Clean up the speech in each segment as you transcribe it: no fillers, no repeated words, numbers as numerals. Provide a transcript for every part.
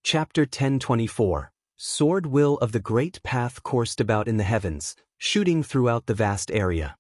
Chapter 1024. Sword will of the great path coursed about in the heavens, shooting throughout the vast area.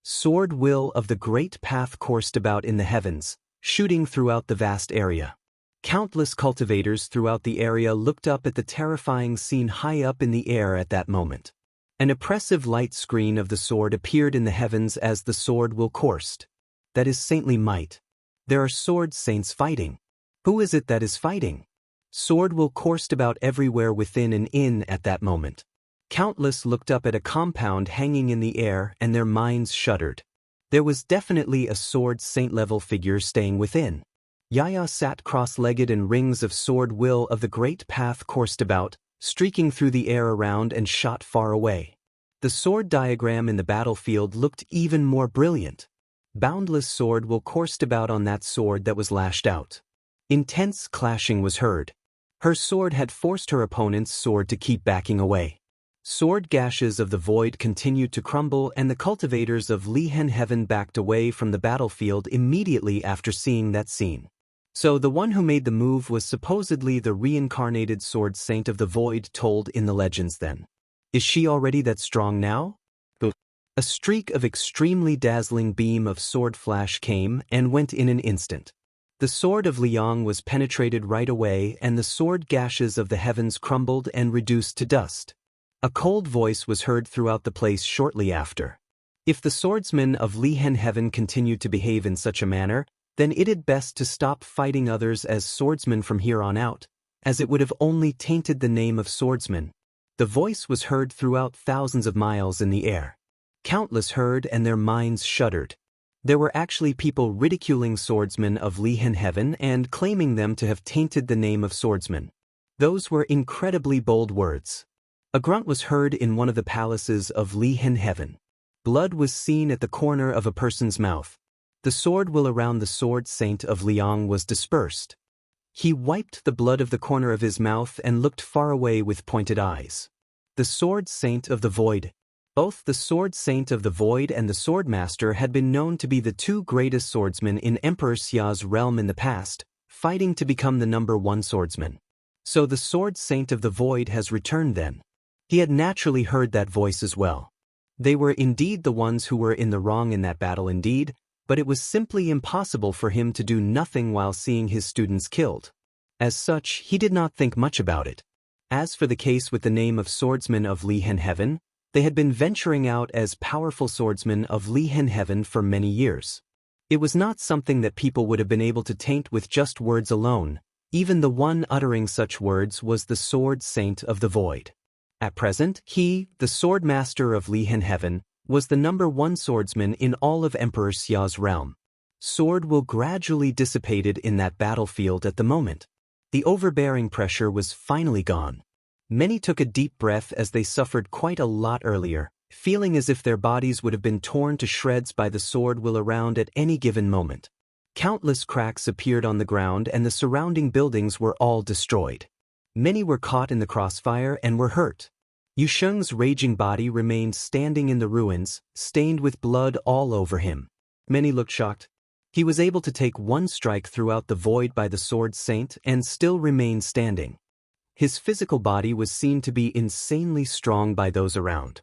Sword will of the great path coursed about in the heavens, shooting throughout the vast area. Countless cultivators throughout the area looked up at the terrifying scene high up in the air at that moment. An oppressive light screen of the sword appeared in the heavens as the sword will coursed. That is saintly might. There are sword saints fighting. Who is it that is fighting? Sword will coursed about everywhere within and in at that moment. Countless looked up at a compound hanging in the air and their minds shuddered. There was definitely a sword saint-level figure staying within. Yaya sat cross-legged and rings of sword will of the great path coursed about, streaking through the air around and shot far away. The sword diagram in the battlefield looked even more brilliant. Boundless sword will coursed about on that sword that was lashed out. Intense clashing was heard. Her sword had forced her opponent's sword to keep backing away. Sword gashes of the void continued to crumble and the cultivators of Lihen Heaven backed away from the battlefield immediately after seeing that scene. So the one who made the move was supposedly the reincarnated sword saint of the void told in the legends then. Is she already that strong now? A streak of extremely dazzling beam of sword flash came and went in an instant. The sword of Liang was penetrated right away and the sword gashes of the heavens crumbled and reduced to dust. A cold voice was heard throughout the place shortly after. If the swordsmen of Lihen Heaven continued to behave in such a manner, then it had best to stop fighting others as swordsmen from here on out, as it would have only tainted the name of swordsman. The voice was heard throughout thousands of miles in the air. Countless heard and their minds shuddered. There were actually people ridiculing swordsmen of Lihen Heaven and claiming them to have tainted the name of swordsman. Those were incredibly bold words. A grunt was heard in one of the palaces of Lihen Heaven. Blood was seen at the corner of a person's mouth. The sword will around the sword saint of Liang was dispersed. He wiped the blood of the corner of his mouth and looked far away with pointed eyes. The sword saint of the void. Both the sword saint of the void and the swordmaster had been known to be the two greatest swordsmen in Emperor Xia's realm in the past, fighting to become the #1 swordsman. So the sword saint of the void has returned then. He had naturally heard that voice as well. They were indeed the ones who were in the wrong in that battle indeed, but it was simply impossible for him to do nothing while seeing his students killed. As such, he did not think much about it. As for the case with the name of swordsmen of Lihen Heaven, they had been venturing out as powerful swordsmen of Lihen Heaven for many years. It was not something that people would have been able to taint with just words alone. Even the one uttering such words was the sword saint of the void. At present, he, the sword master of Lihen Heaven, was the #1 swordsman in all of Emperor Xia's realm. Sword will gradually dissipated in that battlefield at the moment. The overbearing pressure was finally gone. Many took a deep breath as they suffered quite a lot earlier, feeling as if their bodies would have been torn to shreds by the sword will around at any given moment. Countless cracks appeared on the ground and the surrounding buildings were all destroyed. Many were caught in the crossfire and were hurt. Yusheng's raging body remained standing in the ruins, stained with blood all over him. Many looked shocked. He was able to take one strike throughout the void by the sword saint and still remained standing. His physical body was seen to be insanely strong by those around.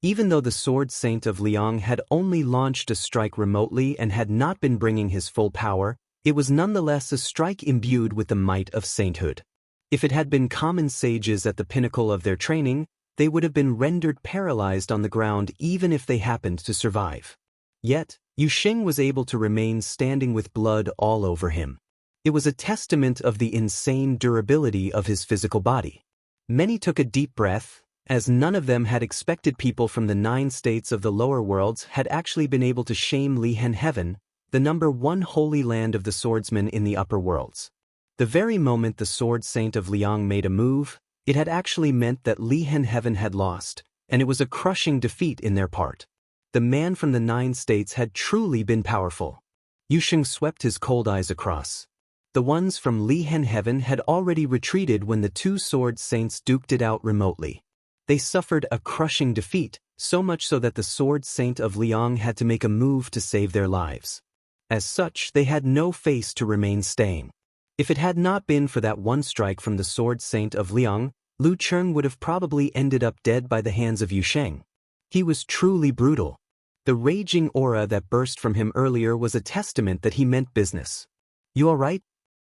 Even though the sword saint of Liang had only launched a strike remotely and had not been bringing his full power, it was nonetheless a strike imbued with the might of sainthood. If it had been common sages at the pinnacle of their training, they would have been rendered paralyzed on the ground even if they happened to survive. Yet, Yusheng was able to remain standing with blood all over him. It was a testament of the insane durability of his physical body. Many took a deep breath, as none of them had expected people from the 9 states of the lower worlds had actually been able to shame Lihen Heaven, the #1 holy land of the swordsmen in the upper worlds. The very moment the sword saint of Liang made a move, it had actually meant that Lihen Heaven had lost, and it was a crushing defeat in their part. The man from the 9 states had truly been powerful. Yusheng swept his cold eyes across. The ones from Lihen Heaven had already retreated when the 2 sword saints duked it out remotely. They suffered a crushing defeat, so much so that the sword saint of Liang had to make a move to save their lives. As such, they had no face to remain staying. If it had not been for that one strike from the Sword Saint of Liang, Lu Cheng would have probably ended up dead by the hands of Yu Sheng. He was truly brutal. The raging aura that burst from him earlier was a testament that he meant business. "You all right?"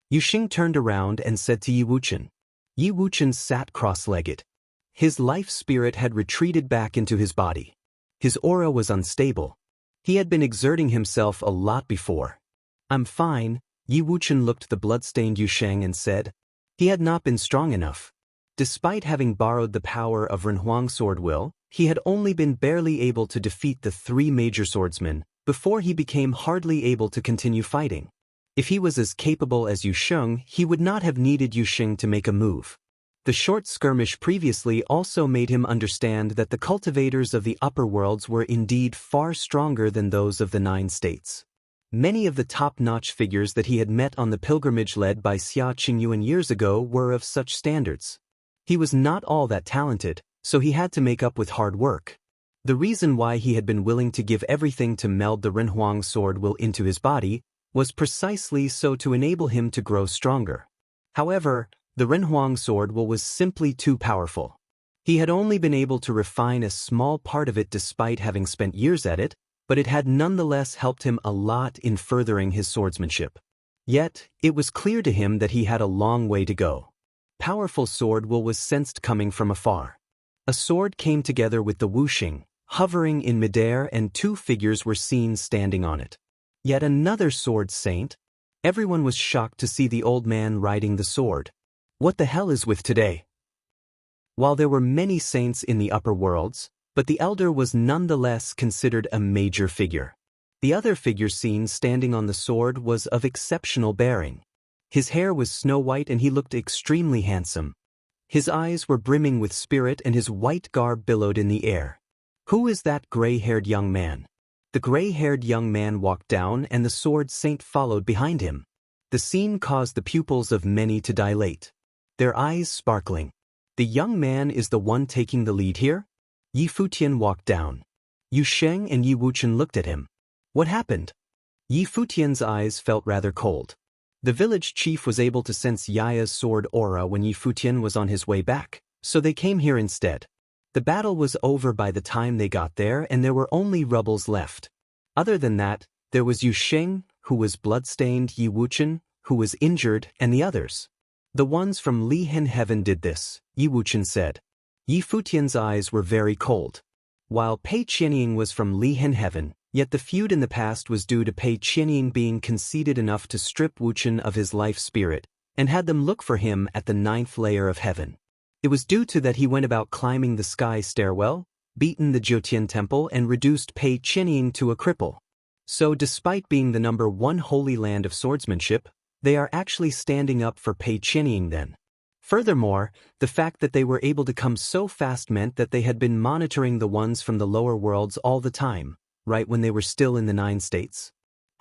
Yu Sheng turned around and said to Yi Wuchen. Yi Wuchen sat cross-legged. His life spirit had retreated back into his body. His aura was unstable. He had been exerting himself a lot before. "I'm fine," Yi Wuchen looked the blood-stained Yu Sheng and said. He had not been strong enough. Despite having borrowed the power of Renhuang sword will, he had only been barely able to defeat the 3 major swordsmen before he became hardly able to continue fighting. If he was as capable as Yu Sheng, he would not have needed Yu Sheng to make a move. The short skirmish previously also made him understand that the cultivators of the upper worlds were indeed far stronger than those of the 9 states. Many of the top-notch figures that he had met on the pilgrimage led by Xia Qingyuan years ago were of such standards. He was not all that talented, so he had to make up with hard work. The reason why he had been willing to give everything to meld the Renhuang sword will into his body was precisely so to enable him to grow stronger. However, the Renhuang sword will was simply too powerful. He had only been able to refine a small part of it despite having spent years at it, but it had nonetheless helped him a lot in furthering his swordsmanship. Yet, it was clear to him that he had a long way to go. Powerful sword will was sensed coming from afar. A sword came together with the wuxing, hovering in midair, and 2 figures were seen standing on it. Yet another sword saint? Everyone was shocked to see the old man riding the sword. What the hell is with today? While there were many saints in the upper worlds, but the elder was nonetheless considered a major figure. The other figure seen standing on the sword was of exceptional bearing. His hair was snow-white and he looked extremely handsome. His eyes were brimming with spirit and his white garb billowed in the air. Who is that gray-haired young man? The gray-haired young man walked down and the sword saint followed behind him. The scene caused the pupils of many to dilate, their eyes sparkling. The young man is the one taking the lead here? Yi Futian walked down. Yu Sheng and Yi Wuchen looked at him. What happened? Yi Futian's eyes felt rather cold. The village chief was able to sense Yaya's sword aura when Yi Futian was on his way back, so they came here instead. The battle was over by the time they got there and there were only rubbles left. Other than that, there was Yu Sheng, who was blood-stained, Yi Wuchen, who was injured, and the others. The ones from Lihen Heaven did this, Yi Wuchen said. Yi Futian's eyes were very cold. While Pei Qianying was from Lihen Heaven, yet the feud in the past was due to Pei Qianying being conceited enough to strip Wuchen of his life spirit and had them look for him at the 9th layer of heaven. It was due to that he went about climbing the sky stairwell, beaten the Jiutian temple, and reduced Pei Qianying to a cripple. So despite being the number 1 holy land of swordsmanship, they are actually standing up for Pei Qianying then. Furthermore, the fact that they were able to come so fast meant that they had been monitoring the ones from the lower worlds all the time, right when they were still in the 9 states.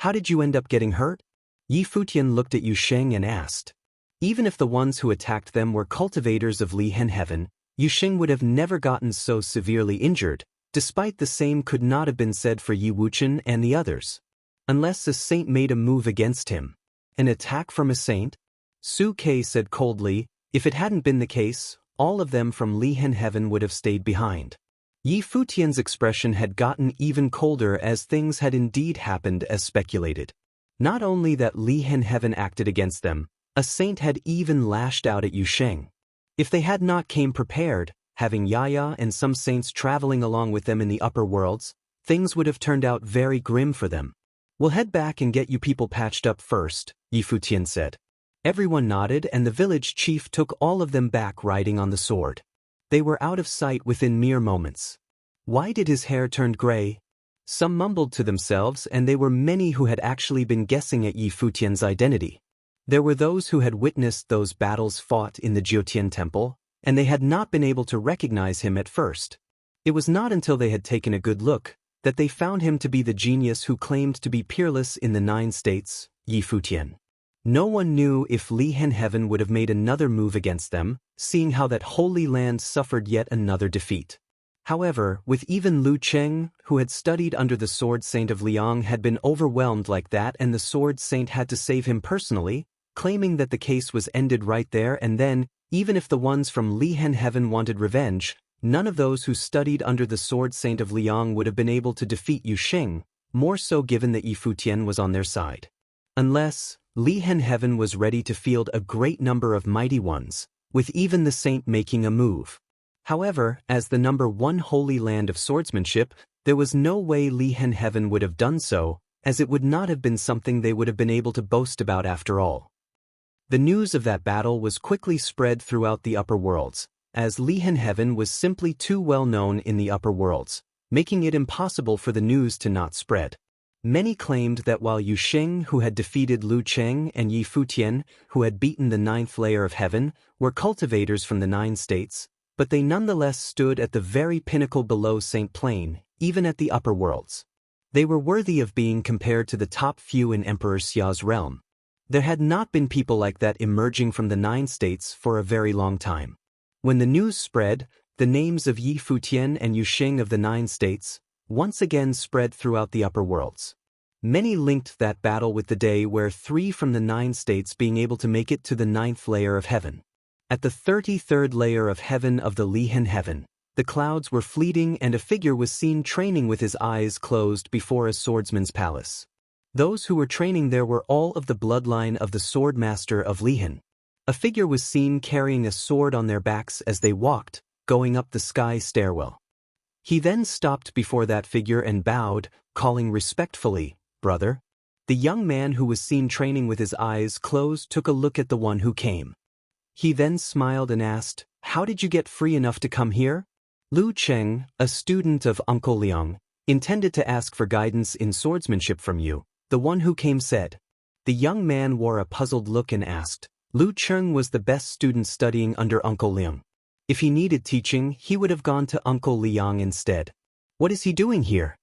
How did you end up getting hurt? Yi Futian looked at Yu Sheng and asked. Even if the ones who attacked them were cultivators of Lihen Heaven, Yu Sheng would have never gotten so severely injured, despite the same could not have been said for Yi Wuchen and the others. Unless a saint made a move against him. An attack from a saint? Su Kei said coldly, if it hadn't been the case, all of them from Lihen Heaven would have stayed behind. Yi Futian's expression had gotten even colder as things had indeed happened as speculated. Not only that Lihen Heaven acted against them, a saint had even lashed out at Yu Sheng. If they had not came prepared, having Yaya and some saints traveling along with them in the upper worlds, things would have turned out very grim for them. We'll head back and get you people patched up first, Yi Futian said. Everyone nodded and the village chief took all of them back riding on the sword. They were out of sight within mere moments. Why did his hair turn gray? Some mumbled to themselves and there were many who had actually been guessing at Yi Futian's identity. There were those who had witnessed those battles fought in the Jiutian temple, and they had not been able to recognize him at first. It was not until they had taken a good look that they found him to be the genius who claimed to be peerless in the 9 states, Yi Futian. No one knew if Lihen Heaven would have made another move against them, seeing how that holy land suffered yet another defeat. However, with even Lu Cheng, who had studied under the Sword Saint of Liang, had been overwhelmed like that and the Sword Saint had to save him personally, claiming that the case was ended right there and then, even if the ones from Lihen Heaven wanted revenge, none of those who studied under the Sword Saint of Liang would have been able to defeat Yu Xing, more so given that Yi Futian was on their side. Unless, Lihen Heaven was ready to field a great number of mighty ones, with even the saint making a move. However, as the number one holy land of swordsmanship, there was no way Lihen Heaven would have done so, as it would not have been something they would have been able to boast about after all. The news of that battle was quickly spread throughout the upper worlds, as Lihen Heaven was simply too well known in the upper worlds, making it impossible for the news to not spread. Many claimed that while Yu Xing, who had defeated Lu Cheng, and Yi Futian, who had beaten the ninth layer of heaven, were cultivators from the 9 states, but they nonetheless stood at the very pinnacle below Saint Plain, even at the upper worlds. They were worthy of being compared to the top few in Emperor Xia's realm. There had not been people like that emerging from the 9 states for a very long time. When the news spread, the names of Yi Futian and Yu Xing of the 9 states once again spread throughout the upper worlds. Many linked that battle with the day where 3 from the 9 states being able to make it to the 9th layer of heaven. At the 33rd layer of heaven of the Lihen Heaven, the clouds were fleeting and a figure was seen training with his eyes closed before a swordsman's palace. Those who were training there were all of the bloodline of the sword master of Lihen. A figure was seen carrying a sword on their backs as they walked, going up the sky stairwell. He then stopped before that figure and bowed, calling respectfully, "Brother." The young man who was seen training with his eyes closed took a look at the one who came. He then smiled and asked, "How did you get free enough to come here?" Lu Cheng, a student of Uncle Liang, intended to ask for guidance in swordsmanship from you, the one who came said. The young man wore a puzzled look and asked. Lu Cheng was the best student studying under Uncle Liang. If he needed teaching, he would have gone to Uncle Liang instead. What is he doing here?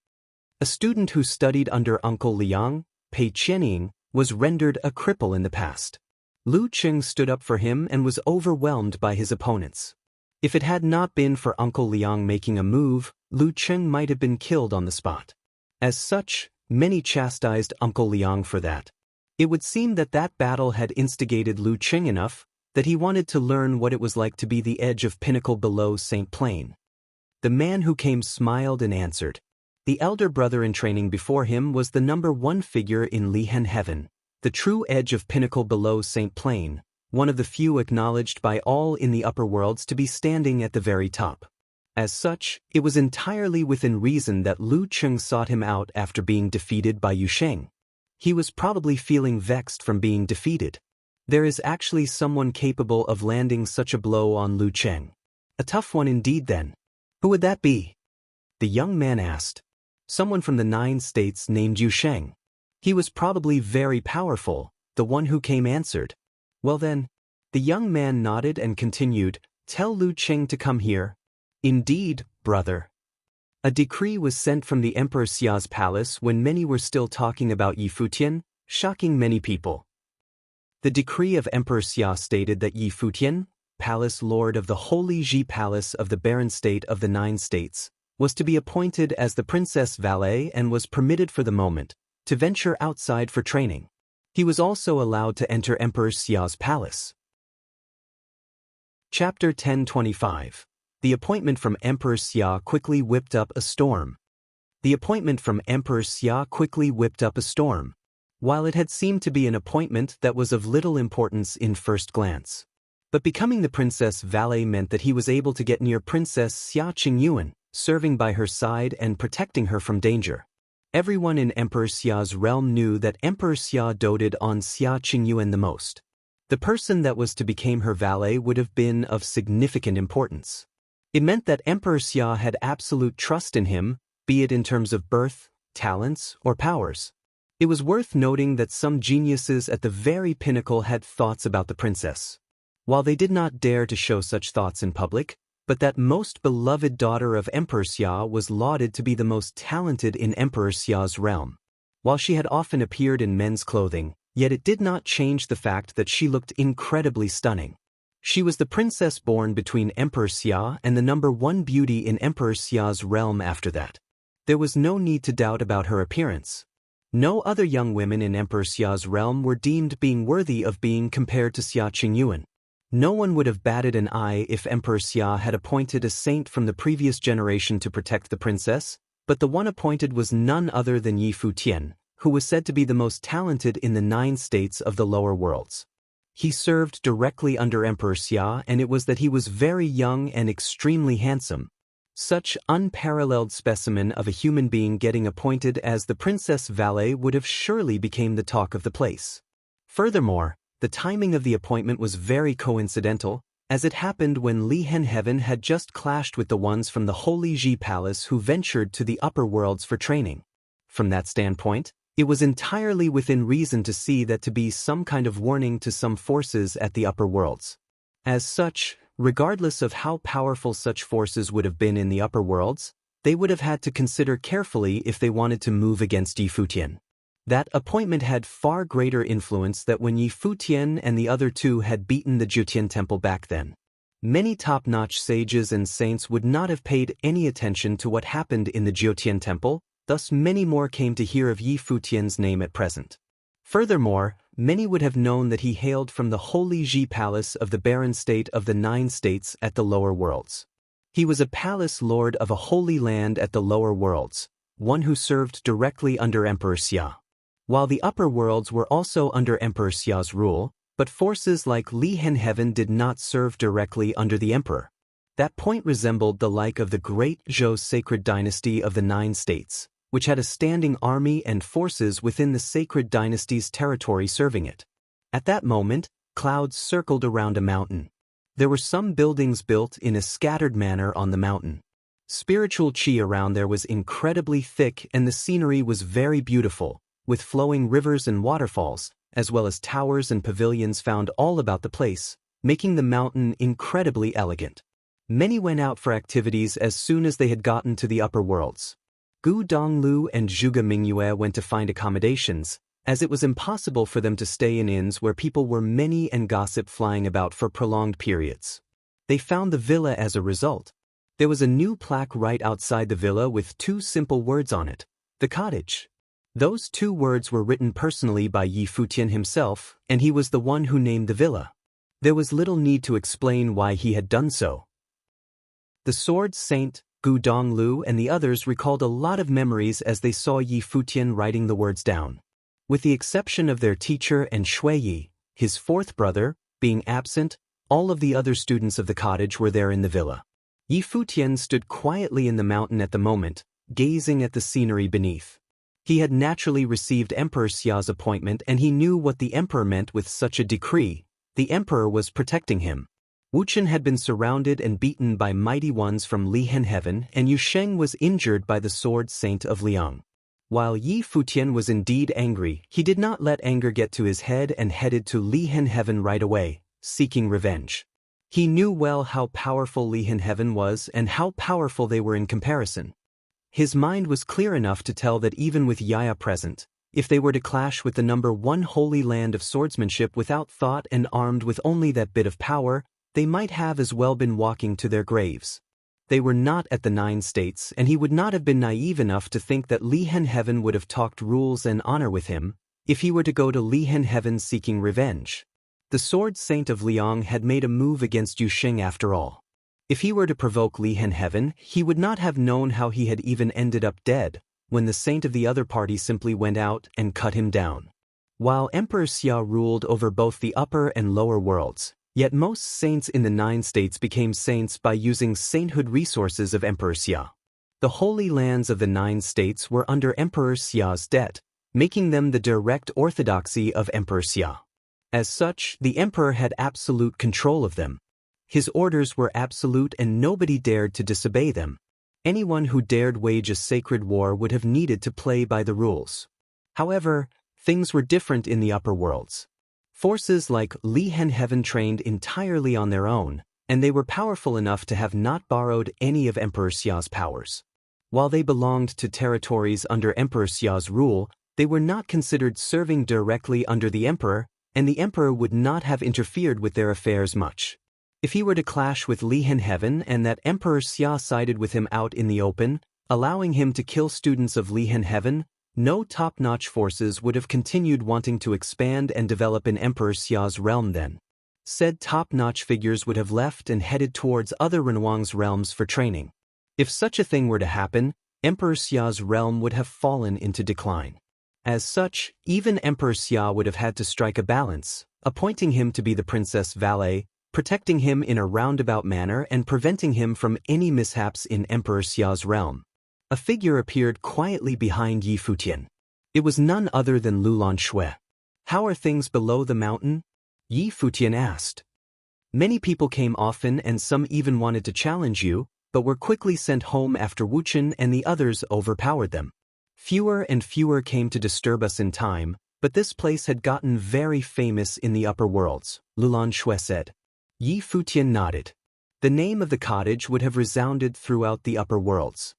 A student who studied under Uncle Liang, Pei Qianying, was rendered a cripple in the past. Lu Cheng stood up for him and was overwhelmed by his opponents. If it had not been for Uncle Liang making a move, Lu Cheng might have been killed on the spot. As such, many chastised Uncle Liang for that. It would seem that that battle had instigated Lu Cheng enough that he wanted to learn what it was like to be the edge of pinnacle below Saint Plain. The man who came smiled and answered. The elder brother in training before him was the number 1 figure in Lihen Heaven, the true edge of pinnacle below Saint Plain, one of the few acknowledged by all in the upper worlds to be standing at the very top. As such, it was entirely within reason that Lu Cheng sought him out after being defeated by Yu Xing. He was probably feeling vexed from being defeated. There is actually someone capable of landing such a blow on Lu Cheng. A tough one indeed then. Who would that be? The young man asked. Someone from the 9 states named Yu Xing. He was probably very powerful, the one who came answered. Well then, the young man nodded and continued, "Tell Lu Cheng to come here." "Indeed, brother." A decree was sent from the Emperor Xia's palace when many were still talking about Yi Futian, shocking many people. The decree of Emperor Xia stated that Yi Futian, palace lord of the Holy Ji Palace of the Barren State of the 9 states, was to be appointed as the princess valet and was permitted for the moment to venture outside for training. He was also allowed to enter Emperor Xia's palace. Chapter 1025. The appointment from Emperor Xia quickly whipped up a storm. The appointment from Emperor Xia quickly whipped up a storm. While it had seemed to be an appointment that was of little importance in first glance. But becoming the princess valet meant that he was able to get near Princess Xia Qingyuan, serving by her side and protecting her from danger. Everyone in Emperor Xia's realm knew that Emperor Xia doted on Xia Qingyuan the most. The person that was to become her valet would have been of significant importance. It meant that Emperor Xia had absolute trust in him, be it in terms of birth, talents, or powers. It was worth noting that some geniuses at the very pinnacle had thoughts about the princess. While they did not dare to show such thoughts in public, but that most beloved daughter of Emperor Xia was lauded to be the most talented in Emperor Xia's realm. While she had often appeared in men's clothing, yet it did not change the fact that she looked incredibly stunning. She was the princess born between Emperor Xia and the number 1 beauty in Emperor Xia's realm after that. There was no need to doubt about her appearance. No other young women in Emperor Xia's realm were deemed being worthy of being compared to Xia Qingyuan. No one would have batted an eye if Emperor Xia had appointed a saint from the previous generation to protect the princess, but the one appointed was none other than Yi Futian, who was said to be the most talented in the 9 states of the lower worlds. He served directly under Emperor Xia, and it was that he was very young and extremely handsome. Such unparalleled specimen of a human being getting appointed as the princess valet would have surely become the talk of the place. Furthermore, the timing of the appointment was very coincidental, as it happened when Li Henheaven had just clashed with the ones from the Holy Ji Palace who ventured to the upper worlds for training. From that standpoint, it was entirely within reason to see that to be some kind of warning to some forces at the upper worlds. As such, regardless of how powerful such forces would have been in the upper worlds, they would have had to consider carefully if they wanted to move against Yi Futian. That appointment had far greater influence than when Yi Futian and the other two had beaten the Jutian temple back then. Many top-notch sages and saints would not have paid any attention to what happened in the Jutian temple, thus many more came to hear of Yi Futian's name at present. Furthermore, many would have known that he hailed from the Holy Ji Palace of the barren state of the 9 states at the lower worlds. He was a palace lord of a holy land at the lower worlds, one who served directly under Emperor Xia. While the upper worlds were also under Emperor Xia's rule, but forces like Li Henheaven did not serve directly under the emperor. That point resembled the like of the great Zhou sacred dynasty of the 9 states, which had a standing army and forces within the sacred dynasty's territory serving it. At that moment, clouds circled around a mountain. There were some buildings built in a scattered manner on the mountain. Spiritual qi around there was incredibly thick and the scenery was very beautiful, with flowing rivers and waterfalls, as well as towers and pavilions found all about the place, making the mountain incredibly elegant. Many went out for activities as soon as they had gotten to the upper worlds. Gu Donglu and Zhuge Mingyue went to find accommodations, as it was impossible for them to stay in inns where people were many and gossip flying about for prolonged periods. They found the villa as a result. There was a new plaque right outside the villa with 2 simple words on it: the cottage. Those 2 words were written personally by Yi Futian himself, and he was the one who named the villa. There was little need to explain why he had done so. The sword saint, Gu Donglu and the others recalled a lot of memories as they saw Yi Futian writing the words down. With the exception of their teacher and Shui Yi, his 4th brother, being absent, all of the other students of the cottage were there in the villa. Yi Futian stood quietly in the mountain at the moment, gazing at the scenery beneath. He had naturally received Emperor Xia's appointment and he knew what the emperor meant with such a decree. The emperor was protecting him. Wuchen had been surrounded and beaten by mighty ones from Li Henheaven, and Yusheng was injured by the sword saint of Liang. While Yi Futian was indeed angry, he did not let anger get to his head and headed to Li Henheaven right away, seeking revenge. He knew well how powerful Li Henheaven was and how powerful they were in comparison. His mind was clear enough to tell that even with Yaya present, if they were to clash with the number 1 holy land of swordsmanship without thought and armed with only that bit of power, they might have as well been walking to their graves. They were not at the 9 states, and he would not have been naive enough to think that Li Henheaven would have talked rules and honor with him, if he were to go to Li Henheaven seeking revenge. The sword saint of Liang had made a move against Yusheng after all. If he were to provoke Li Henheaven, he would not have known how he had even ended up dead, when the saint of the other party simply went out and cut him down. While Emperor Xia ruled over both the upper and lower worlds, yet most saints in the 9 states became saints by using sainthood resources of Emperor Xia. The holy lands of the 9 states were under Emperor Xia's debt, making them the direct orthodoxy of Emperor Xia. As such, the emperor had absolute control of them. His orders were absolute and nobody dared to disobey them. Anyone who dared wage a sacred war would have needed to play by the rules. However, things were different in the upper worlds. Forces like Li Henheaven trained entirely on their own, and they were powerful enough to have not borrowed any of Emperor Xia's powers. While they belonged to territories under Emperor Xia's rule, they were not considered serving directly under the emperor, and the emperor would not have interfered with their affairs much. If he were to clash with Li Henheaven and that Emperor Xia sided with him out in the open, allowing him to kill students of Li Henheaven, No top-notch forces would have continued wanting to expand and develop in Emperor Xia's realm then. Said top-notch figures would have left and headed towards other Renwang's realms for training. If such a thing were to happen, Emperor Xia's realm would have fallen into decline. As such, even Emperor Xia would have had to strike a balance, appointing him to be the princess valet, protecting him in a roundabout manner and preventing him from any mishaps in Emperor Xia's realm. A figure appeared quietly behind Yi Futian. It was none other than Lulan Shui. "How are things below the mountain?" Yi Futian asked. "Many people came often and some even wanted to challenge you, but were quickly sent home after Wuchen and the others overpowered them. Fewer and fewer came to disturb us in time, but this place had gotten very famous in the upper worlds," Lulan Shui said. Yi Futian nodded. The name of the cottage would have resounded throughout the upper worlds.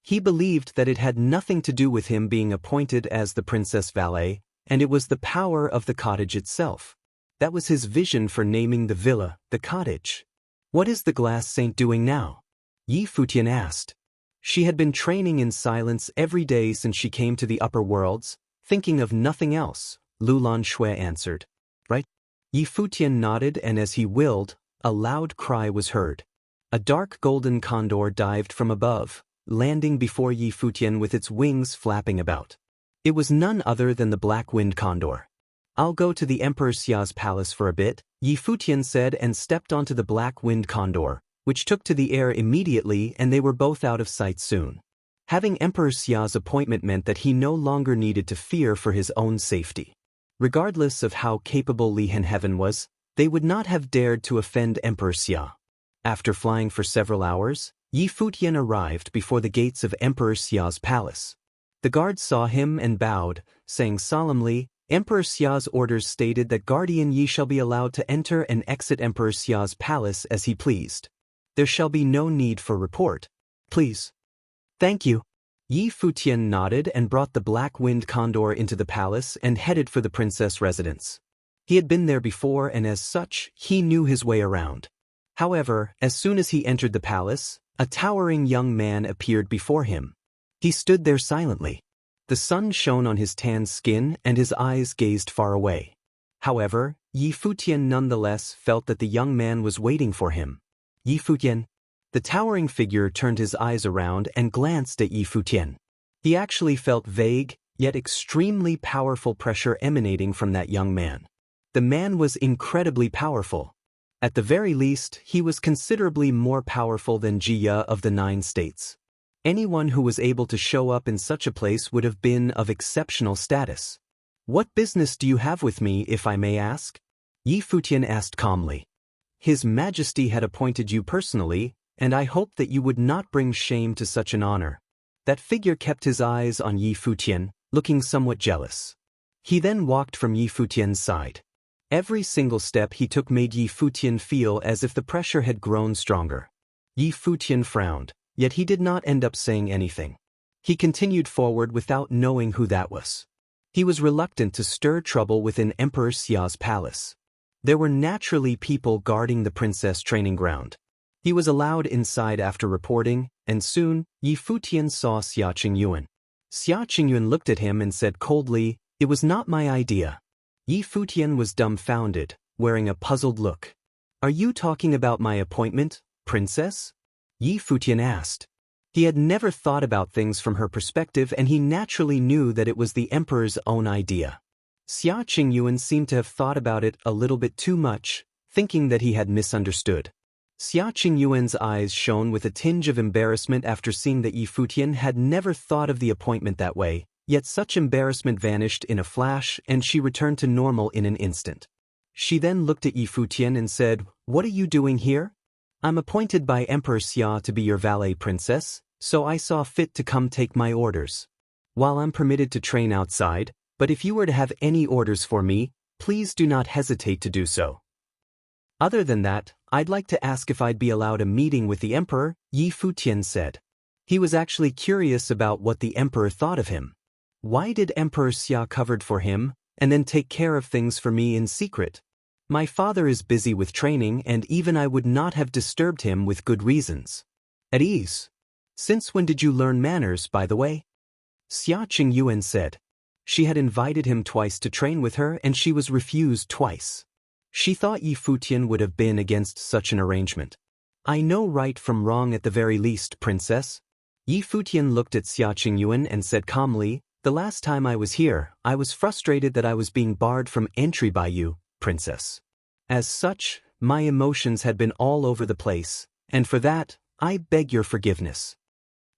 He believed that it had nothing to do with him being appointed as the princess valet, and it was the power of the cottage itself. That was his vision for naming the villa, the cottage. "What is the glass saint doing now?" Yi Futian asked. She had been training in silence every day since she came to the upper worlds, thinking of nothing else, Lulan Shui answered. "Right?" Yi Futian nodded, and as he willed, a loud cry was heard. A dark golden condor dived from above, landing before Yi Futian with its wings flapping about. It was none other than the black-winged condor. "I'll go to the Emperor Xia's palace for a bit," Yi Futian said and stepped onto the black-winged condor, which took to the air immediately, and they were both out of sight soon. Having Emperor Xia's appointment meant that he no longer needed to fear for his own safety. Regardless of how capable Li Henheaven was, they would not have dared to offend Emperor Xia. After flying for several hours, Yi Futian arrived before the gates of Emperor Xia's palace. The guards saw him and bowed, saying solemnly, "Emperor Xia's orders stated that Guardian Yi shall be allowed to enter and exit Emperor Xia's palace as he pleased. There shall be no need for report. Please." "Thank you." Yi Futian nodded and brought the black-winged condor into the palace and headed for the princess residence. He had been there before and as such, he knew his way around. However, as soon as he entered the palace, a towering young man appeared before him. He stood there silently. The sun shone on his tanned skin and his eyes gazed far away. However, Yi Futian nonetheless felt that the young man was waiting for him. "Yi Futian." The towering figure turned his eyes around and glanced at Yi Futian. He actually felt vague, yet extremely powerful pressure emanating from that young man. The man was incredibly powerful. At the very least, he was considerably more powerful than Jia of the 9 states. Anyone who was able to show up in such a place would have been of exceptional status. "What business do you have with me, if I may ask?" Yi Futian asked calmly. "His Majesty had appointed you personally, and I hoped that you would not bring shame to such an honor." That figure kept his eyes on Yi Futian, looking somewhat jealous. He then walked from Yi Futian's side. Every single step he took made Yi Futian feel as if the pressure had grown stronger. Yi Futian frowned, yet he did not end up saying anything. He continued forward without knowing who that was. He was reluctant to stir trouble within Emperor Xia's palace. There were naturally people guarding the princess training ground. He was allowed inside after reporting, and soon, Yi Futian saw Xia Qingyuan. Xia Qingyuan looked at him and said coldly, "It was not my idea." Yi Futian was dumbfounded, wearing a puzzled look. "Are you talking about my appointment, princess?" Yi Futian asked. He had never thought about things from her perspective, and he naturally knew that it was the emperor's own idea. Xia Qingyuan seemed to have thought about it a little bit too much, thinking that he had misunderstood. Xia Qingyuan's eyes shone with a tinge of embarrassment after seeing that Yi Futian had never thought of the appointment that way, yet such embarrassment vanished in a flash and she returned to normal in an instant. She then looked at Yi Futian and said, "What are you doing here?" "I'm appointed by Emperor Xia to be your valet, princess, so I saw fit to come take my orders. While I'm permitted to train outside, but if you were to have any orders for me, please do not hesitate to do so. Other than that, I'd like to ask if I'd be allowed a meeting with the emperor," Yi Futian said. He was actually curious about what the emperor thought of him. Why did Emperor Xia covered for him, and then take care of things for me in secret? My father is busy with training, and even I would not have disturbed him with good reasons. At ease. Since when did you learn manners, by the way? Xia Qingyuan said. She had invited him twice to train with her and she was refused twice. She thought Yi Futian would have been against such an arrangement. I know right from wrong at the very least, princess. Yi Futian looked at Xia Qingyuan and said calmly, the last time I was here, I was frustrated that I was being barred from entry by you, princess. As such, my emotions had been all over the place, and for that, I beg your forgiveness.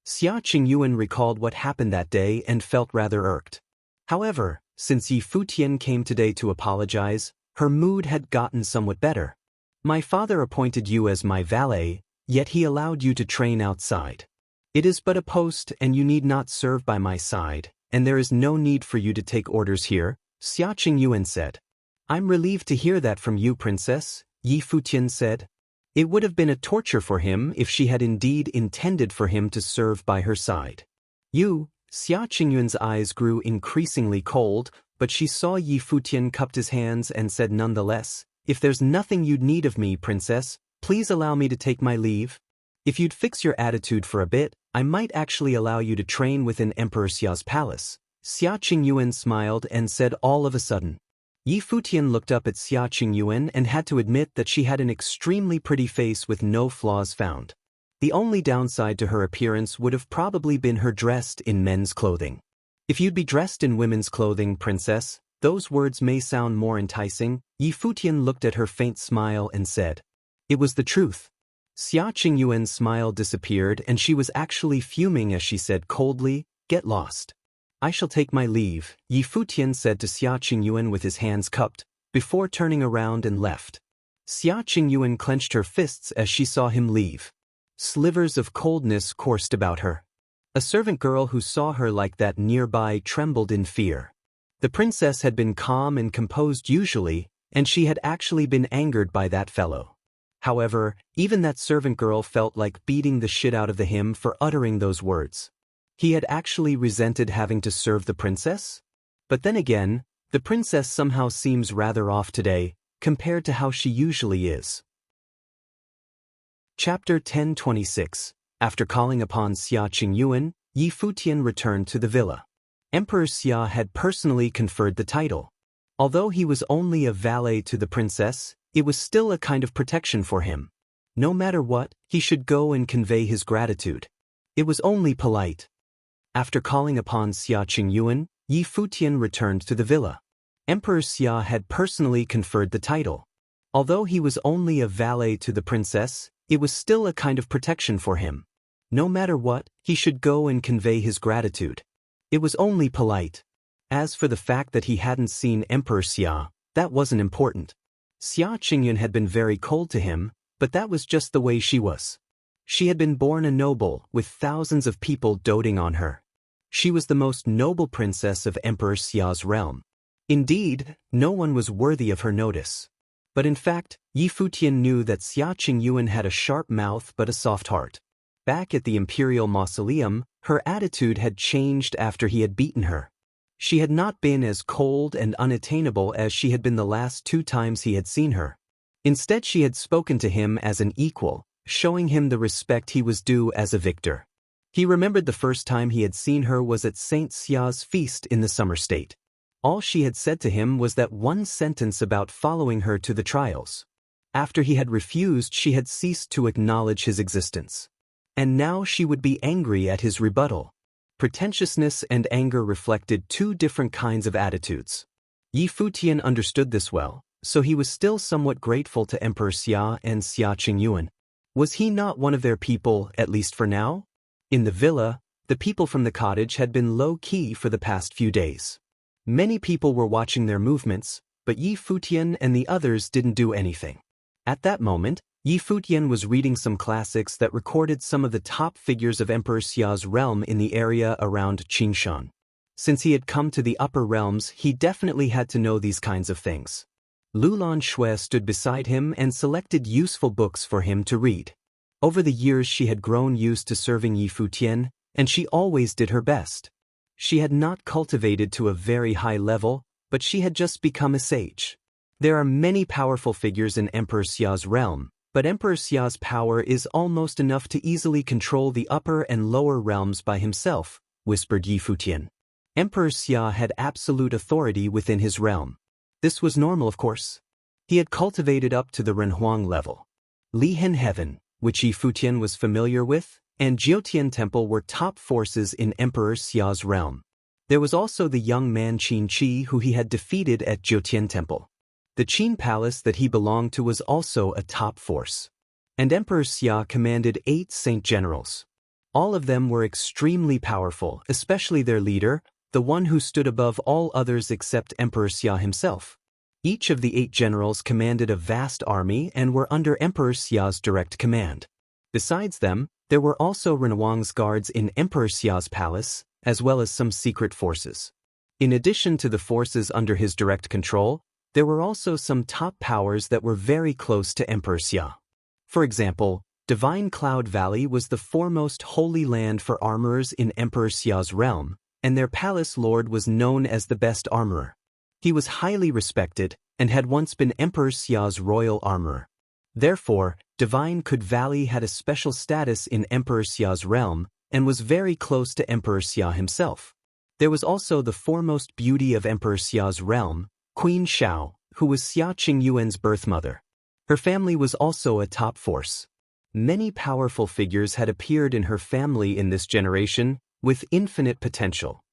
Xia Qingyuan recalled what happened that day and felt rather irked. However, since Yi Futian came today to apologize, her mood had gotten somewhat better. My father appointed you as my valet, yet he allowed you to train outside. It is but a post and you need not serve by my side, and there is no need for you to take orders here, Xia Qingyuan said. I'm relieved to hear that from you, princess, Yi Futian said. It would have been a torture for him if she had indeed intended for him to serve by her side. Xia Qingyuan's eyes grew increasingly cold, but she saw Yi Futian cupped his hands and said nonetheless, if there's nothing you'd need of me, princess, please allow me to take my leave. If you'd fix your attitude for a bit, I might actually allow you to train within Emperor Xia's palace. Xia Qingyuan smiled and said all of a sudden. Yi Futian looked up at Xia Qingyuan and had to admit that she had an extremely pretty face with no flaws found. The only downside to her appearance would have probably been her dressed in men's clothing. If you'd be dressed in women's clothing, princess, those words may sound more enticing. Yi Futian looked at her faint smile and said. It was the truth. Xia Qingyuan's smile disappeared and she was actually fuming as she said coldly, get lost. I shall take my leave, Yi Futian said to Xia Qingyuan with his hands cupped, before turning around and left. Xia Qingyuan clenched her fists as she saw him leave. Slivers of coldness coursed about her. A servant girl who saw her like that nearby trembled in fear. The princess had been calm and composed usually, and she had actually been angered by that fellow. However, even that servant girl felt like beating the shit out of him for uttering those words. He had actually resented having to serve the princess? But then again, the princess somehow seems rather off today, compared to how she usually is. Chapter 1026. After calling upon Xia Qingyuan, Yi Futian returned to the villa. Emperor Xia had personally conferred the title. Although he was only a valet to the princess, it was still a kind of protection for him. No matter what, he should go and convey his gratitude. It was only polite. After calling upon Xia Qingyuan, Yi Futian returned to the villa. Emperor Xia had personally conferred the title. Although he was only a valet to the princess, it was still a kind of protection for him. No matter what, he should go and convey his gratitude. It was only polite. As for the fact that he hadn't seen Emperor Xia, that wasn't important. Xia Qingyuan had been very cold to him, but that was just the way she was. She had been born a noble, with thousands of people doting on her. She was the most noble princess of Emperor Xia's realm. Indeed, no one was worthy of her notice. But in fact, Yi Futian knew that Xia Qingyuan had a sharp mouth but a soft heart. Back at the imperial mausoleum, her attitude had changed after he had beaten her. She had not been as cold and unattainable as she had been the last 2 times he had seen her. Instead, she had spoken to him as an equal, showing him the respect he was due as a victor. He remembered the first time he had seen her was at Saint Xia's feast in the summer state. All she had said to him was that one sentence about following her to the trials. After he had refused, she had ceased to acknowledge his existence. And now she would be angry at his rebuttal. Pretentiousness and anger reflected 2 different kinds of attitudes. Yi Futian understood this well, so he was still somewhat grateful to Emperor Xia and Xia Qingyuan. Was he not one of their people, at least for now? In the villa, the people from the cottage had been low-key for the past few days. Many people were watching their movements, but Yi Futian and the others didn't do anything. At that moment, Yi Futian was reading some classics that recorded some of the top figures of Emperor Xia's realm in the area around Qingshan. Since he had come to the upper realms, he definitely had to know these kinds of things. Lulan Shui stood beside him and selected useful books for him to read. Over the years she had grown used to serving Yi Futian, and she always did her best. She had not cultivated to a very high level, but she had just become a sage. There are many powerful figures in Emperor Xia's realm, but Emperor Xia's power is almost enough to easily control the upper and lower realms by himself, whispered Yi Futian. Emperor Xia had absolute authority within his realm. This was normal, of course. He had cultivated up to the Renhuang level. Lihen Heaven, which Yi Futian was familiar with, and Jiutian Temple were top forces in Emperor Xia's realm. There was also the young man Qin Qi who he had defeated at Jiutian Temple. The Qin Palace that he belonged to was also a top force. And Emperor Xia commanded 8 saint generals. All of them were extremely powerful, especially their leader, the one who stood above all others except Emperor Xia himself. Each of the 8 generals commanded a vast army and were under Emperor Xia's direct command. Besides them, there were also Renhuang's guards in Emperor Xia's palace, as well as some secret forces. In addition to the forces under his direct control, there were also some top powers that were very close to Emperor Xia. For example, Divine Cloud Valley was the foremost holy land for armorers in Emperor Xia's realm, and their palace lord was known as the best armorer. He was highly respected and had once been Emperor Xia's royal armorer. Therefore, Divine Cloud Valley had a special status in Emperor Xia's realm and was very close to Emperor Xia himself. There was also the foremost beauty of Emperor Xia's realm, Queen Xiao, who was Xia Qingyuan's birth mother. Her family was also a top force. Many powerful figures had appeared in her family in this generation, with infinite potential.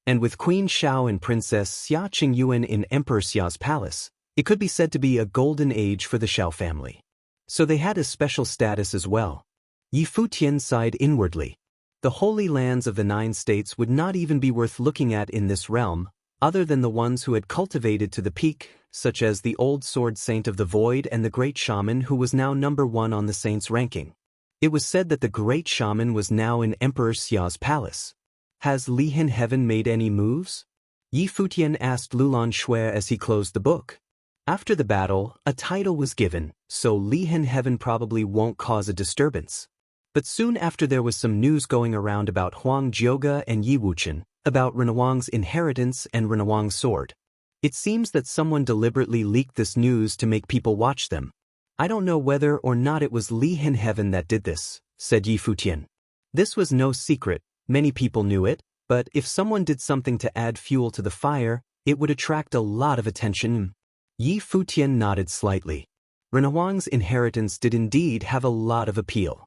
And with Queen Xiao and Princess Xia Qingyuan in Emperor Xia's palace, it could be said to be a golden age for the Xiao family. So they had a special status as well. Yi Futian sighed inwardly. The holy lands of the 9 states would not even be worth looking at in this realm, other than the ones who had cultivated to the peak, such as the old sword saint of the void and the great shaman who was now number 1 on the saints' ranking. It was said that the great shaman was now in Emperor Xia's palace. Has Lihen Heaven made any moves? Yi Futian asked Lulan Shui as he closed the book. After the battle, a title was given, so Lihen Heaven probably won't cause a disturbance. But soon after there was some news going around about Huang Jiuge and Yi Wuchen, about Renhuang's inheritance and Renhuang's sword. It seems that someone deliberately leaked this news to make people watch them. I don't know whether or not it was Lihen Heaven that did this, said Yi Futian. This was no secret, many people knew it, but if someone did something to add fuel to the fire, it would attract a lot of attention. Yi Futian nodded slightly. Renhuang's inheritance did indeed have a lot of appeal.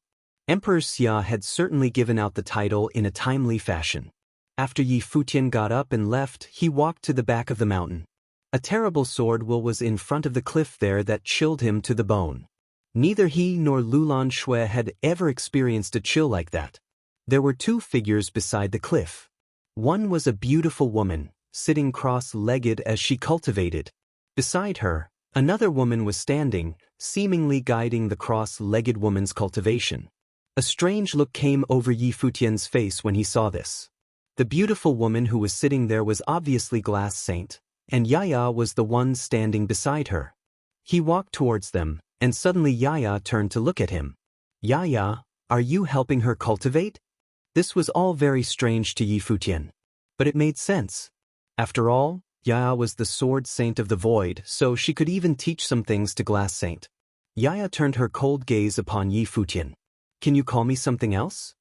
Emperor Xia had certainly given out the title in a timely fashion. After Yi Futian got up and left, he walked to the back of the mountain. A terrible sword will was in front of the cliff there that chilled him to the bone. Neither he nor Lulan Shui had ever experienced a chill like that. There were 2 figures beside the cliff. One was a beautiful woman, sitting cross-legged as she cultivated. Beside her, another woman was standing, seemingly guiding the cross-legged woman's cultivation. A strange look came over Yi Futian's face when he saw this. The beautiful woman who was sitting there was obviously Glass Saint, and Yaya was the one standing beside her. He walked towards them, and suddenly Yaya turned to look at him. Yaya, are you helping her cultivate? This was all very strange to Yi Futian. But it made sense. After all, Yaya was the sword saint of the void, so she could even teach some things to Glass Saint. Yaya turned her cold gaze upon Yi Futian. Can you call me something else?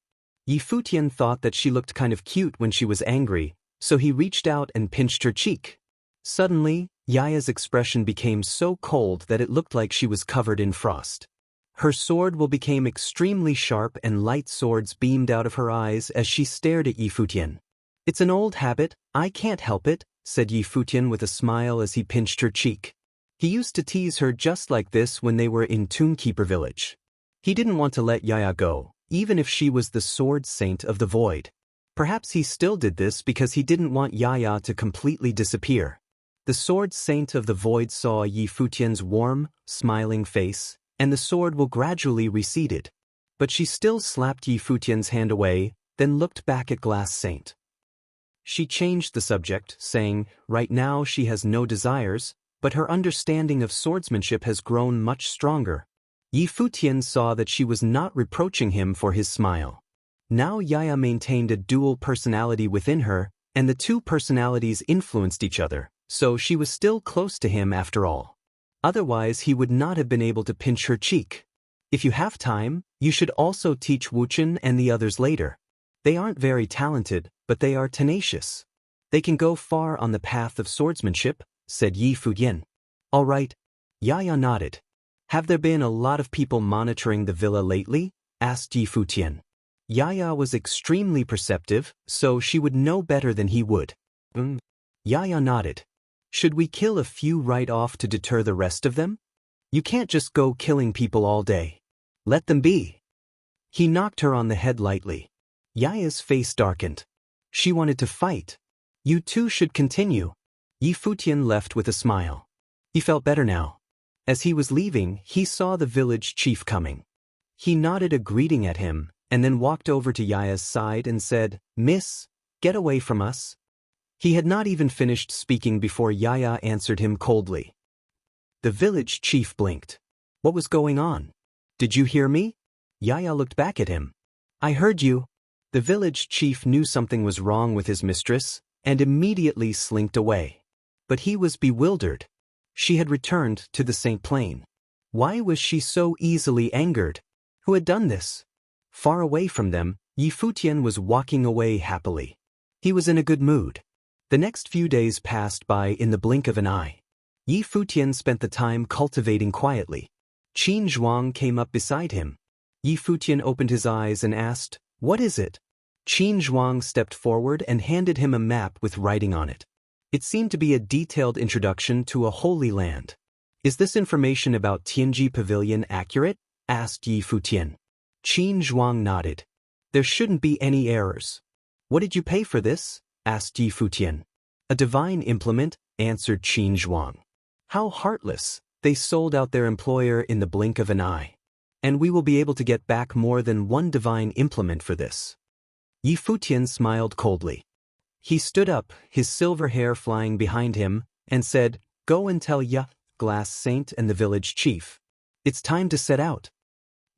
Yi Futian thought that she looked kind of cute when she was angry, so he reached out and pinched her cheek. Suddenly, Yaya's expression became so cold that it looked like she was covered in frost. Her sword will became extremely sharp and light swords beamed out of her eyes as she stared at Yi Futian. It's an old habit, I can't help it, said Yi Futian with a smile as he pinched her cheek. He used to tease her just like this when they were in Toonkeeper Village. He didn't want to let Yaya go, even if she was the sword saint of the void. Perhaps he still did this because he didn't want Yaya to completely disappear. The sword saint of the void saw Yi Futian's warm, smiling face, and the sword will gradually receded. But she still slapped Yi Futian's hand away, then looked back at Glass Saint. She changed the subject, saying, right now she has no desires, but her understanding of swordsmanship has grown much stronger. Yi Futian saw that she was not reproaching him for his smile. Now Yaya maintained a dual personality within her, and the 2 personalities influenced each other, so she was still close to him after all. Otherwise he would not have been able to pinch her cheek. If you have time, you should also teach Wuchen and the others later. They aren't very talented, but they are tenacious. They can go far on the path of swordsmanship, said Yi Futian. All right. Yaya nodded. Have there been a lot of people monitoring the villa lately? Asked Yi Futian. Yaya was extremely perceptive, so she would know better than he would. Yaya nodded. Should we kill a few right off to deter the rest of them? You can't just go killing people all day. Let them be. He knocked her on the head lightly. Yaya's face darkened. She wanted to fight. You two should continue. Yi Futian left with a smile. He felt better now. As he was leaving, he saw the village chief coming. He nodded a greeting at him, and then walked over to Yaya's side and said, "Miss, get away from us." He had not even finished speaking before Yaya answered him coldly. The village chief blinked. What was going on? Did you hear me? Yaya looked back at him. I heard you. The village chief knew something was wrong with his mistress, and immediately slinked away. But he was bewildered. She had returned to the Saint Plain. Why was she so easily angered? Who had done this? Far away from them, Yi Futian was walking away happily. He was in a good mood. The next few days passed by in the blink of an eye. Yi Futian spent the time cultivating quietly. Qin Zhuang came up beside him. Yi Futian opened his eyes and asked, "What is it?" Qin Zhuang stepped forward and handed him a map with writing on it. It seemed to be a detailed introduction to a holy land. Is this information about Tianji Pavilion accurate? Asked Yi Futian. Qin Zhuang nodded. There shouldn't be any errors. What did you pay for this? Asked Yi Futian. A divine implement, answered Qin Zhuang. How heartless. They sold out their employer in the blink of an eye. And we will be able to get back more than one divine implement for this. Yi Futian smiled coldly. He stood up, his silver hair flying behind him, and said, "Go and tell Ya, Glass Saint and the village chief. It's time to set out."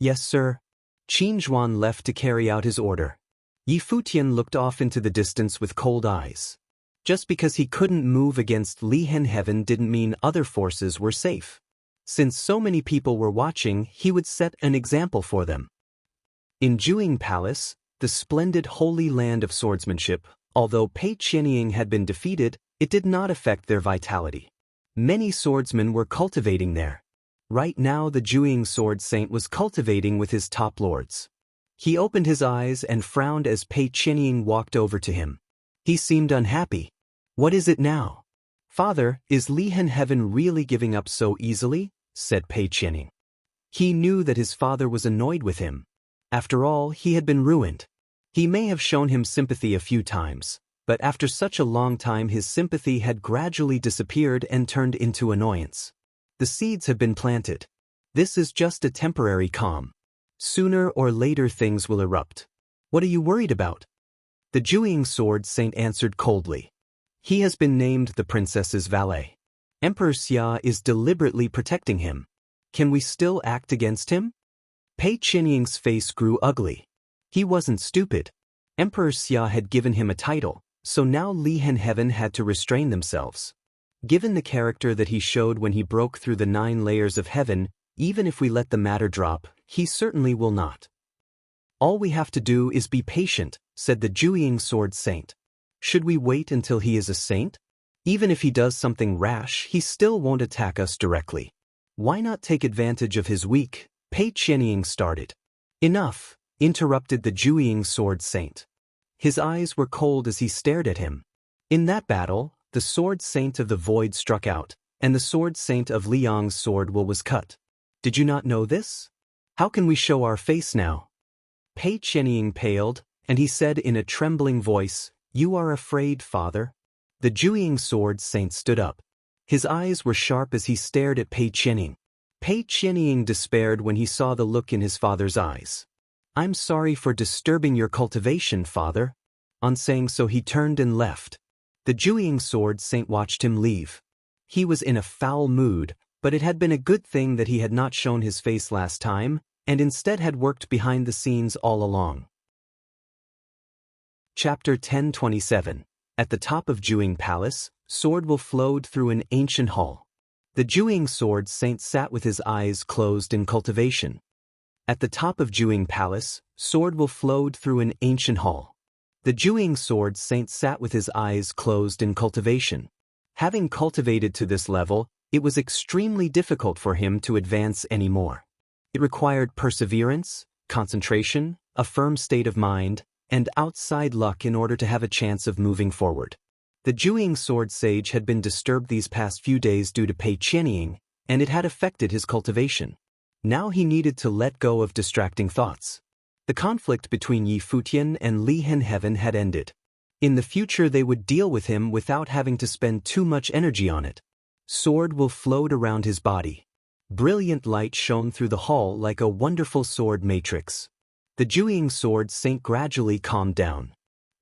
Yes, sir. Qin Zhuang left to carry out his order. Yi Futian looked off into the distance with cold eyes. Just because he couldn't move against Lihen Heaven didn't mean other forces were safe. Since so many people were watching, he would set an example for them. In Juing Palace, the splendid holy land of swordsmanship, although Pei Qianying had been defeated, it did not affect their vitality. Many swordsmen were cultivating there. Right now the Juing Sword Saint was cultivating with his top lords. He opened his eyes and frowned as Pei Qianying walked over to him. He seemed unhappy. What is it now? Father, is Lihen Heaven really giving up so easily? Said Pei Qianying. He knew that his father was annoyed with him. After all, he had been ruined. He may have shown him sympathy a few times, but after such a long time his sympathy had gradually disappeared and turned into annoyance. The seeds have been planted. This is just a temporary calm. Sooner or later things will erupt. What are you worried about? The Juing Sword Saint answered coldly. He has been named the princess's valet. Emperor Xia is deliberately protecting him. Can we still act against him? Pei Qianying's face grew ugly. He wasn't stupid. Emperor Xia had given him a title, so now Lihen Heaven had to restrain themselves. Given the character that he showed when he broke through the 9 layers of heaven, even if we let the matter drop, he certainly will not. All we have to do is be patient, said the Juing Sword Saint. Should we wait until he is a saint? Even if he does something rash, he still won't attack us directly. Why not take advantage of his weak? Pei Qianying started. Enough, interrupted the Juing Sword Saint. His eyes were cold as he stared at him. In that battle, the Sword Saint of the Void struck out, and the Sword Saint of Liang's sword will was cut. Did you not know this? How can we show our face now? Pei Qianying paled, and he said in a trembling voice, You are afraid, father? The Juing Sword Saint stood up. His eyes were sharp as he stared at Pei Qianying. Pei Qianying despaired when he saw the look in his father's eyes. I'm sorry for disturbing your cultivation, father. On saying so he turned and left. The Juing Sword Saint watched him leave. He was in a foul mood, but it had been a good thing that he had not shown his face last time, and instead had worked behind the scenes all along. Chapter 1027. At the top of Juing Palace, Swordwolf flowed through an ancient hall. The Juing Sword Saint sat with his eyes closed in cultivation. At the top of Juing Palace, Swordwolf flowed through an ancient hall. The Jewing Sword Saint sat with his eyes closed in cultivation. Having cultivated to this level, it was extremely difficult for him to advance anymore. It required perseverance, concentration, a firm state of mind, and outside luck in order to have a chance of moving forward. The Jewing Sword Sage had been disturbed these past few days due to Pei Qianying, and it had affected his cultivation. Now he needed to let go of distracting thoughts. The conflict between Yi Futian and Li Henheaven had ended. In the future they would deal with him without having to spend too much energy on it. Sword will float around his body. Brilliant light shone through the hall like a wonderful sword matrix. The Jewing Sword Saint gradually calmed down.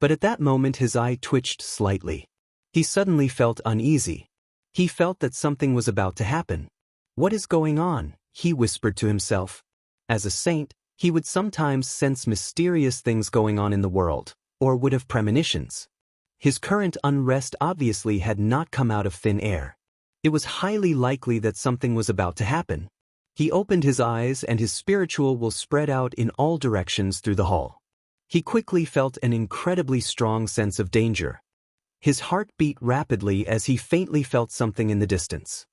But at that moment his eye twitched slightly. He suddenly felt uneasy. He felt that something was about to happen. "What is going on?" he whispered to himself. As a saint, he would sometimes sense mysterious things going on in the world, or would have premonitions. His current unrest obviously had not come out of thin air. It was highly likely that something was about to happen. He opened his eyes and his spiritual will spread out in all directions through the hall. He quickly felt an incredibly strong sense of danger. His heart beat rapidly as he faintly felt something in the distance.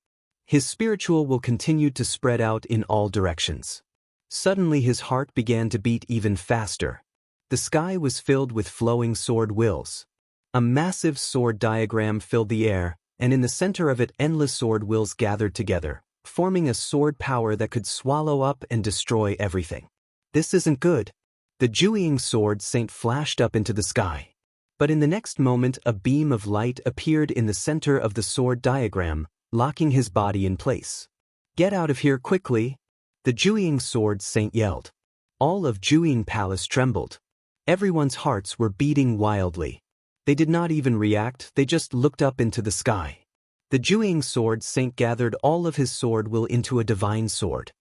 His spiritual will continued to spread out in all directions. Suddenly his heart began to beat even faster. The sky was filled with flowing sword wills. A massive sword diagram filled the air, and in the center of it endless sword wills gathered together, forming a sword power that could swallow up and destroy everything. This isn't good. The Jewing Sword Saint flashed up into the sky. But in the next moment a beam of light appeared in the center of the sword diagram, locking his body in place. "Get out of here quickly!" the Jewing Sword Saint yelled. All of Jewing Palace trembled. Everyone's hearts were beating wildly. They did not even react, they just looked up into the sky. The Jewing Sword Saint gathered all of his sword will into a divine sword.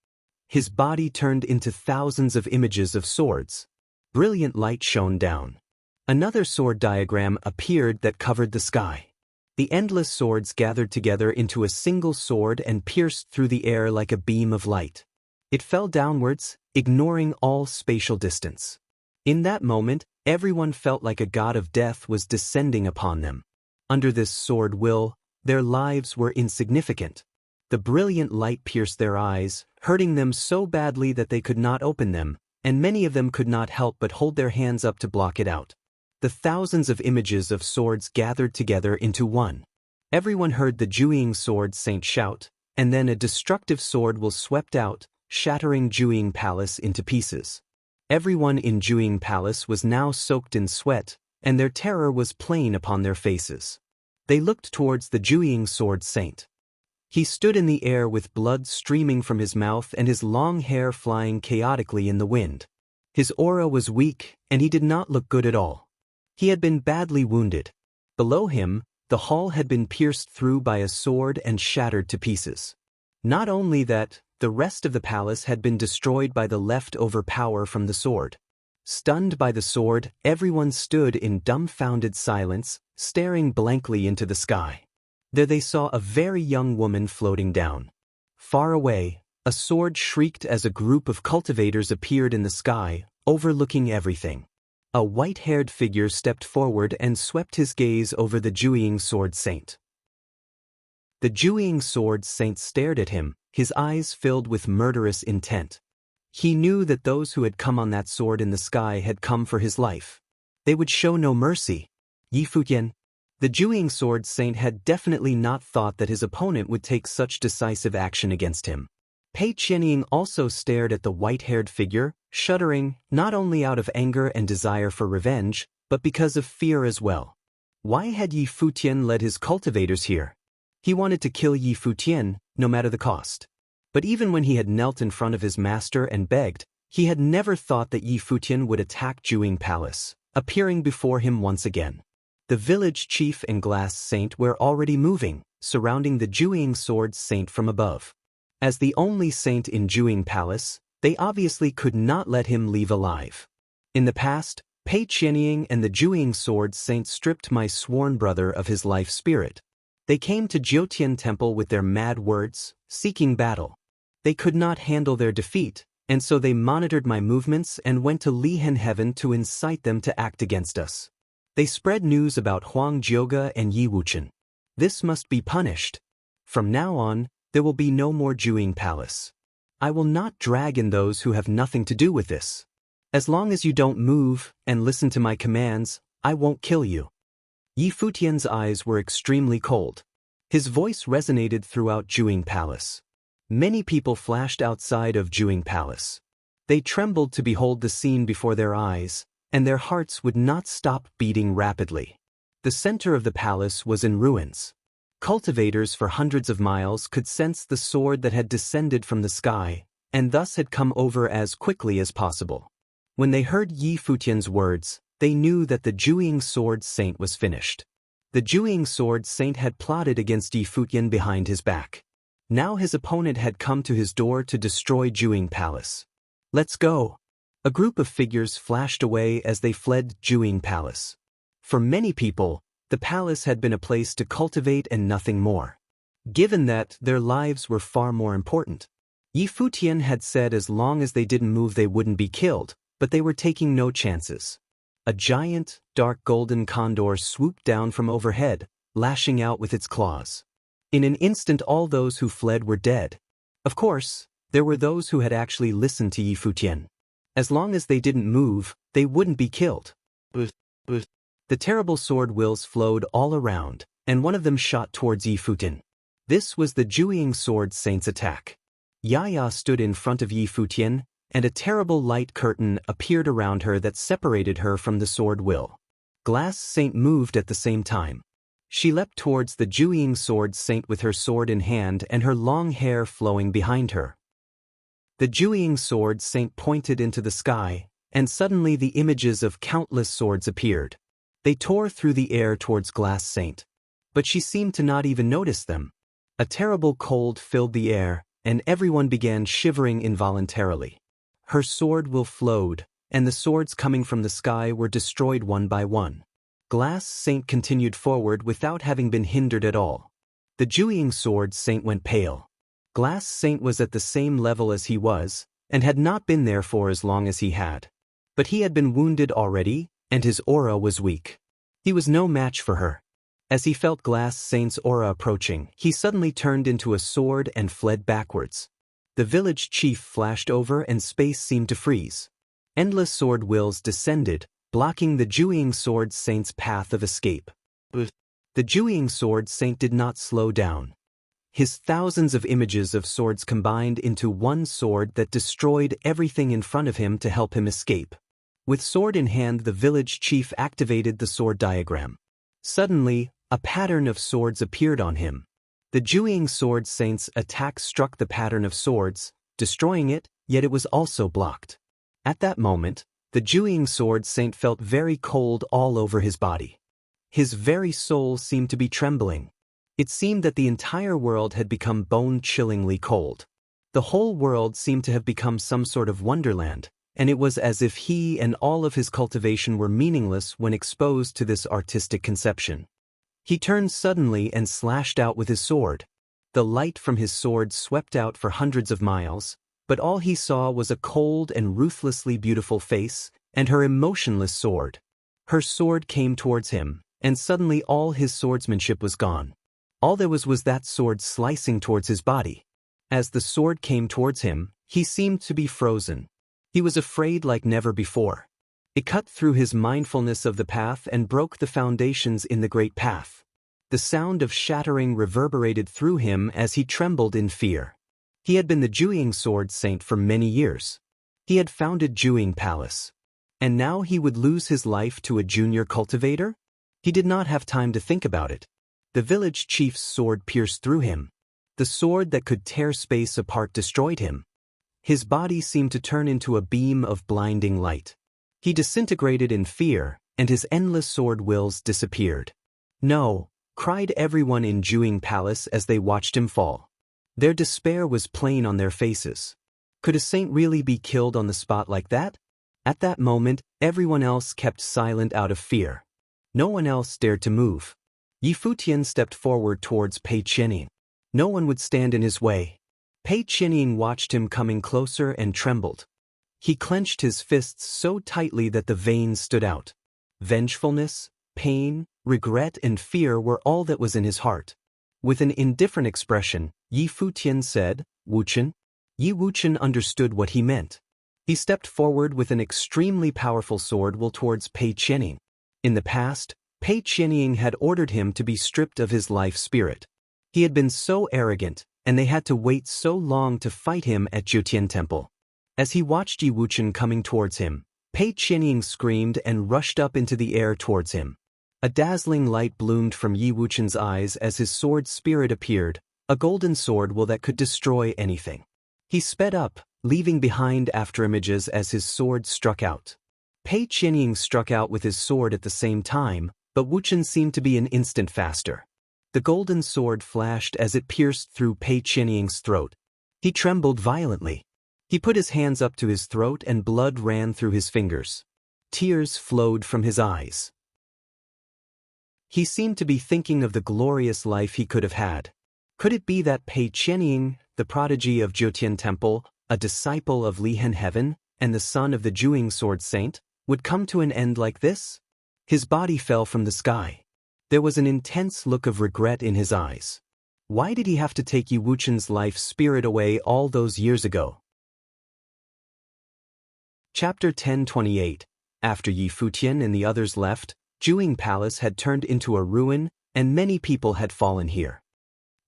His body turned into thousands of images of swords. Brilliant light shone down. Another sword diagram appeared that covered the sky. The endless swords gathered together into a single sword and pierced through the air like a beam of light. It fell downwards, ignoring all spatial distance. In that moment, everyone felt like a god of death was descending upon them. Under this sword will, their lives were insignificant. The brilliant light pierced their eyes, hurting them so badly that they could not open them, and many of them could not help but hold their hands up to block it out. The thousands of images of swords gathered together into one. Everyone heard the Jewing Sword Saint shout, and then a destructive sword will swept out, shattering Jewing Palace into pieces. Everyone in Jewing Palace was now soaked in sweat, and their terror was plain upon their faces. They looked towards the Jewing Sword Saint. He stood in the air with blood streaming from his mouth and his long hair flying chaotically in the wind. His aura was weak, and he did not look good at all. He had been badly wounded. Below him, the hall had been pierced through by a sword and shattered to pieces. Not only that, the rest of the palace had been destroyed by the leftover power from the sword. Stunned by the sword, everyone stood in dumbfounded silence, staring blankly into the sky. There they saw a very young woman floating down. Far away, a sword shrieked as a group of cultivators appeared in the sky, overlooking everything. A white-haired figure stepped forward and swept his gaze over the Jewing Sword Saint. The Jewing Sword Saint stared at him, his eyes filled with murderous intent. He knew that those who had come on that sword in the sky had come for his life. They would show no mercy. Yi Futian. The Jewing Sword Saint had definitely not thought that his opponent would take such decisive action against him. Pei Qianying also stared at the white-haired figure, shuddering, not only out of anger and desire for revenge, but because of fear as well. Why had Yi Futian led his cultivators here? He wanted to kill Yi Futian, no matter the cost. But even when he had knelt in front of his master and begged, he had never thought that Yi Futian would attack Jewing Palace, appearing before him once again. The village chief and glass saint were already moving, surrounding the Jewing Sword Saint from above. As the only saint in Jewing Palace, they obviously could not let him leave alive. In the past, Pei Qianying and the Jewing Sword Saint stripped my sworn brother of his life spirit. They came to Jiutian Temple with their mad words, seeking battle. They could not handle their defeat, and so they monitored my movements and went to Li Henheaven to incite them to act against us. They spread news about Huang Jioge and Yi Wuchen. This must be punished. From now on, there will be no more Juing Palace. I will not drag in those who have nothing to do with this. As long as you don't move and listen to my commands, I won't kill you. Yi Futian's eyes were extremely cold. His voice resonated throughout Juing Palace. Many people flashed outside of Juing Palace. They trembled to behold the scene before their eyes, and their hearts would not stop beating rapidly. The center of the palace was in ruins. Cultivators for hundreds of miles could sense the sword that had descended from the sky, and thus had come over as quickly as possible. When they heard Yi Futian's words, they knew that the Juing Sword Saint was finished. The Juing Sword Saint had plotted against Yi Futian behind his back. Now his opponent had come to his door to destroy Juing Palace. Let's go! A group of figures flashed away as they fled Juing Palace. For many people, the palace had been a place to cultivate and nothing more. Given that, their lives were far more important. Yi Futian had said as long as they didn't move they wouldn't be killed, but they were taking no chances. A giant, dark golden condor swooped down from overhead, lashing out with its claws. In an instant all those who fled were dead. Of course, there were those who had actually listened to Yi Futian. As long as they didn't move, they wouldn't be killed. The terrible sword wills flowed all around, and one of them shot towards Yi Futian. This was the Juing Sword Saint's attack. Yaya stood in front of Yi Futian, and a terrible light curtain appeared around her that separated her from the sword will. Glass Saint moved at the same time. She leapt towards the Juing Sword Saint with her sword in hand and her long hair flowing behind her. The Juing Sword Saint pointed into the sky, and suddenly the images of countless swords appeared. They tore through the air towards Glass Saint. But she seemed to not even notice them. A terrible cold filled the air, and everyone began shivering involuntarily. Her sword will flowed, and the swords coming from the sky were destroyed one by one. Glass Saint continued forward without having been hindered at all. The Juing Sword Saint went pale. Glass Saint was at the same level as he was, and had not been there for as long as he had. But he had been wounded already, and his aura was weak. He was no match for her. As he felt Glass Saint's aura approaching, he suddenly turned into a sword and fled backwards. The village chief flashed over and space seemed to freeze. Endless sword wills descended, blocking the Juing Sword Saint's path of escape. The Juing Sword Saint did not slow down. His thousands of images of swords combined into one sword that destroyed everything in front of him to help him escape. With sword in hand, the village chief activated the sword diagram. Suddenly, a pattern of swords appeared on him. The Juing Sword Saint's attack struck the pattern of swords, destroying it, yet it was also blocked. At that moment, the Juing Sword Saint felt very cold all over his body. His very soul seemed to be trembling. It seemed that the entire world had become bone-chillingly cold. The whole world seemed to have become some sort of wonderland, and it was as if he and all of his cultivation were meaningless when exposed to this artistic conception. He turned suddenly and slashed out with his sword. The light from his sword swept out for hundreds of miles, but all he saw was a cold and ruthlessly beautiful face, and her emotionless sword. Her sword came towards him, and suddenly all his swordsmanship was gone. All there was that sword slicing towards his body. As the sword came towards him, he seemed to be frozen. He was afraid like never before. It cut through his mindfulness of the path and broke the foundations in the great path. The sound of shattering reverberated through him as he trembled in fear. He had been the Juing Sword Saint for many years. He had founded Juing Palace. And now he would lose his life to a junior cultivator? He did not have time to think about it. The village chief's sword pierced through him. The sword that could tear space apart destroyed him. His body seemed to turn into a beam of blinding light. He disintegrated in fear, and his endless sword wills disappeared. No, cried everyone in Juing Palace as they watched him fall. Their despair was plain on their faces. Could a saint really be killed on the spot like that? At that moment, everyone else kept silent out of fear. No one else dared to move. Yi Futian stepped forward towards Pei Qianying. No one would stand in his way. Pei Qianying watched him coming closer and trembled. He clenched his fists so tightly that the veins stood out. Vengefulness, pain, regret and fear were all that was in his heart. With an indifferent expression, Yi Futian said, "Wuchen?" Yi Wuchen understood what he meant. He stepped forward with an extremely powerful sword will towards Pei Qianying. In the past, Pei Qianying had ordered him to be stripped of his life spirit. He had been so arrogant, and they had to wait so long to fight him at Jiutian Temple. As he watched Yi Wuchen coming towards him, Pei Qianying screamed and rushed up into the air towards him. A dazzling light bloomed from Yi Wuchen's eyes as his sword spirit appeared, a golden sword will that could destroy anything. He sped up, leaving behind afterimages as his sword struck out. Pei Qianying struck out with his sword at the same time, but Wuchen seemed to be an instant faster. The golden sword flashed as it pierced through Pei Qianying's throat. He trembled violently. He put his hands up to his throat and blood ran through his fingers. Tears flowed from his eyes. He seemed to be thinking of the glorious life he could have had. Could it be that Pei Qianying, the prodigy of Jiutian Temple, a disciple of Lihen Heaven, and the son of the Juing Sword Saint, would come to an end like this? His body fell from the sky. There was an intense look of regret in his eyes. Why did he have to take Yi Wuchen's life spirit away all those years ago? Chapter 1028. After Yi Futian and the others left, Juing Palace had turned into a ruin, and many people had fallen here.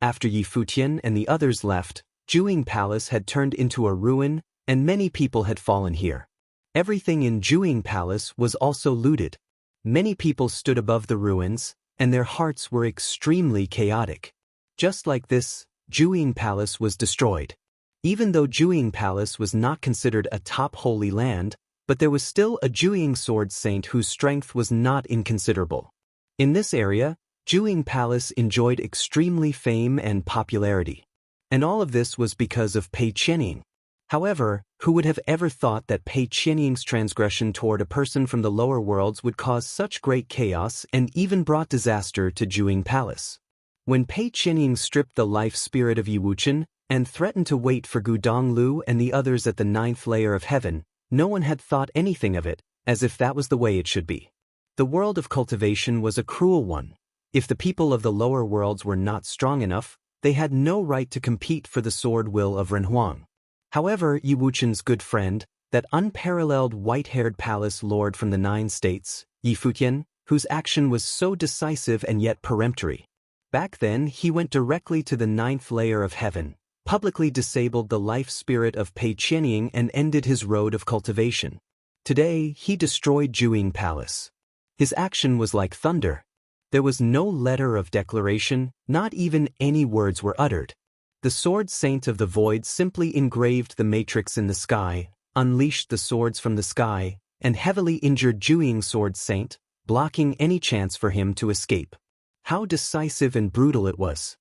After Yi Futian and the others left, Juing Palace had turned into a ruin, and many people had fallen here. Everything in Juing Palace was also looted. Many people stood above the ruins, and their hearts were extremely chaotic. Just like this, Juing Palace was destroyed. Even though Juing Palace was not considered a top holy land, but there was still a Juing Sword Saint whose strength was not inconsiderable. In this area, Juing Palace enjoyed extremely fame and popularity. And all of this was because of Pei Qianying. However, who would have ever thought that Pei Qianying's transgression toward a person from the lower worlds would cause such great chaos and even brought disaster to Juing Palace? When Pei Qianying stripped the life spirit of Yi Wuchen and threatened to wait for Gu Donglu and the others at the 9th layer of heaven, no one had thought anything of it, as if that was the way it should be. The world of cultivation was a cruel one. If the people of the lower worlds were not strong enough, they had no right to compete for the sword will of Renhuang. However, Yi Wuchen's good friend, that unparalleled white-haired palace lord from the 9 states, Yi Futian, whose action was so decisive and yet peremptory. Back then, he went directly to the 9th layer of heaven, publicly disabled the life spirit of Pei Qianying and ended his road of cultivation. Today, he destroyed Juing Palace. His action was like thunder. There was no letter of declaration, not even any words were uttered. The Sword Saint of the Void simply engraved the matrix in the sky, unleashed the swords from the sky, and heavily injured Juing Sword Saint, blocking any chance for him to escape. How decisive and brutal it was.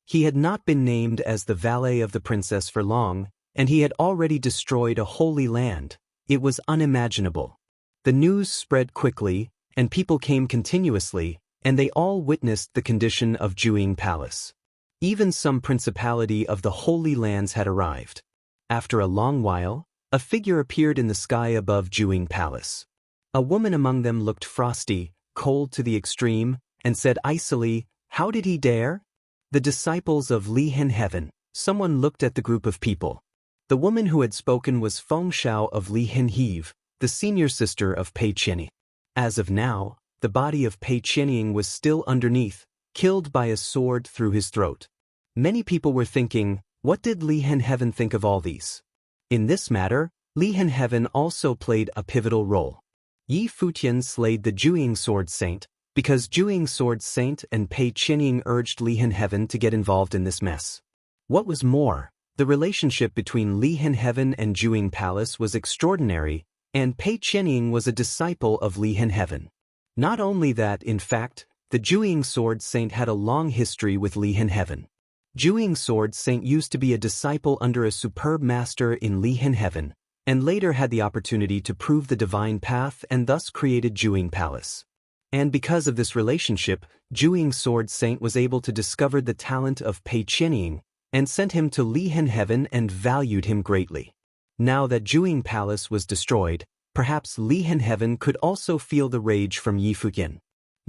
He had not been named as the valet of the princess for long, and he had already destroyed a holy land. It was unimaginable. The news spread quickly, and people came continuously, and they all witnessed the condition of Juing Palace. Even some principality of the Holy Lands had arrived. After a long while, a figure appeared in the sky above Juing Palace. A woman among them looked frosty, cold to the extreme, and said icily, "How did he dare?" The disciples of Lihen Heaven. Someone looked at the group of people. The woman who had spoken was Feng Shao of Lihen Heave, the senior sister of Pei Qianying. As of now, the body of Pei Qianying was still underneath, killed by a sword through his throat. Many people were thinking, what did Lihen Heaven think of all these? In this matter, Lihen Heaven also played a pivotal role. Yi Futian slayed the Juing Sword Saint, because Juing Sword Saint and Pei Qianying urged Lihen Heaven to get involved in this mess. What was more, the relationship between Lihen Heaven and Juing Palace was extraordinary, and Pei Qianying was a disciple of Lihen Heaven. Not only that, in fact, the Juing Sword Saint had a long history with Lihen Heaven. Juing Sword Saint used to be a disciple under a superb master in Lihen Heaven, and later had the opportunity to prove the divine path and thus created Juing Palace. And because of this relationship, Juing Sword Saint was able to discover the talent of Pei Qianying, and sent him to Lihen Heaven and valued him greatly. Now that Juing Palace was destroyed, perhaps Lihen Heaven could also feel the rage from Yi Futian.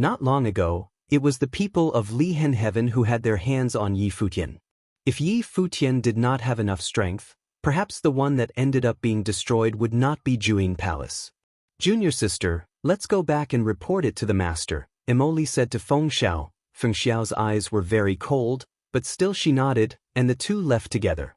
Not long ago, it was the people of Lihen Heaven who had their hands on Yi Futian. If Yi Futian did not have enough strength, perhaps the one that ended up being destroyed would not be Juing Palace. Junior sister, let's go back and report it to the master, Emoli said to Feng Xiao. Feng Xiao's eyes were very cold, but still she nodded, and the two left together.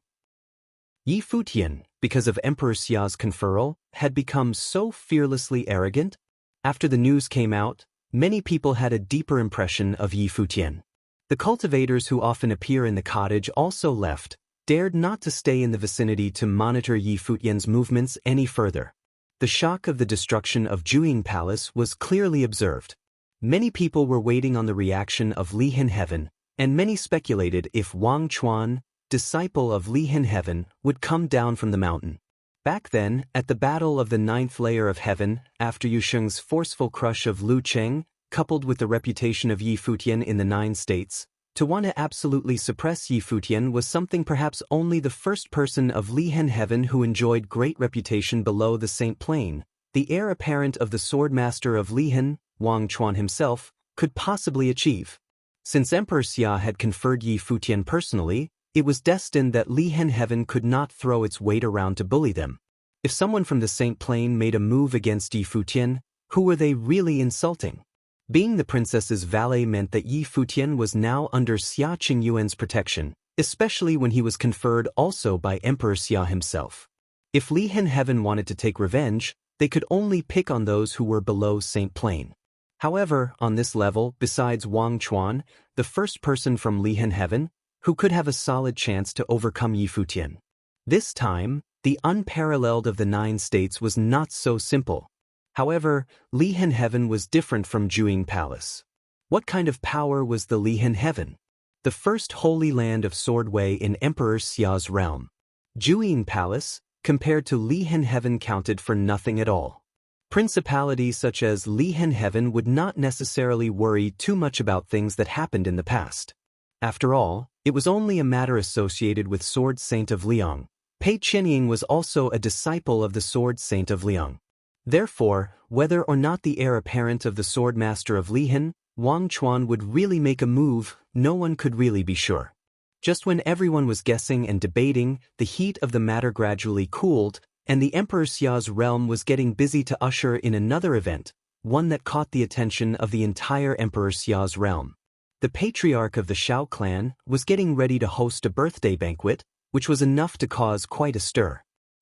Yi Futian, because of Emperor Xia's conferral, had become so fearlessly arrogant. After the news came out, many people had a deeper impression of Yi Futian. The cultivators who often appear in the cottage also left, dared not to stay in the vicinity to monitor Yi Futian's movements any further. The shock of the destruction of Juing Palace was clearly observed. Many people were waiting on the reaction of Lihen Heaven, and many speculated if Wang Chuan, disciple of Lihen Heaven, would come down from the mountain. Back then, at the battle of the 9th layer of heaven, after Yu Sheng's forceful crush of Lu Cheng, coupled with the reputation of Yi Futian in the 9 states, to want to absolutely suppress Yi Futian was something perhaps only the first person of Lihen Heaven who enjoyed great reputation below the Saint Plain, the heir apparent of the sword master of Lihen, Wang Chuan himself, could possibly achieve. Since Emperor Xia had conferred Yi Futian personally, it was destined that Lihen Heaven could not throw its weight around to bully them. If someone from the Saint Plain made a move against Yi Futian, who were they really insulting? Being the princess's valet meant that Yi Futian was now under Xia Qingyuan's protection, especially when he was conferred also by Emperor Xia himself. If Lihen Heaven wanted to take revenge, they could only pick on those who were below Saint Plain. However, on this level, besides Wang Chuan, the first person from Lihen Heaven, who could have a solid chance to overcome Yi Futian. This time, the unparalleled of the 9 states was not so simple. However, Lihen Heaven was different from Juing Palace. What kind of power was the Lihen Heaven? The first holy land of Swordway in Emperor Xia's realm. Juing Palace, compared to Lihen Heaven, counted for nothing at all. Principalities such as Lihen Heaven would not necessarily worry too much about things that happened in the past. After all, it was only a matter associated with Sword Saint of Liang. Pei Qianying was also a disciple of the Sword Saint of Liang. Therefore, whether or not the heir apparent of the Sword Master of Lihen, Wang Chuan, would really make a move, no one could really be sure. Just when everyone was guessing and debating, the heat of the matter gradually cooled, and the Emperor Xia's realm was getting busy to usher in another event, one that caught the attention of the entire Emperor Xia's realm. The patriarch of the Shao clan was getting ready to host a birthday banquet, which was enough to cause quite a stir.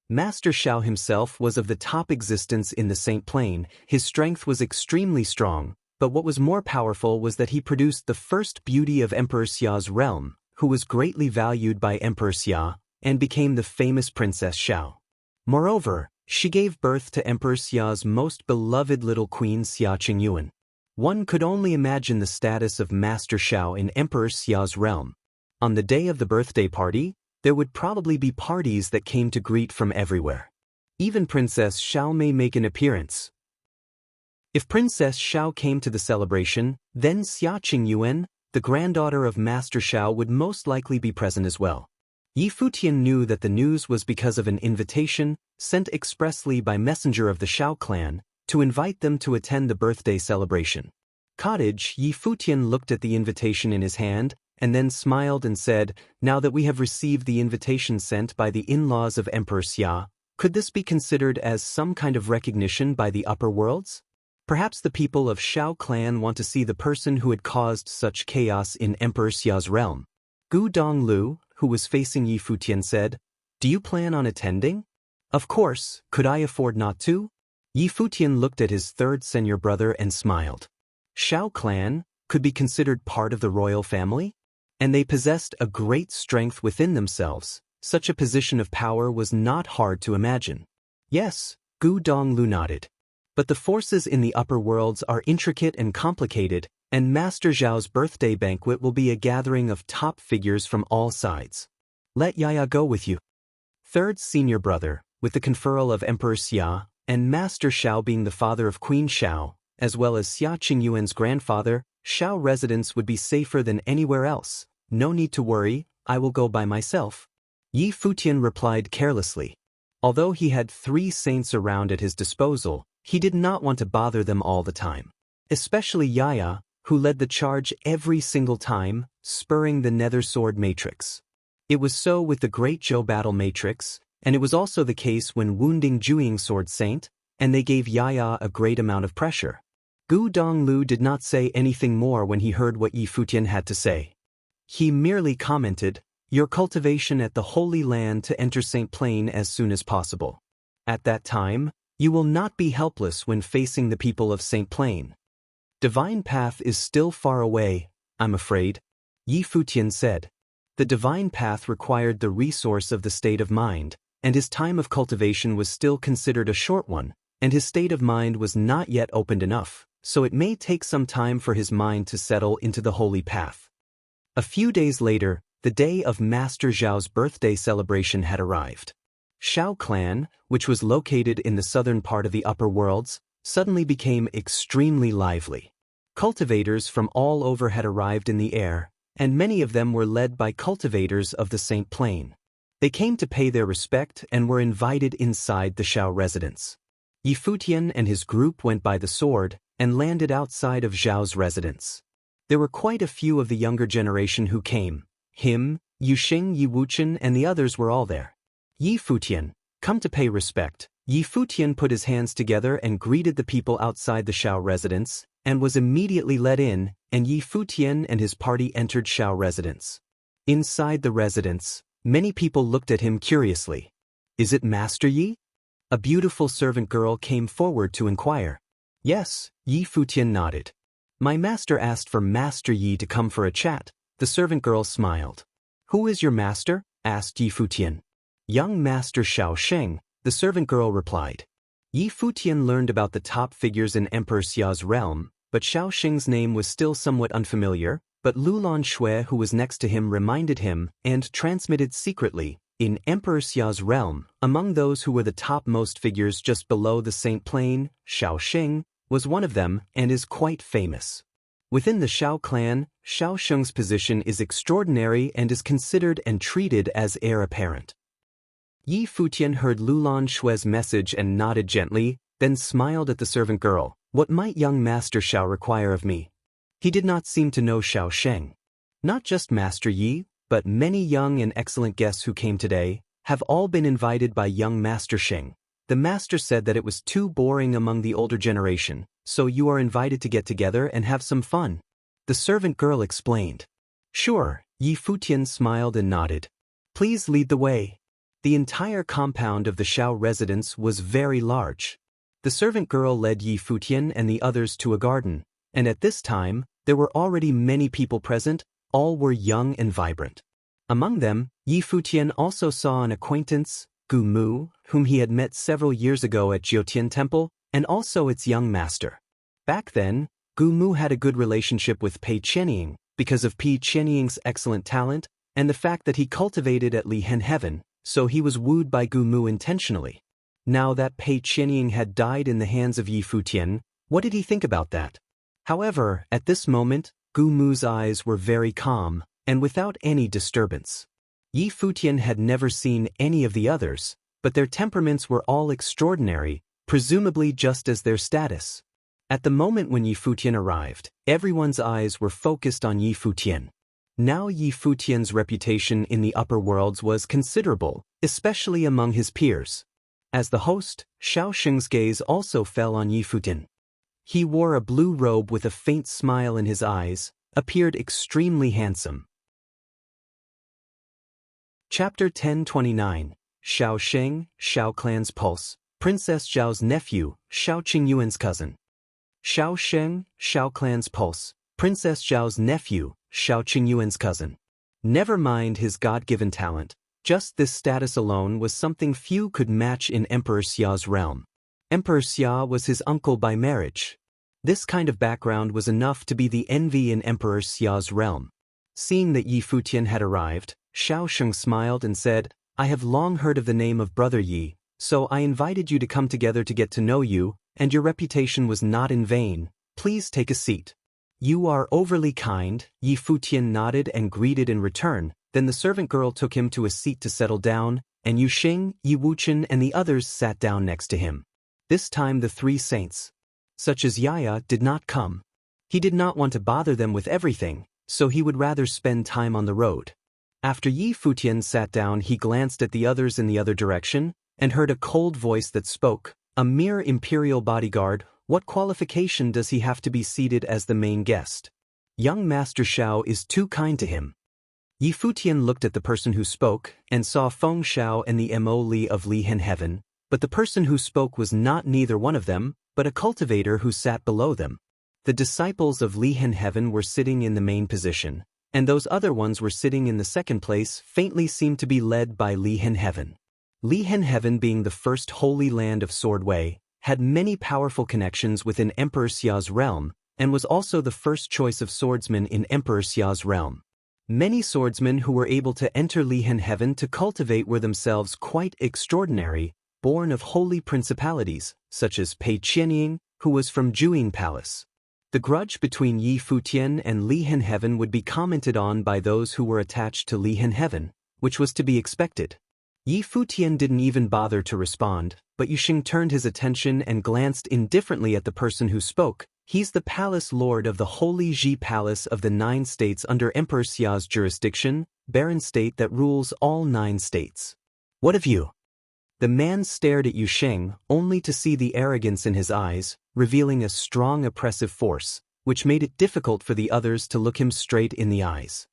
Master Shao himself was of the top existence in the Saint Plain. His strength was extremely strong, but what was more powerful was that he produced the first beauty of Emperor Xia's realm, who was greatly valued by Emperor Xia, and became the famous Princess Shao. Moreover, she gave birth to Emperor Xia's most beloved little queen Xia Qingyuan. One could only imagine the status of Master Shao in Emperor Xia's realm. On the day of the birthday party, there would probably be parties that came to greet from everywhere. Even Princess Shao may make an appearance. If Princess Shao came to the celebration, then Xia Qingyuan, the granddaughter of Master Shao, would most likely be present as well. Yi Futian knew that the news was because of an invitation, sent expressly by messenger of the Shao clan, to invite them to attend the birthday celebration. Cottage, Yi Futian looked at the invitation in his hand, and then smiled and said, "Now that we have received the invitation sent by the in-laws of Emperor Xia, could this be considered as some kind of recognition by the upper worlds? Perhaps the people of Shao clan want to see the person who had caused such chaos in Emperor Xia's realm." Gu Donglu, who was facing Yi Futian, said, "Do you plan on attending?" "Of course, could I afford not to?" Yi Futian looked at his third senior brother and smiled. Shao clan could be considered part of the royal family? And they possessed a great strength within themselves. Such a position of power was not hard to imagine. Yes, Gu Donglu nodded. But the forces in the upper worlds are intricate and complicated, and Master Zhao's birthday banquet will be a gathering of top figures from all sides. Let Yaya go with you. Third senior brother, with the conferral of Emperor Xia, and Master Shao being the father of Queen Shao, as well as Xia Qingyuan's grandfather, Shao residence would be safer than anywhere else. No need to worry, I will go by myself. Yi Futian replied carelessly. Although he had 3 saints around at his disposal, he did not want to bother them all the time. especially Yaya, who led the charge every single time, spurring the nether sword matrix. It was so with the Great Zhou battle matrix, and it was also the case when wounding Zhuang sword saint, and they gave Yaya a great amount of pressure. Gu Donglu did not say anything more when he heard what Yi Futian had to say. He merely commented, "Your cultivation at the Holy Land to enter Saint Plain as soon as possible. At that time, you will not be helpless when facing the people of Saint Plain. Divine path is still far away, I'm afraid," Yi Futian said. The divine path required the resource of the state of mind, and his time of cultivation was still considered a short one, and his state of mind was not yet opened enough, so it may take some time for his mind to settle into the holy path. A few days later, the day of Master Zhao's birthday celebration had arrived. Shao Clan, which was located in the southern part of the upper worlds, suddenly became extremely lively. Cultivators from all over had arrived in the air, and many of them were led by cultivators of the Saint Plain. They came to pay their respect and were invited inside the Shao residence. Yi Futian and his group went by the sword and landed outside of Zhao's residence. There were quite a few of the younger generation who came. Him, Yu Xing, Yi Wuchen, and the others were all there. Yi Futian, come to pay respect. Yi Futian put his hands together and greeted the people outside the Shao residence, and was immediately let in, and Yi Futian and his party entered Shao residence. Inside the residence, many people looked at him curiously. "Is it Master Yi?" A beautiful servant girl came forward to inquire. "Yes," Yi Futian nodded. "My master asked for Master Yi to come for a chat." The servant girl smiled. "Who is your master?" asked Yi Futian. "Young Master Shao Sheng," the servant girl replied. Yi Futian learned about the top figures in Emperor Xia's realm, but Shao Sheng's name was still somewhat unfamiliar, but Lulan Shui, who was next to him, reminded him and transmitted secretly, in Emperor Xia's realm, among those who were the topmost figures just below the Saint Plain, Shao Sheng was one of them and is quite famous. Within the Shao clan, Shao Sheng's position is extraordinary and is considered and treated as heir apparent. Yi Futian heard Lulan Shui's message and nodded gently, then smiled at the servant girl. "What might young Master Shao require of me?" He did not seem to know Shao Sheng. Not just Master Yi, but many young and excellent guests who came today, have all been invited by young Master Sheng. The master said that it was too boring among the older generation, so you are invited to get together and have some fun. The servant girl explained. "Sure," Yi Futian smiled and nodded. "Please lead the way." The entire compound of the Shao residence was very large. The servant girl led Yi Futian and the others to a garden, and at this time, there were already many people present, all were young and vibrant. Among them, Yi Futian also saw an acquaintance, Gu Mu, whom he had met several years ago at Jiutian Temple, and also its young master. Back then, Gu Mu had a good relationship with Pei Qianying, because of Pei Qianying's excellent talent, and the fact that he cultivated at Li Hen Heaven, so he was wooed by Gu Mu intentionally. Now that Pei Qianying had died in the hands of Yi Futian, what did he think about that? However, at this moment, Gu Mu's eyes were very calm, and without any disturbance. Yi Futian had never seen any of the others, but their temperaments were all extraordinary, presumably just as their status. At the moment when Yi Futian arrived, everyone's eyes were focused on Yi Futian. Now Yi Futian's reputation in the upper worlds was considerable, especially among his peers. As the host, Shao Sheng's gaze also fell on Yi Futian. He wore a blue robe with a faint smile in his eyes, appeared extremely handsome. Chapter 1029, Shao Sheng, Shao Clan's Pulse, Princess Zhao's nephew, Shao Qingyuan's cousin. Shao Sheng, Shao Clan's Pulse, Princess Zhao's nephew, Shao Qingyuan's cousin. Never mind his God-given talent, just this status alone was something few could match in Emperor Xia's realm. Emperor Xia was his uncle by marriage. This kind of background was enough to be the envy in Emperor Xia's realm. Seeing that Yi Futian had arrived, Shao Sheng smiled and said, "I have long heard of the name of Brother Yi, so I invited you to come together to get to know you, and your reputation was not in vain. Please take a seat." "You are overly kind," Yi Futian nodded and greeted in return, then the servant girl took him to a seat to settle down, and Yu Xing, Yi Wuchen and the others sat down next to him. This time the three saints. such as Yaya, did not come. He did not want to bother them with everything, so he would rather spend time on the road. After Yi Futian sat down, he glanced at the others in the other direction, and heard a cold voice that spoke, "A mere imperial bodyguard, what qualification does he have to be seated as the main guest? Young Master Xiao is too kind to him." Yi Futian looked at the person who spoke, and saw Feng Xiao and the Mo Li of Lihen Heaven, but the person who spoke was not neither one of them, but a cultivator who sat below them. The disciples of Lihen Heaven were sitting in the main position, and those other ones were sitting in the second place, faintly seemed to be led by Lihen Heaven. Lihen Heaven, being the first holy land of Sword Wei, had many powerful connections within Emperor Xia's realm, and was also the first choice of swordsmen in Emperor Xia's realm. Many swordsmen who were able to enter Lihen Heaven to cultivate were themselves quite extraordinary, born of holy principalities, such as Pei Qianying, who was from Juyin Palace. The grudge between Yi Futian and Lihen Heaven would be commented on by those who were attached to Lihen Heaven, which was to be expected. Yi Futian didn't even bother to respond, but Yuxing turned his attention and glanced indifferently at the person who spoke. "He's the palace lord of the Holy Ji Palace of the 9 states under Emperor Xia's jurisdiction, Baron State that rules all 9 states. What of you?" The man stared at Yuxing, only to see the arrogance in his eyes, revealing a strong oppressive force, which made it difficult for the others to look him straight in the eyes.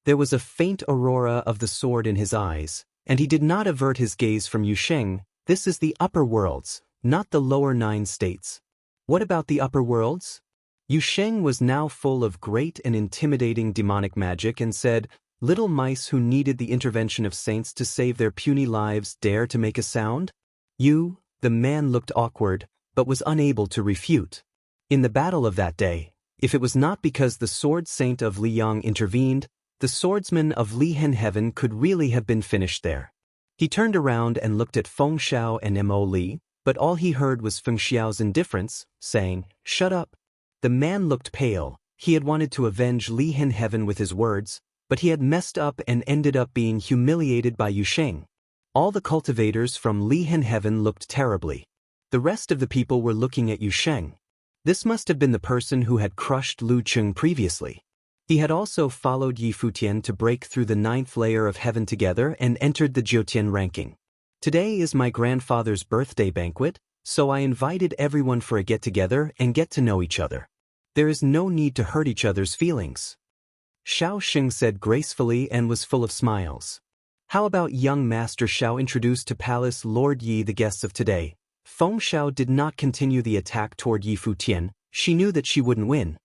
There was a faint aurora of the sword in his eyes, and he did not avert his gaze from Yuxing. "This is the upper worlds, not the lower 9 states. What about the upper worlds?" Yuxing was now full of great and intimidating demonic magic and said, "Little mice who needed the intervention of saints to save their puny lives dare to make a sound? You?" The man looked awkward, but was unable to refute. In the battle of that day, if it was not because the sword saint of Liyang intervened, the swordsmen of Lihen Heaven could really have been finished there. He turned around and looked at Feng Xiao and Mo Li, but all he heard was Feng Xiao's indifference, saying, "Shut up." The man looked pale. He had wanted to avenge Lihen Heaven with his words, but he had messed up and ended up being humiliated by Yuxing. All the cultivators from Lihen Heaven looked terribly. The rest of the people were looking at Yuxing. This must have been the person who had crushed Lu Cheng previously. He had also followed Yi Futian to break through the 9th layer of heaven together and entered the Jiutian ranking. "Today is my grandfather's birthday banquet, so I invited everyone for a get-together and get to know each other. There is no need to hurt each other's feelings." Xiao Xing said gracefully and was full of smiles. "How about young Master Xiao introduced to Palace Lord Yi the guests of today?" Feng Xiao did not continue the attack toward Yi Futian. She knew that she wouldn't win.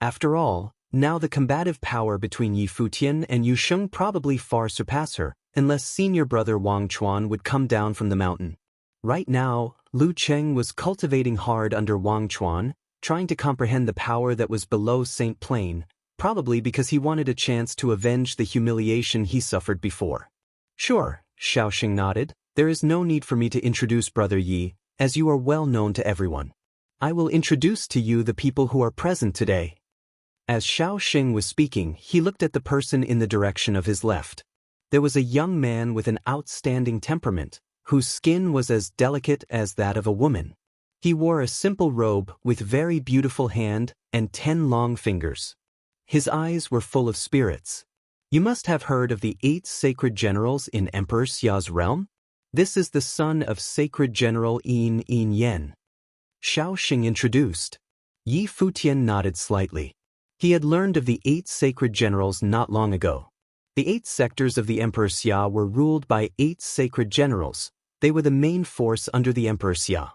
After all, now the combative power between Yi Futian and Yuxing probably far surpass her, unless senior brother Wang Chuan would come down from the mountain. Right now, Lu Cheng was cultivating hard under Wang Chuan, trying to comprehend the power that was below Saint Plain, probably because he wanted a chance to avenge the humiliation he suffered before. "Sure," Xiao Xing nodded. "There is no need for me to introduce Brother Yi, as you are well known to everyone. I will introduce to you the people who are present today." As Xiao Xing was speaking, he looked at the person in the direction of his left. There was a young man with an outstanding temperament, whose skin was as delicate as that of a woman. He wore a simple robe with very beautiful hand and 10 long fingers. His eyes were full of spirits. "You must have heard of the 8 sacred generals in Emperor Xia's realm? This is the son of Sacred General Yin Yen." Xiao Xing introduced. Yi Futian nodded slightly. He had learned of the 8 sacred generals not long ago. The 8 sectors of the Emperor Xia were ruled by 8 sacred generals. They were the main force under the Emperor Xia.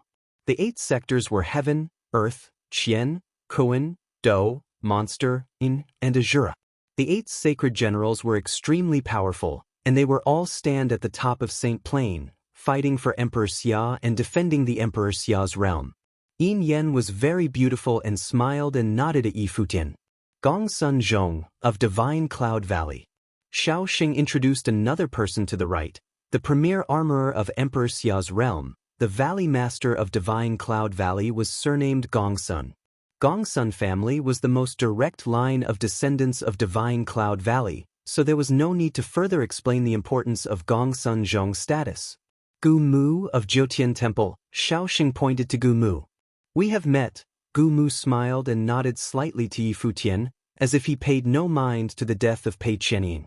The 8 sectors were Heaven, Earth, Qian, Kuan, Do, Monster, Yin, and Azura. The 8 sacred generals were extremely powerful, and they were all stand at the top of Saint Plain, fighting for Emperor Xia and defending the Emperor Xia's realm. Yin Yen was very beautiful and smiled and nodded at Yi Futian. Gongsun Zhong, of Divine Cloud Valley. Xiao Xing introduced another person to the right, the premier armorer of Emperor Xia's realm. The Valley Master of Divine Cloud Valley was surnamed Gongsun. Gongsun family was the most direct line of descendants of Divine Cloud Valley, so there was no need to further explain the importance of Gongsun Zhong's status. Gu Mu of Jiutian Temple, Xiao Xing pointed to Gu Mu. We have met. Gu Mu smiled and nodded slightly to Yi Futian, as if he paid no mind to the death of Pei Qianying.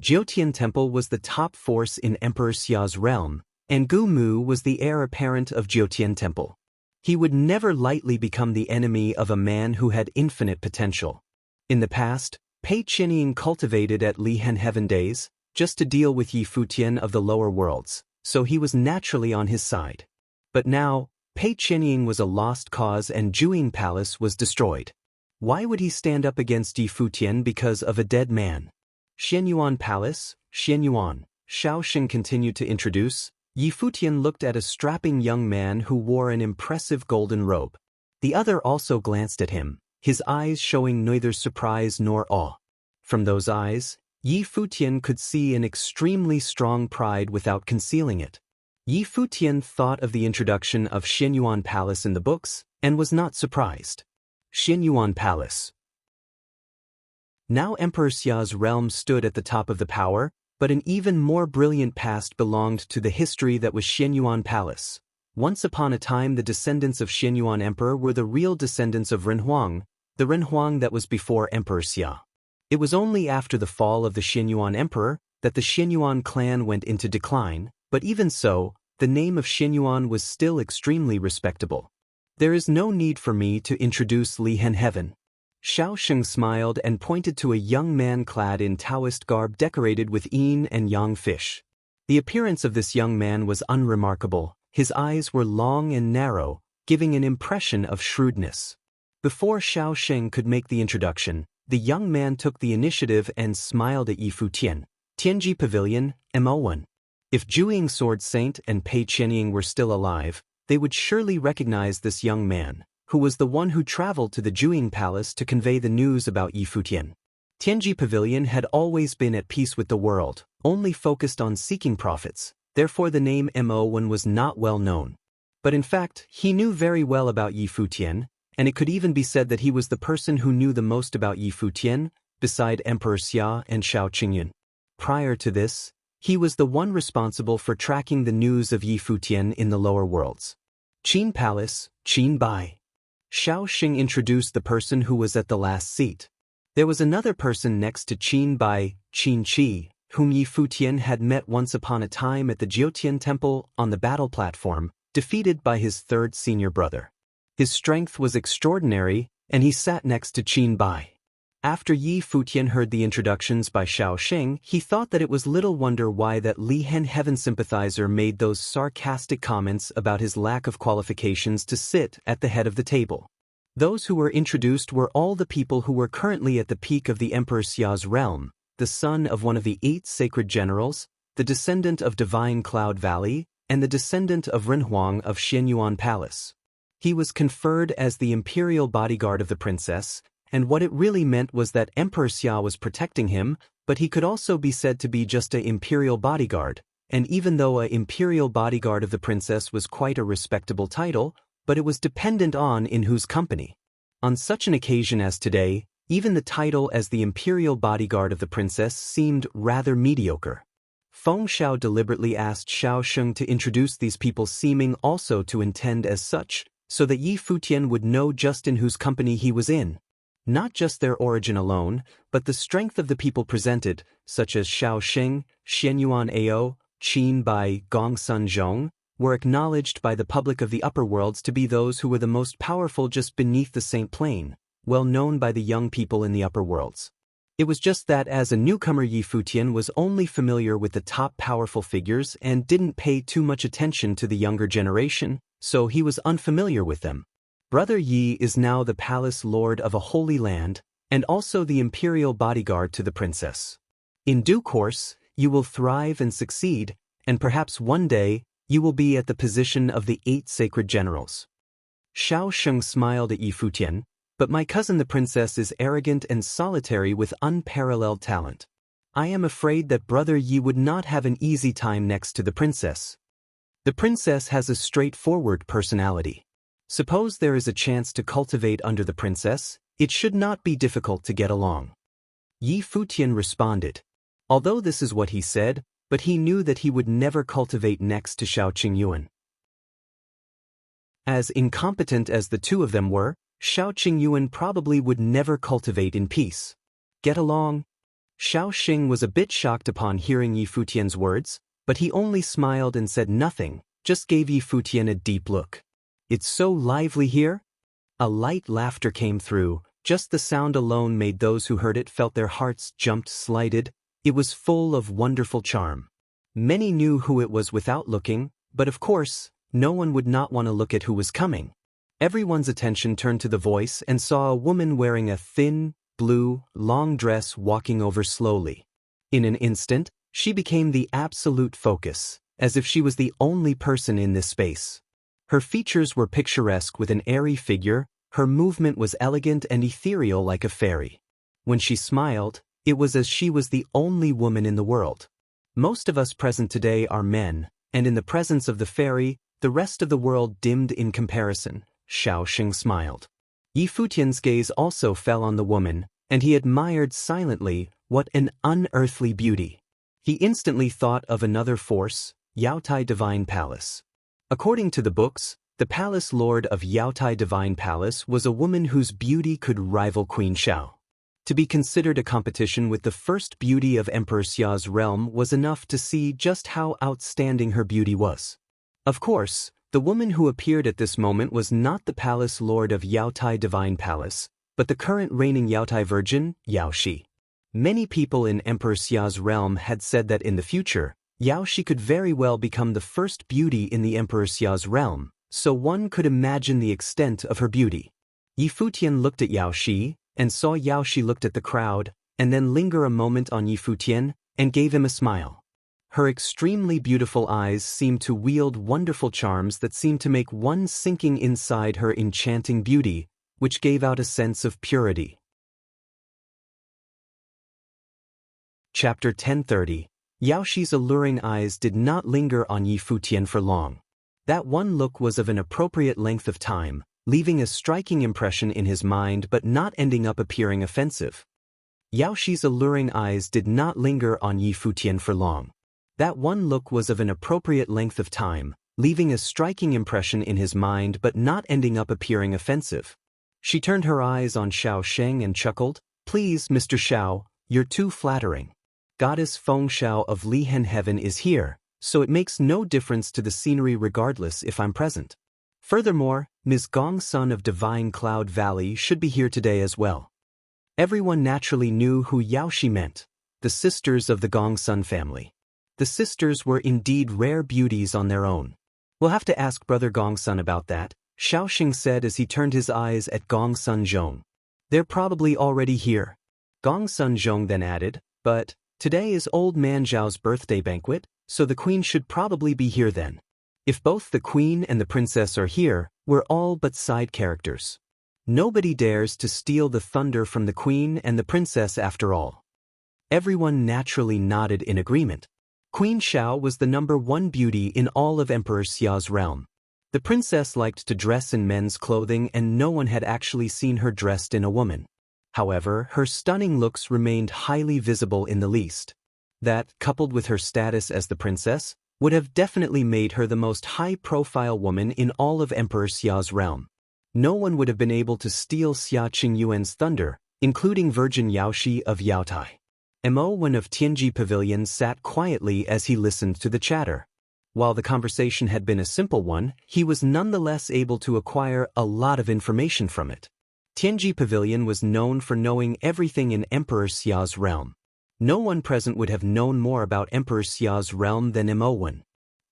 Jiutian Temple was the top force in Emperor Xia's realm, and Gu Mu was the heir apparent of Jiutian Temple. He would never lightly become the enemy of a man who had infinite potential. In the past, Pei Qianying cultivated at Lihen Heaven Days, just to deal with Yi Futian of the lower worlds, so he was naturally on his side. But now, Pei Qianying was a lost cause and Juing Palace was destroyed. Why would he stand up against Yi Futian because of a dead man? Xianyuan Palace, Xianyuan, Shaoxing continued to introduce. Yi Futian looked at a strapping young man who wore an impressive golden robe. The other also glanced at him, his eyes showing neither surprise nor awe. From those eyes, Yi Futian could see an extremely strong pride without concealing it. Yi Futian thought of the introduction of Xianyuan Palace in the books, and was not surprised. Xianyuan Palace. Now Emperor Xia's realm stood at the top of the power, but an even more brilliant past belonged to the history that was Xianyuan Palace. Once upon a time the descendants of Xianyuan Emperor were the real descendants of Renhuang, the Renhuang that was before Emperor Xia. It was only after the fall of the Xianyuan Emperor that the Xianyuan clan went into decline, but even so, the name of Xianyuan was still extremely respectable. There is no need for me to introduce Lihen Heaven. Shaoxing smiled and pointed to a young man clad in Taoist garb decorated with yin and yang fish. The appearance of this young man was unremarkable. His eyes were long and narrow, giving an impression of shrewdness. Before Shaoxing could make the introduction, the young man took the initiative and smiled at Yi Futian. Tianji Pavilion, Mo1. If Juing Sword Saint and Pei Qianying were still alive, they would surely recognize this young man, who was the one who traveled to the Juing Palace to convey the news about Yi Futian. Tianji Pavilion had always been at peace with the world, only focused on seeking profits, therefore the name Mo1 was not well known. But in fact, he knew very well about Yi Futian, and it could even be said that he was the person who knew the most about Yi Futian, beside Emperor Xia and Shao Qingyun. Prior to this, he was the one responsible for tracking the news of Yi Futian in the lower worlds. Qin Palace, Qin Bai. Shaoxing introduced the person who was at the last seat. There was another person next to Qin Bai, Qin Qi, whom Yi Futian had met once upon a time at the Jiutian Temple on the battle platform, defeated by his third senior brother. His strength was extraordinary, and he sat next to Qin Bai. After Yi Futian heard the introductions by Shaoxing, he thought that it was little wonder why that Lihen Heaven sympathizer made those sarcastic comments about his lack of qualifications to sit at the head of the table. Those who were introduced were all the people who were currently at the peak of the Emperor Xia's realm, the son of one of the 8 sacred generals, the descendant of Divine Cloud Valley, and the descendant of Renhuang of Xianyuan Palace. He was conferred as the imperial bodyguard of the princess, and what it really meant was that Emperor Xia was protecting him, but he could also be said to be just an imperial bodyguard, and even though an imperial bodyguard of the princess was quite a respectable title, but it was dependent on in whose company. On such an occasion as today, even the title as the imperial bodyguard of the princess seemed rather mediocre. Feng Xiao deliberately asked Shaoxing to introduce these people, seeming also to intend as such, so that Yi Futian would know just in whose company he was in. Not just their origin alone, but the strength of the people presented, such as Shaoxing, Xianyuan Ao, Qin Bai, Gongsun Zhong, were acknowledged by the public of the upper worlds to be those who were the most powerful just beneath the Saint Plain, well known by the young people in the upper worlds. It was just that as a newcomer Yi Futian was only familiar with the top powerful figures and didn't pay too much attention to the younger generation, so he was unfamiliar with them. Brother Yi is now the palace lord of a holy land, and also the imperial bodyguard to the princess. In due course, you will thrive and succeed, and perhaps one day, you will be at the position of the 8 sacred generals. Shaoxing smiled at Yi Futian, but my cousin the princess is arrogant and solitary with unparalleled talent. I am afraid that Brother Yi would not have an easy time next to the princess. The princess has a straightforward personality. Suppose there is a chance to cultivate under the princess, it should not be difficult to get along. Yi Futian responded. Although this is what he said, but he knew that he would never cultivate next to Shao Qingyuan. As incompetent as the two of them were, Xiao Qingyuan probably would never cultivate in peace. Get along? Xiao Xing was a bit shocked upon hearing Yi Futian's words, but he only smiled and said nothing, just gave Yi Futian a deep look. It's so lively here? A light laughter came through, just the sound alone made those who heard it felt their hearts jumped slighted. It was full of wonderful charm. Many knew who it was without looking, but of course, no one would not want to look at who was coming. Everyone's attention turned to the voice and saw a woman wearing a thin, blue, long dress walking over slowly. In an instant, she became the absolute focus, as if she was the only person in this space. Her features were picturesque with an airy figure, her movement was elegant and ethereal like a fairy. When she smiled, it was as she was the only woman in the world. Most of us present today are men, and in the presence of the fairy, the rest of the world dimmed in comparison. Xiao Xing smiled. Yi Futian's gaze also fell on the woman, and he admired silently. What an unearthly beauty. He instantly thought of another force, Yaotai Divine Palace. According to the books, the palace lord of Yaotai Divine Palace was a woman whose beauty could rival Queen Xiao. To be considered a competition with the first beauty of Emperor Xiao's realm was enough to see just how outstanding her beauty was. Of course, the woman who appeared at this moment was not the palace lord of Yaotai Divine Palace, but the current reigning Yaotai Virgin, Yao Shi. Many people in Emperor Xiao's realm had said that in the future, Yao Shi could very well become the first beauty in the Emperor Xiao's realm, so one could imagine the extent of her beauty. Yi Futian looked at Yao Shi, and saw Yao Shi looked at the crowd, and then linger a moment on Yi Futian, and gave him a smile. Her extremely beautiful eyes seemed to wield wonderful charms that seemed to make one sinking inside her enchanting beauty, which gave out a sense of purity. Chapter 1030. Yao Shi's alluring eyes did not linger on Yi Futian for long. That one look was of an appropriate length of time, leaving a striking impression in his mind but not ending up appearing offensive. Yao Shi's alluring eyes did not linger on Yi Futian for long. That one look was of an appropriate length of time, leaving a striking impression in his mind but not ending up appearing offensive. She turned her eyes on Xiao Sheng and chuckled, "Please, Mr. Xiao, you're too flattering. Goddess Feng Xiao of Lihen Heaven is here, so it makes no difference to the scenery regardless if I'm present. Furthermore, Ms. Gong Sun of Divine Cloud Valley should be here today as well." Everyone naturally knew who Yao Shi meant, the sisters of the Gong Sun family. The sisters were indeed rare beauties on their own. "We'll have to ask Brother Gong Sun about that," Xiao Xing said as he turned his eyes at Gong Sun Zhong. "They're probably already here." Gong Sun Zhong then added, "But today is old man Zhao's birthday banquet, so the queen should probably be here then. If both the queen and the princess are here, we're all but side characters. Nobody dares to steal the thunder from the queen and the princess after all." Everyone naturally nodded in agreement. Queen Xiao was the #1 beauty in all of Emperor Xiao's realm. The princess liked to dress in men's clothing and no one had actually seen her dressed in a woman. However, her stunning looks remained highly visible in the least. That, coupled with her status as the princess, would have definitely made her the most high-profile woman in all of Emperor Xiao's realm. No one would have been able to steal Xia Qingyuan's thunder, including Virgin Yao Shi of Yaotai. Mo1 of Tianji Pavilion sat quietly as he listened to the chatter. While the conversation had been a simple one, he was nonetheless able to acquire a lot of information from it. Tianji Pavilion was known for knowing everything in Emperor Xiao's realm. No one present would have known more about Emperor Xiao's realm than Mo1.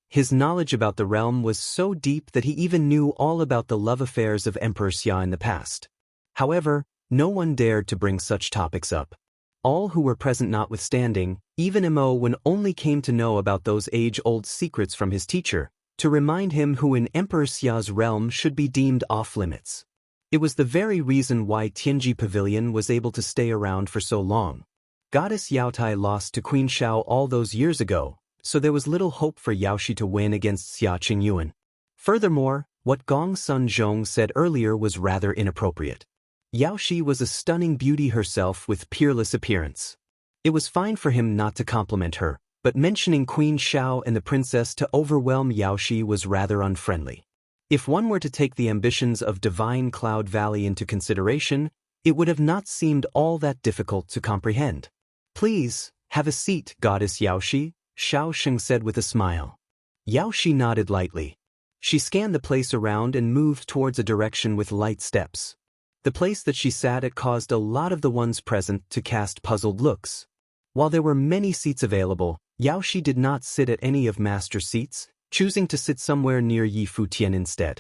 His knowledge about the realm was so deep that he even knew all about the love affairs of Emperor Xia in the past. However, no one dared to bring such topics up. All who were present notwithstanding, even Mo1 only came to know about those age-old secrets from his teacher, to remind him who in Emperor Xiao's realm should be deemed off-limits. It was the very reason why Tianji Pavilion was able to stay around for so long. Goddess Yaotai lost to Queen Xiao all those years ago, so there was little hope for Yao Shi to win against Xia Qingyuan. Furthermore, what Gong Sun Zhong said earlier was rather inappropriate. Yao Shi was a stunning beauty herself with peerless appearance. It was fine for him not to compliment her, but mentioning Queen Xiao and the princess to overwhelm Yao Shi was rather unfriendly. If one were to take the ambitions of Divine Cloud Valley into consideration, it would have not seemed all that difficult to comprehend. "Please, have a seat, Goddess Yaoshi," Xiao Sheng said with a smile. Yaoshi nodded lightly. She scanned the place around and moved towards a direction with light steps. The place that she sat at caused a lot of the ones present to cast puzzled looks. While there were many seats available, Yaoshi did not sit at any of Master's seats, choosing to sit somewhere near Yi Futian instead.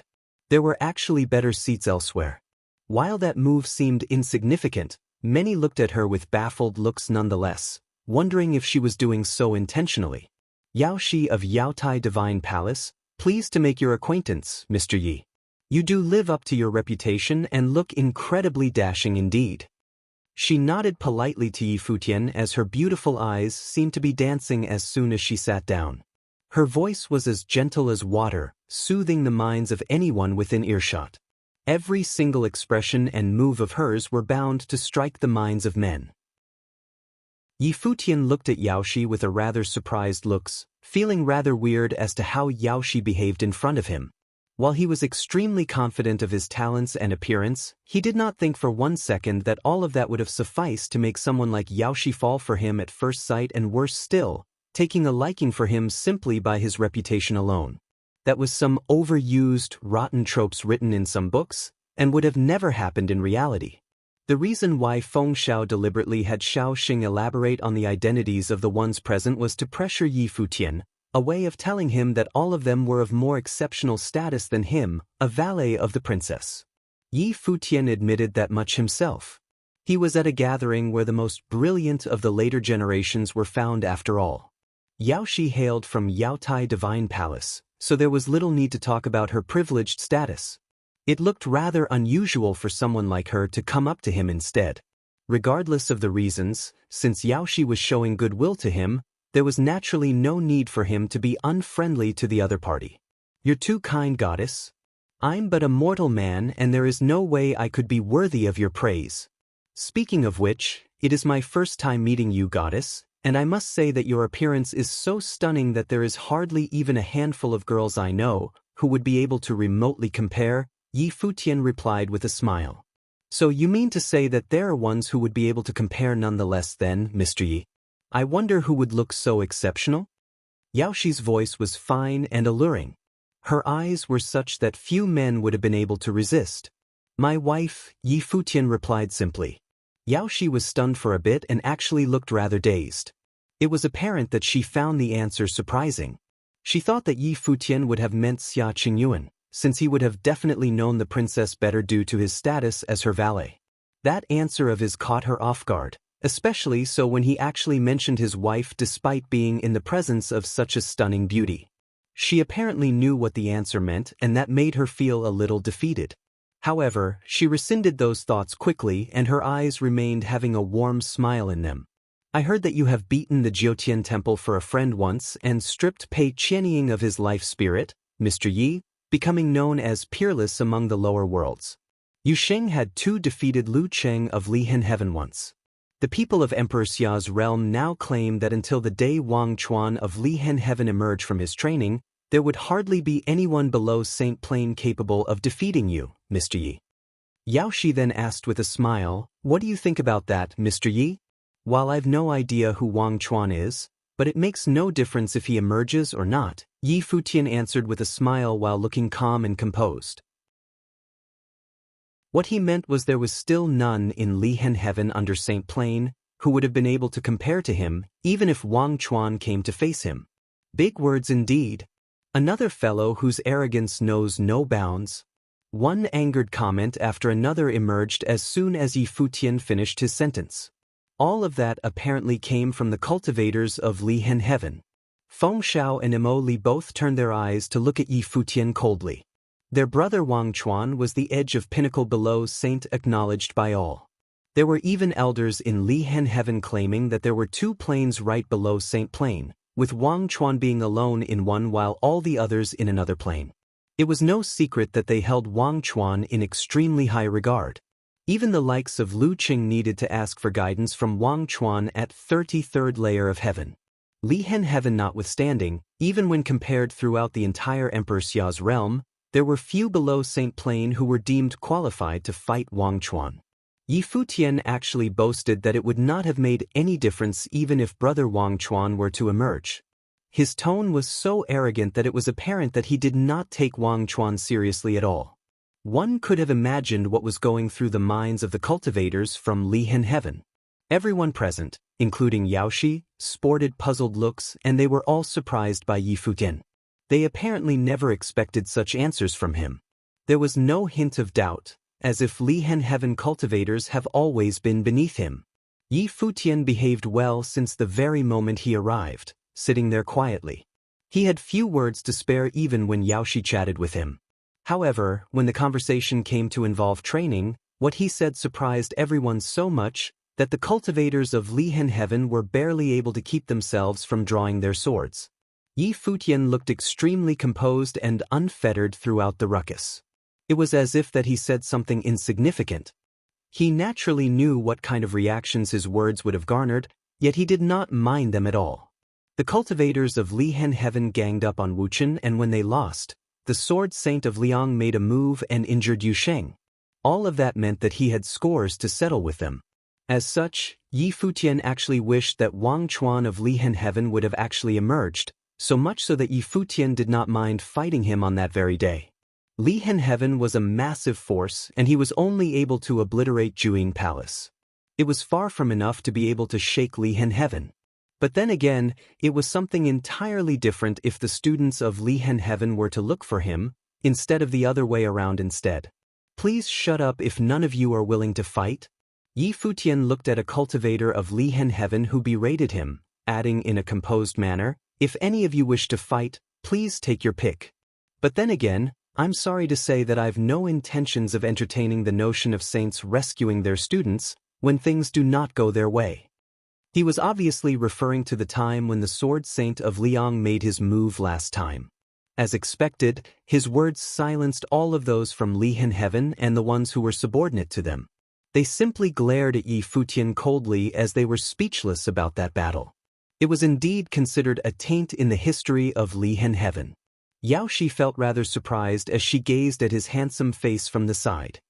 There were actually better seats elsewhere. While that move seemed insignificant, many looked at her with baffled looks nonetheless, wondering if she was doing so intentionally. "Yaoshi of Yaotai Divine Palace, pleased to make your acquaintance, Mr. Yi. You do live up to your reputation and look incredibly dashing indeed." She nodded politely to Yi Futian as her beautiful eyes seemed to be dancing as soon as she sat down. Her voice was as gentle as water, soothing the minds of anyone within earshot. Every single expression and move of hers were bound to strike the minds of men. Yi Futian looked at Yaoshi with a rather surprised looks, feeling rather weird as to how Yaoshi behaved in front of him. While he was extremely confident of his talents and appearance, he did not think for one second that all of that would have sufficed to make someone like Yaoshi fall for him at first sight, and worse still, taking a liking for him simply by his reputation alone. That was some overused, rotten tropes written in some books, and would have never happened in reality. The reason why Feng Xiao deliberately had Xiao Xing elaborate on the identities of the ones present was to pressure Yi Futian, a way of telling him that all of them were of more exceptional status than him, a valet of the princess. Yi Futian admitted that much himself. He was at a gathering where the most brilliant of the later generations were found after all. Yaoshi hailed from Yaotai Divine Palace, so there was little need to talk about her privileged status. It looked rather unusual for someone like her to come up to him instead. Regardless of the reasons, since Yaoshi was showing goodwill to him, there was naturally no need for him to be unfriendly to the other party. "You're too kind, goddess. I'm but a mortal man and there is no way I could be worthy of your praise. Speaking of which, it is my first time meeting you, goddess, and I must say that your appearance is so stunning that there is hardly even a handful of girls I know who would be able to remotely compare," Yi Futian replied with a smile. "So you mean to say that there are ones who would be able to compare nonetheless then, Mr. Yi? I wonder who would look so exceptional?" Yaoshi's voice was fine and alluring. Her eyes were such that few men would have been able to resist. "My wife," Yi Futian replied simply. Yaoshi was stunned for a bit and actually looked rather dazed. It was apparent that she found the answer surprising. She thought that Yi Futian would have meant Xia Qingyuan, since he would have definitely known the princess better due to his status as her valet. That answer of his caught her off guard, especially so when he actually mentioned his wife despite being in the presence of such a stunning beauty. She apparently knew what the answer meant, and that made her feel a little defeated. However, she rescinded those thoughts quickly and her eyes remained having a warm smile in them. "I heard that you have beaten the Jiutian temple for a friend once and stripped Pei Qianying of his life spirit, Mr. Yi, becoming known as peerless among the lower worlds. Yu Sheng had too defeated Lu Cheng of Lihen Heaven once. The people of Emperor Xia's realm now claim that until the day Wang Chuan of Lihen Heaven emerged from his training, there would hardly be anyone below Saint Plain capable of defeating you, Mr. Yi." Yaoshi then asked with a smile, "What do you think about that, Mr. Yi? While I've no idea who Wang Chuan is, but it makes no difference if he emerges or not," Yi Futian answered with a smile while looking calm and composed. What he meant was there was still none in Lihen Heaven under Saint Plain who would have been able to compare to him, even if Wang Chuan came to face him. Big words indeed. Another fellow whose arrogance knows no bounds. One angered comment after another emerged as soon as Yi Futian finished his sentence. All of that apparently came from the cultivators of Lihen Heaven. Feng Xiao and Mo Li both turned their eyes to look at Yi Futian coldly. Their brother Wang Chuan was the edge of pinnacle below Saint acknowledged by all. There were even elders in Lihen Heaven claiming that there were two planes right below Saint Plain, with Wang Chuan being alone in one while all the others in another plane. It was no secret that they held Wang Chuan in extremely high regard. Even the likes of Lu Qing needed to ask for guidance from Wang Chuan at 33rd layer of heaven. Lihen Heaven notwithstanding, even when compared throughout the entire Emperor Xia's realm, There were few below Saint Plain who were deemed qualified to fight Wang Chuan. Yi Futian actually boasted that it would not have made any difference even if brother Wang Chuan were to emerge. His tone was so arrogant that it was apparent that he did not take Wang Chuan seriously at all. One could have imagined what was going through the minds of the cultivators from Lihan Heaven. Everyone present, including Yaoshi, sported puzzled looks, and they were all surprised by Yi Futian. They apparently never expected such answers from him. There was no hint of doubt, as if Lihan Heaven cultivators have always been beneath him. Yi Futian behaved well since the very moment he arrived, sitting there quietly. He had few words to spare even when Yaoshi chatted with him. However, when the conversation came to involve training, what he said surprised everyone so much that the cultivators of Lihan Heaven were barely able to keep themselves from drawing their swords. Yi Futian looked extremely composed and unfettered throughout the ruckus. It was as if that he said something insignificant. He naturally knew what kind of reactions his words would have garnered, yet he did not mind them at all. The cultivators of Lihan Heaven ganged up on Wu Chen, and when they lost, the Sword Saint of Liang made a move and injured Yu Sheng. All of that meant that he had scores to settle with them. As such, Yi Futian actually wished that Wang Chuan of Lihan Heaven would have actually emerged, so much so that Yi Futian did not mind fighting him on that very day. Lihan Heaven was a massive force, and he was only able to obliterate Juing Palace. It was far from enough to be able to shake Lihan Heaven. But then again, it was something entirely different if the students of Lihan Heaven were to look for him, instead of the other way around instead. Please shut up if none of you are willing to fight. Yi Futian looked at a cultivator of Lihan Heaven who berated him, adding in a composed manner, "If any of you wish to fight, please take your pick. But then again, I'm sorry to say that I've no intentions of entertaining the notion of saints rescuing their students when things do not go their way." He was obviously referring to the time when the Sword Saint of Liang made his move last time. As expected, his words silenced all of those from Lihan Heaven and the ones who were subordinate to them. They simply glared at Yi Futian coldly as they were speechless about that battle. It was indeed considered a taint in the history of Lihan Heaven. Yaoshi felt rather surprised as she gazed at his handsome face from the side.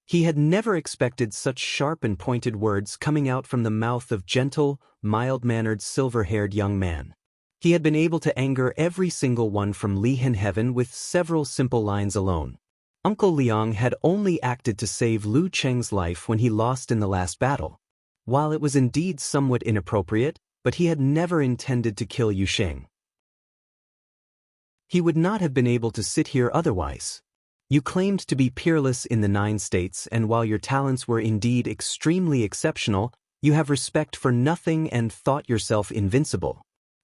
He had never expected such sharp and pointed words coming out from the mouth of gentle, mild-mannered, silver-haired young man. He had been able to anger every single one from Lihan Heaven with several simple lines alone. Uncle Liang had only acted to save Lu Cheng's life when he lost in the last battle. While it was indeed somewhat inappropriate, but he had never intended to kill Yu Sheng. He would not have been able to sit here otherwise. You claimed to be peerless in the 9 states, and while your talents were indeed extremely exceptional, you have respect for nothing and thought yourself invincible.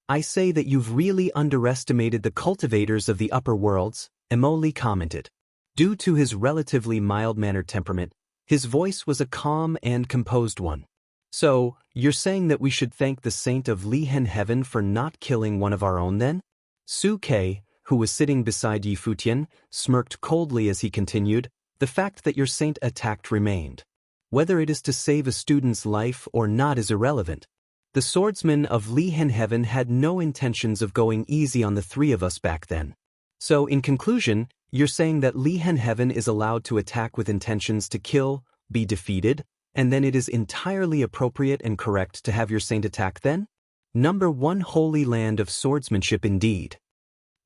I say that you've really underestimated the cultivators of the upper worlds, Emoli commented. Due to his relatively mild-mannered temperament, his voice was a calm and composed one. So, you're saying that we should thank the Saint of Lihan Heaven for not killing one of our own then? Su Kei, who was sitting beside Yi Futian, smirked coldly as he continued, "The fact that your saint attacked remained. Whether it is to save a student's life or not is irrelevant. The swordsmen of Lihan Heaven had no intentions of going easy on the 3 of us back then. So, in conclusion, you're saying that Lihan Heaven is allowed to attack with intentions to kill, be defeated, and then it is entirely appropriate and correct to have your saint attack then? Number 1 holy land of swordsmanship indeed.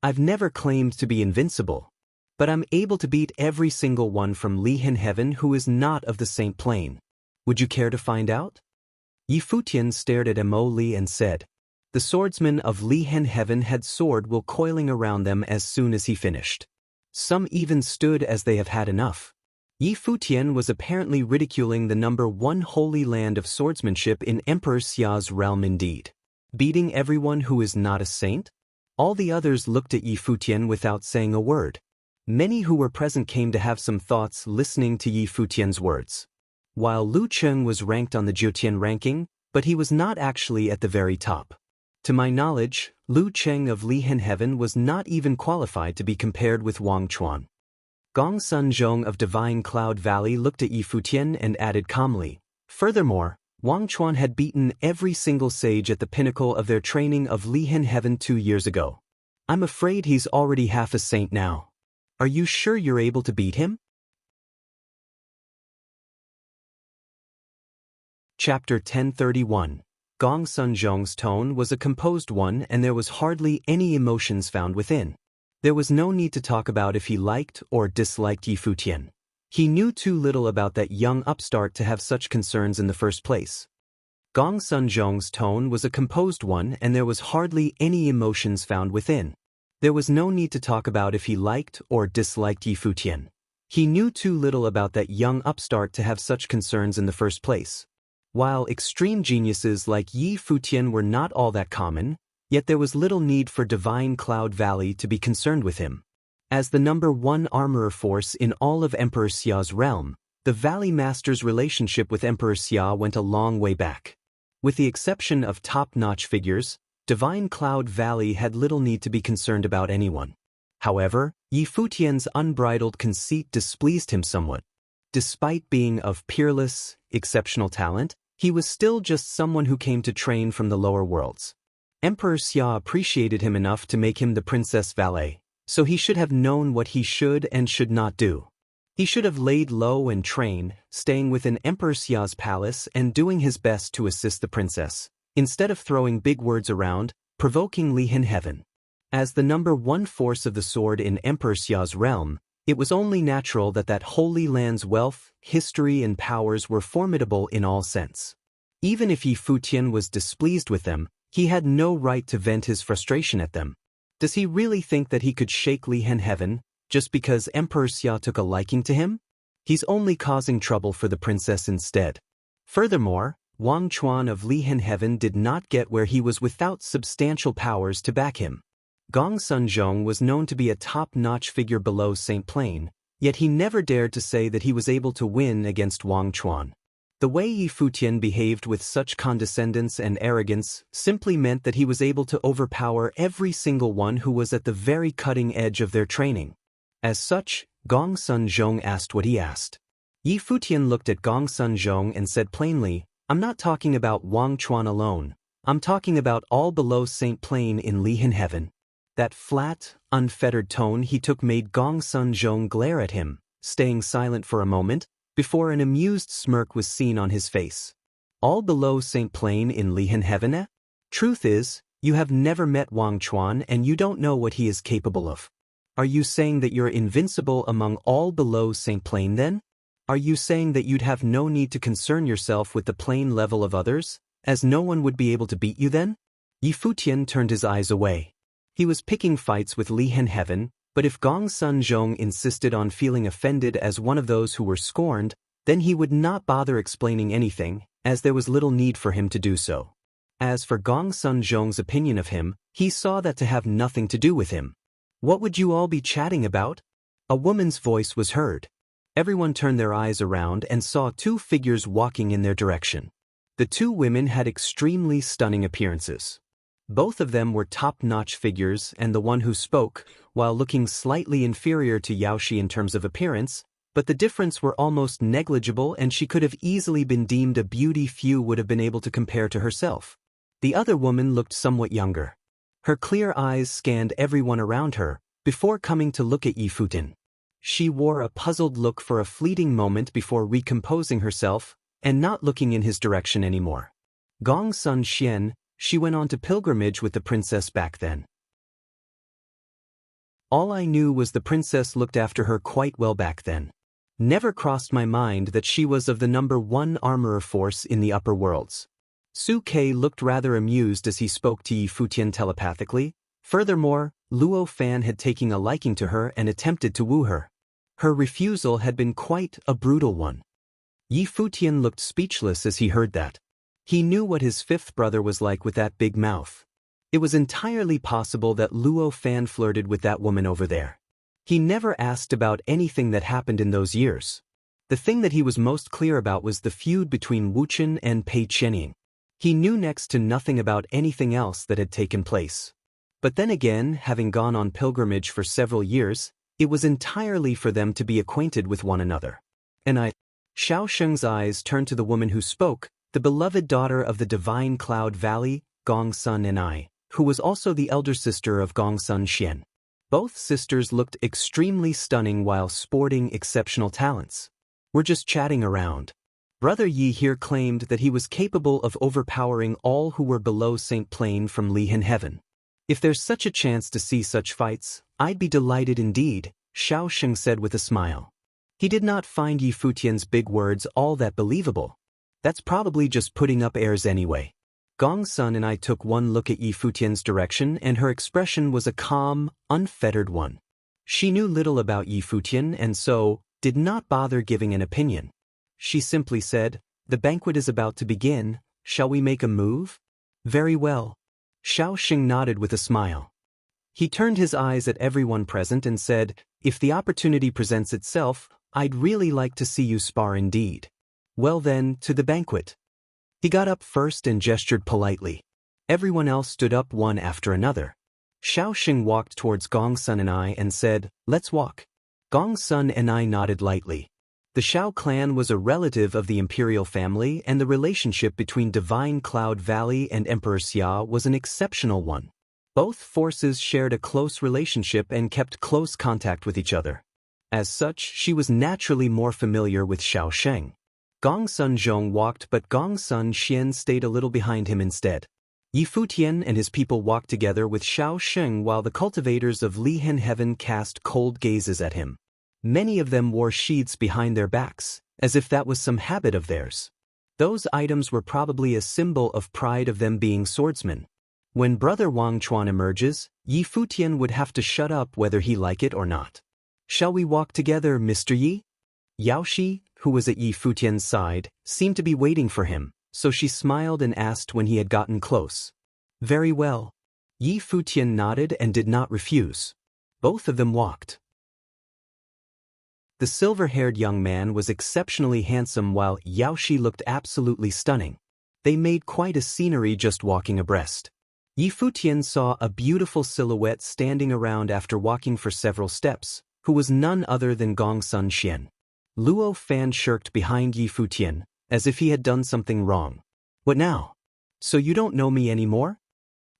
I've never claimed to be invincible, but I'm able to beat every single one from Lihan Heaven who is not of the Saint Plane. Would you care to find out?" Yi Futian stared at Emoli and said, "The swordsmen of Lihan Heaven had sword will coiling around them as soon as he finished. Some even stood as they have had enough." Yi Futian was apparently ridiculing the number 1 holy land of swordsmanship in Emperor Xia's realm indeed. Beating everyone who is not a saint? All the others looked at Yi Futian without saying a word. Many who were present came to have some thoughts listening to Yi Futian's words. While Lu Cheng was ranked on the Jiutian ranking, but he was not actually at the very top. To my knowledge, Lu Cheng of Lihan Heaven was not even qualified to be compared with Wang Chuan. Gong Sun Zhong of Divine Cloud Valley looked at Yi Futian and added calmly, "Furthermore, Wang Chuan had beaten every single sage at the pinnacle of their training of Lihan Heaven 2 years ago. I'm afraid he's already half a saint now." Are you sure you're able to beat him? Chapter 1031. Gong Sunjong's tone was a composed one and there was hardly any emotions found within. There was no need to talk about if he liked or disliked Yi Futian. He knew too little about that young upstart to have such concerns in the first place. Gong Sunjong's tone was a composed one and there was hardly any emotions found within. There was no need to talk about if he liked or disliked Yi Futian. He knew too little about that young upstart to have such concerns in the first place. While extreme geniuses like Yi Futian were not all that common, yet there was little need for Divine Cloud Valley to be concerned with him. As the #1 armorer force in all of Emperor Xia's realm, the Valley Master's relationship with Emperor Xia went a long way back. With the exception of top-notch figures, Divine Cloud Valley had little need to be concerned about anyone. However, Yi Futian's unbridled conceit displeased him somewhat. Despite being of peerless, exceptional talent, he was still just someone who came to train from the lower worlds. Emperor Xia appreciated him enough to make him the princess valet, so he should have known what he should and should not do. He should have laid low and trained, staying within Emperor Xia's palace and doing his best to assist the princess, instead of throwing big words around, provoking Lihin Heaven. As the #1 force of the sword in Emperor Xia's realm, it was only natural that that holy land's wealth, history and powers were formidable in all sense. Even if Yi Futian was displeased with them, he had no right to vent his frustration at them. Does he really think that he could shake Lihin Heaven, just because Emperor Xia took a liking to him? He's only causing trouble for the princess instead. Furthermore, Wang Chuan of Lihin Heaven did not get where he was without substantial powers to back him. Gong Sunjong was known to be a top-notch figure below St. Plain, yet he never dared to say that he was able to win against Wang Chuan. The way Yi Futian behaved with such condescendence and arrogance simply meant that he was able to overpower every single one who was at the very cutting edge of their training. As such, Gong Sunjong asked what he asked. Yi Futian looked at Gong Sunjong and said plainly, "I'm not talking about Wang Chuan alone. I'm talking about all below St. Plain in Lihin Heaven." That flat, unfettered tone he took made Gong Sunjong glare at him, staying silent for a moment, before an amused smirk was seen on his face. All below St. Plain in Lihin Heaven, eh? Truth is, you have never met Wang Chuan and you don't know what he is capable of. Are you saying that you're invincible among all below St. Plain then? Are you saying that you'd have no need to concern yourself with the plain level of others, as no one would be able to beat you then? Yi Futian turned his eyes away. He was picking fights with Lihin Heaven, but if Gong Sunjong insisted on feeling offended as one of those who were scorned, then he would not bother explaining anything, as there was little need for him to do so. As for Gong Sunjong's opinion of him, he saw that to have nothing to do with him. "What would you all be chatting about?" A woman's voice was heard. Everyone turned their eyes around and saw two figures walking in their direction. The two women had extremely stunning appearances. Both of them were top-notch figures, and the one who spoke, while looking slightly inferior to Yaoshi in terms of appearance, but the difference were almost negligible and she could have easily been deemed a beauty few would have been able to compare to herself. The other woman looked somewhat younger. Her clear eyes scanned everyone around her, before coming to look at Yi Futian. She wore a puzzled look for a fleeting moment before recomposing herself, and not looking in his direction anymore. Gong Sun Xian, she went on to pilgrimage with the princess back then. All I knew was the princess looked after her quite well back then. Never crossed my mind that she was of the #1 armorer force in the upper worlds. Su Kei looked rather amused as he spoke to Yi Futian telepathically. Furthermore, Luo Fan had taken a liking to her and attempted to woo her. Her refusal had been quite a brutal one. Yi Futian looked speechless as he heard that. He knew what his fifth brother was like with that big mouth. It was entirely possible that Luo Fan flirted with that woman over there. He never asked about anything that happened in those years. The thing that he was most clear about was the feud between Wuchen and Pei Chenying. He knew next to nothing about anything else that had taken place. But then again, having gone on pilgrimage for several years, it was entirely for them to be acquainted with one another. Xiao Sheng's eyes turned to the woman who spoke, the beloved daughter of the Divine Cloud Valley, Gong Sun and who was also the elder sister of Gong Sun Xian. Both sisters looked extremely stunning while sporting exceptional talents. We're just chatting around. Brother Yi here claimed that he was capable of overpowering all who were below St. Plain from Lihan Heaven. If there's such a chance to see such fights, I'd be delighted indeed, Xiao Sheng said with a smile. He did not find Yi Futian's big words all that believable. That's probably just putting up airs anyway. Gong Sun and I took one look at Yi Futian's direction and her expression was a calm, unfettered one. She knew little about Yi Futian and so, did not bother giving an opinion. She simply said, "The banquet is about to begin, shall we make a move?" "Very well." Xiao Sheng nodded with a smile. He turned his eyes at everyone present and said, "If the opportunity presents itself, I'd really like to see you spar indeed." "Well then, to the banquet." He got up first and gestured politely. Everyone else stood up one after another. Xiao Sheng walked towards Gong Sun and I and said, "Let's walk." Gong Sun and I nodded lightly. The Xiao clan was a relative of the imperial family and the relationship between Divine Cloud Valley and Emperor Xia was an exceptional one. Both forces shared a close relationship and kept close contact with each other. As such, she was naturally more familiar with Xiao Sheng. Gong Sun Zhong walked but Gong Sun Xian stayed a little behind him instead. Yi Futian and his people walked together with Xiao Sheng while the cultivators of Lihan Heaven cast cold gazes at him. Many of them wore sheaths behind their backs, as if that was some habit of theirs. Those items were probably a symbol of pride of them being swordsmen. When Brother Wang Chuan emerges, Yi Futian would have to shut up whether he like it or not. "Shall we walk together, Mr. Yi?" Yaoshi, who was at Yi Futian's side, seemed to be waiting for him, so she smiled and asked when he had gotten close. "Very well." Yi Futian nodded and did not refuse. Both of them walked. The silver-haired young man was exceptionally handsome while Yaoshi looked absolutely stunning. They made quite a scenery just walking abreast. Yi Futian saw a beautiful silhouette standing around after walking for several steps, who was none other than Gong Sun Xian. Luo Fan shirked behind Yi Futian, as if he had done something wrong. "What now? So you don't know me anymore?"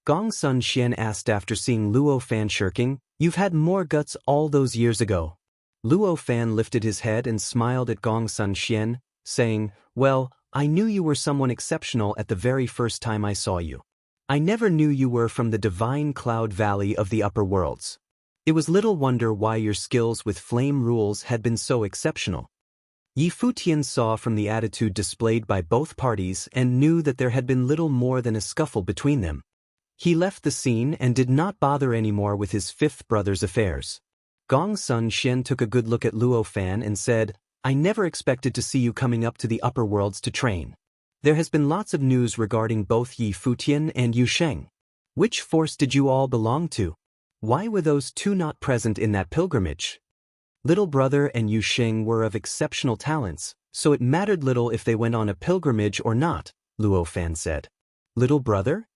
Gong Sun Xian asked after seeing Luo Fan shirking. "You've had more guts all those years ago." Luo Fan lifted his head and smiled at Gong Sun Xian, saying, "Well, I knew you were someone exceptional at the very first time I saw you. I never knew you were from the Divine Cloud Valley of the upper worlds. It was little wonder why your skills with flame rules had been so exceptional." Yi Futian saw from the attitude displayed by both parties and knew that there had been little more than a scuffle between them. He left the scene and did not bother anymore with his fifth brother's affairs. Gong Sun Xian took a good look at Luo Fan and said, "I never expected to see you coming up to the upper worlds to train. There has been lots of news regarding both Yi Futian and Yu Sheng. Which force did you all belong to? Why were those two not present in that pilgrimage?" Little brother and Yu Sheng were of exceptional talents, so it mattered little if they went on a pilgrimage or not, Luo Fan said. "Little brother?"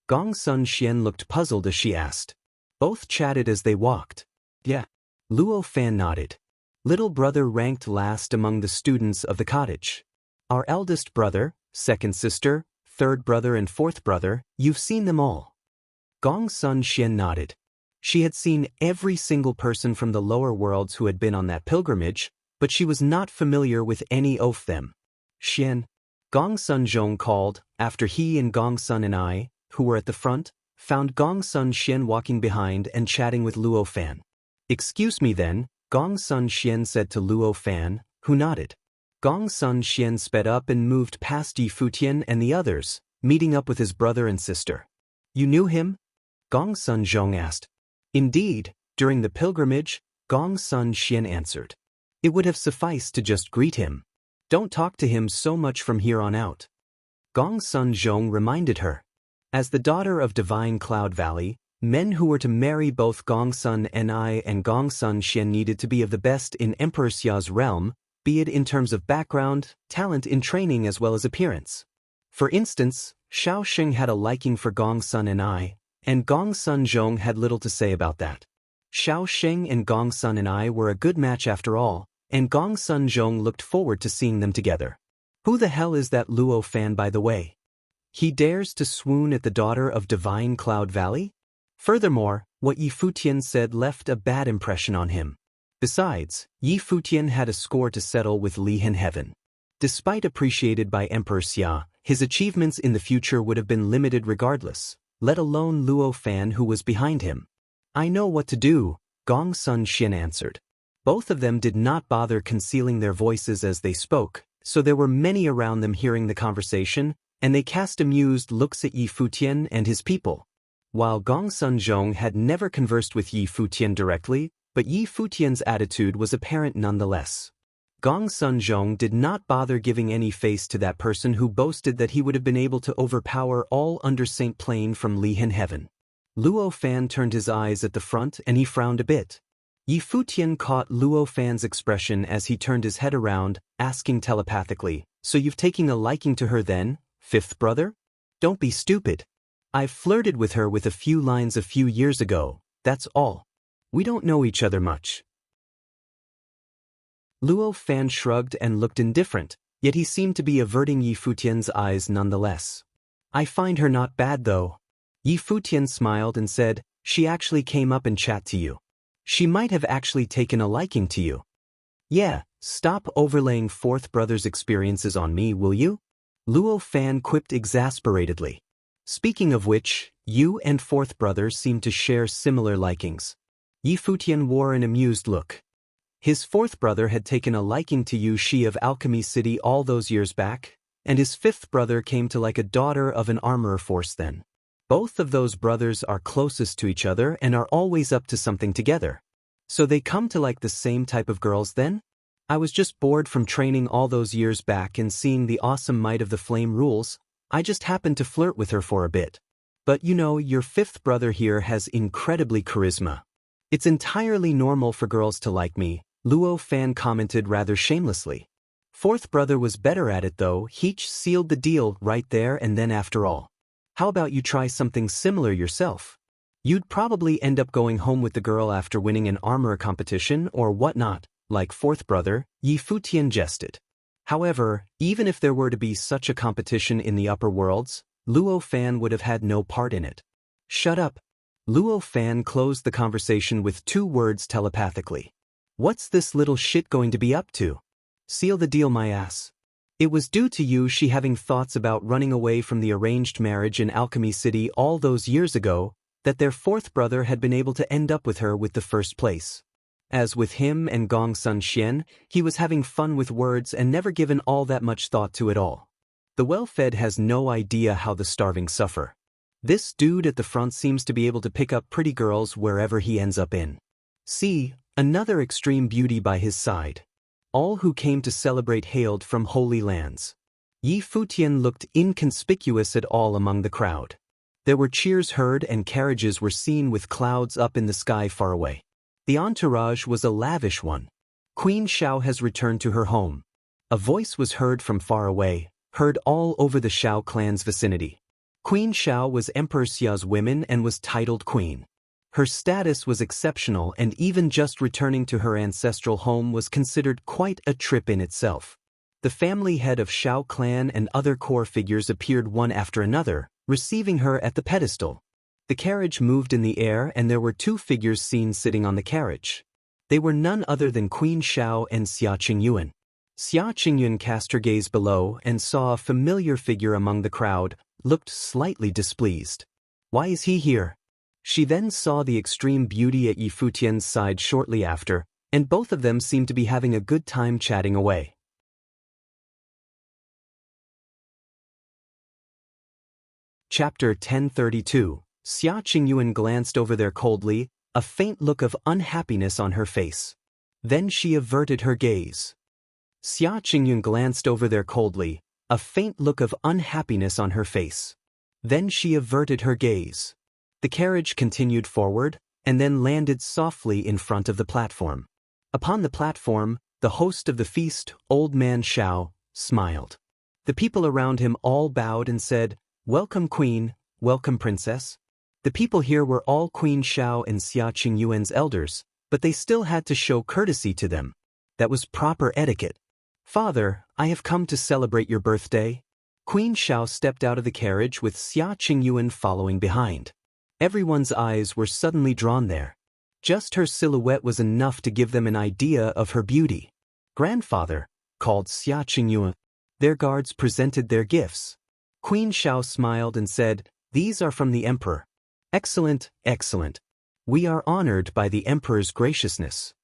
Gong Sun Xian looked puzzled as she asked. Both chatted as they walked. "Yeah." Luo Fan nodded. Little brother ranked last among the students of the cottage. "Our eldest brother, second sister, third brother and fourth brother, you've seen them all." Gong Sun Xian nodded. She had seen every single person from the lower worlds who had been on that pilgrimage, but she was not familiar with any of them. "Xian," Gong Sun Zhong called, after he and Gong Sun and I, who were at the front, found Gong Sun Xian walking behind and chatting with Luo Fan. "Excuse me then," Gong Sun Xian said to Luo Fan, who nodded. Gong Sun Xian sped up and moved past Yi Futian and the others, meeting up with his brother and sister. "You knew him?" Gong Sun Zhong asked. "Indeed, during the pilgrimage," Gong Sun Xian answered. "It would have sufficed to just greet him. Don't talk to him so much from here on out." Gong Sun Zhong reminded her. As the daughter of Divine Cloud Valley, men who were to marry both Gong Sun Ni and Gong Sun Xian needed to be of the best in Emperor Xia's realm, be it in terms of background, talent in training as well as appearance. For instance, Xiao Sheng had a liking for Gong Sun Ni, and Gong Sun Zhong had little to say about that. Xiao Sheng and Gong Sun and I were a good match after all, and Gong Sun Zhong looked forward to seeing them together. "Who the hell is that Luo Fan, by the way? He dares to swoon at the daughter of Divine Cloud Valley?" Furthermore, What Yi Futian said left a bad impression on him. Besides, Yi Futian had a score to settle with Li in heaven. Despite appreciated by Emperor Xia, his achievements in the future would have been limited regardless, let alone Luo Fan who was behind him. I know what to do, Gong Sun Xin answered. Both of them did not bother concealing their voices as they spoke, so there were many around them hearing the conversation, and they cast amused looks at Yi Futian and his people. While Gong Sun Zhong had never conversed with Yi Futian directly, but Yi Futian's attitude was apparent nonetheless. Gong Sun Zhong did not bother giving any face to that person who boasted that he would have been able to overpower all under Saint Plain from Li in heaven. Luo Fan turned his eyes at the front and he frowned a bit. Yi Futian caught Luo Fan's expression as he turned his head around, asking telepathically, "So you've taken a liking to her then, fifth brother? Don't be stupid. I've flirted with her with a few lines a few years ago, that's all. We don't know each other much." Luo Fan shrugged and looked indifferent, yet he seemed to be averting Yi Futian's eyes nonetheless. "I find her not bad though." Yi Futian smiled and said, "She actually came up and chat to you. She might have actually taken a liking to you." "Yeah, stop overlaying fourth brother's experiences on me, will you?" Luo Fan quipped exasperatedly. "Speaking of which, you and fourth brother seem to share similar likings." Yi Futian wore an amused look. His fourth brother had taken a liking to Yu Shi of Alchemy City all those years back, and his fifth brother came to like a daughter of an armorer force then. Both of those brothers are closest to each other and are always up to something together. So they come to like the same type of girls then? I was just bored from training all those years back and seeing the awesome might of the flame rules. I just happened to flirt with her for a bit. But you know, your fifth brother here has incredibly charisma. It's entirely normal for girls to like me, Luo Fan commented rather shamelessly. Fourth brother was better at it though, Heech sealed the deal right there and then after all. How about you try something similar yourself? You'd probably end up going home with the girl after winning an armor competition or whatnot, like fourth brother, Yi Futian jested. However, even if there were to be such a competition in the upper worlds, Luo Fan would have had no part in it. Shut up. Luo Fan closed the conversation with 2 words telepathically. What's this little shit going to be up to? Seal the deal, my ass. It was due to you she having thoughts about running away from the arranged marriage in Alchemy City all those years ago, that their fourth brother had been able to end up with her with the first place. As with him and Gong Sun Xian, he was having fun with words and never given all that much thought to it all. The well-fed has no idea how the starving suffer. This dude at the front seems to be able to pick up pretty girls wherever he ends up in. See, another extreme beauty by his side. All who came to celebrate hailed from holy lands. Yi Futian looked inconspicuous at all among the crowd. There were cheers heard and carriages were seen with clouds up in the sky far away. The entourage was a lavish one. Queen Xiao has returned to her home. A voice was heard from far away, heard all over the Xiao clan's vicinity. Queen Xiao was Emperor Xia's woman and was titled queen. Her status was exceptional and even just returning to her ancestral home was considered quite a trip in itself. The family head of Xiao clan and other core figures appeared one after another, receiving her at the pedestal. The carriage moved in the air and there were 2 figures seen sitting on the carriage. They were none other than Queen Xiao and Xia Qingyuan. Xia Qingyuan cast her gaze below and saw a familiar figure among the crowd, looked slightly displeased. Why is he here? She then saw the extreme beauty at Yi Futian's side shortly after, and both of them seemed to be having a good time chatting away. Chapter 1032. Xia Qingyuan glanced over there coldly, a faint look of unhappiness on her face. Then she averted her gaze. Xia Qingyuan glanced over there coldly, a faint look of unhappiness on her face. Then she averted her gaze. The carriage continued forward, and then landed softly in front of the platform. Upon the platform, the host of the feast, Old Man Xiao, smiled. The people around him all bowed and said, "Welcome Queen, welcome Princess." The people here were all Queen Xiao and Xia Qingyuan's elders, but they still had to show courtesy to them. That was proper etiquette. "Father, I have come to celebrate your birthday." Queen Xiao stepped out of the carriage with Xia Qingyuan following behind. Everyone's eyes were suddenly drawn there. Just her silhouette was enough to give them an idea of her beauty. Grandfather, called Xia Qingyuan. Their guards presented their gifts. Queen Xiao smiled and said, "These are from the emperor." "Excellent, excellent. We are honored by the emperor's graciousness."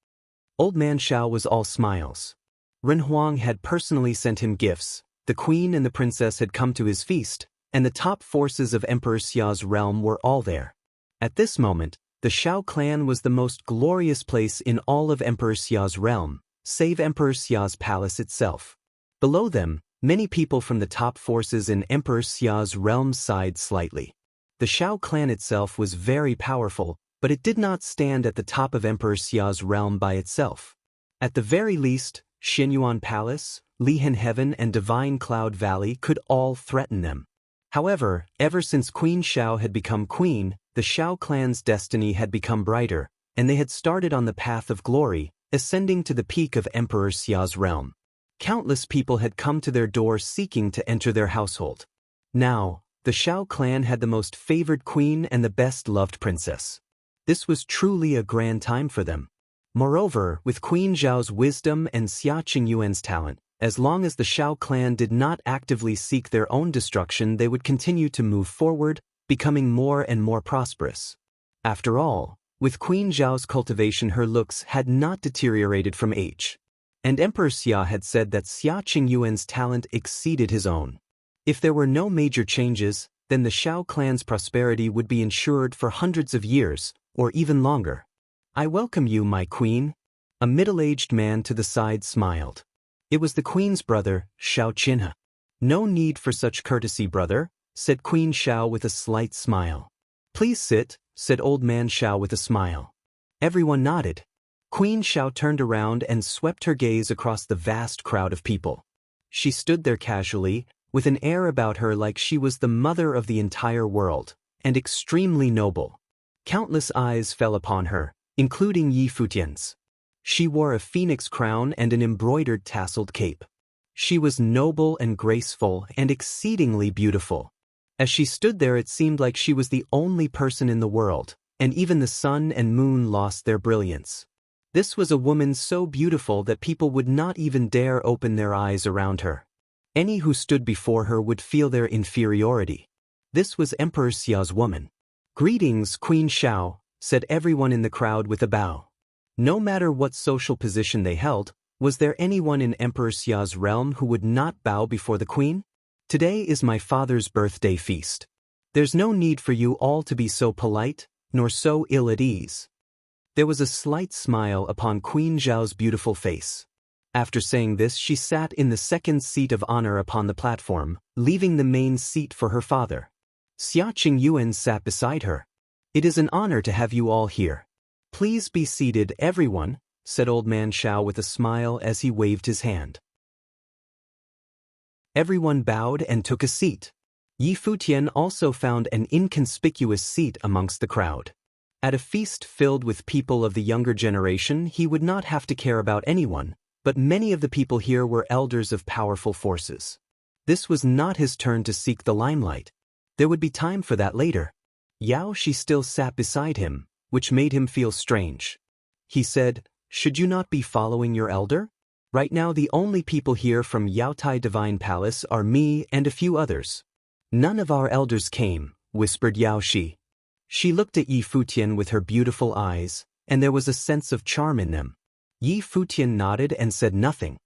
Old man Xiao was all smiles. Ren Huang had personally sent him gifts, the queen and the princess had come to his feast, and the top forces of Emperor Xia's realm were all there. At this moment, the Xiao clan was the most glorious place in all of Emperor Xia's realm, save Emperor Xia's palace itself. Below them, many people from the top forces in Emperor Xia's realm sighed slightly. The Xiao clan itself was very powerful, but it did not stand at the top of Emperor Xia's realm by itself. At the very least, Xinyuan Palace, Lihan Heaven and Divine Cloud Valley could all threaten them. However, ever since Queen Xiao had become queen, the Xiao clan's destiny had become brighter, and they had started on the path of glory, ascending to the peak of Emperor Xia's realm. Countless people had come to their door seeking to enter their household. Now, the Xiao clan had the most favored queen and the best-loved princess. This was truly a grand time for them. Moreover, with Queen Zhao's wisdom and Xia Qingyuan's talent, as long as the Xiao clan did not actively seek their own destruction, they would continue to move forward, becoming more and more prosperous. After all, with Queen Zhao's cultivation, her looks had not deteriorated from age. And Emperor Xia had said that Xia Qingyuan's talent exceeded his own. If there were no major changes, then the Xiao clan's prosperity would be ensured for hundreds of years, or even longer. "I welcome you, my queen." A middle-aged man to the side smiled. It was the queen's brother, Xiao Qinhe. "No need for such courtesy, brother," said Queen Xiao with a slight smile. "Please sit," said Old Man Xiao with a smile. Everyone nodded. Queen Xiao turned around and swept her gaze across the vast crowd of people. She stood there casually, with an air about her like she was the mother of the entire world, and extremely noble. Countless eyes fell upon her, including Yi Futian's. She wore a phoenix crown and an embroidered tasseled cape. She was noble and graceful and exceedingly beautiful. As she stood there, it seemed like she was the only person in the world, and even the sun and moon lost their brilliance. This was a woman so beautiful that people would not even dare open their eyes around her. Any who stood before her would feel their inferiority. This was Emperor Xia's woman. "Greetings, Queen Xiao," said everyone in the crowd with a bow. No matter what social position they held, was there anyone in Emperor Xia's realm who would not bow before the queen? "Today is my father's birthday feast. There's no need for you all to be so polite, nor so ill at ease." There was a slight smile upon Queen Zhao's beautiful face. After saying this, she sat in the second seat of honor upon the platform, leaving the main seat for her father. Xia Qingyuan sat beside her. "It is an honor to have you all here. Please be seated, everyone," said Old Man Xiao with a smile as he waved his hand. Everyone bowed and took a seat. Yi Futian also found an inconspicuous seat amongst the crowd. At a feast filled with people of the younger generation, he would not have to care about anyone, but many of the people here were elders of powerful forces. This was not his turn to seek the limelight. There would be time for that later. Yao Shi still sat beside him, which made him feel strange. He said, "Should you not be following your elder? Right now the only people here from Yaotai Divine Palace are me and a few others." "None of our elders came," whispered Yao Shi. She looked at Yi Futian with her beautiful eyes, and there was a sense of charm in them. Yi Futian nodded and said nothing.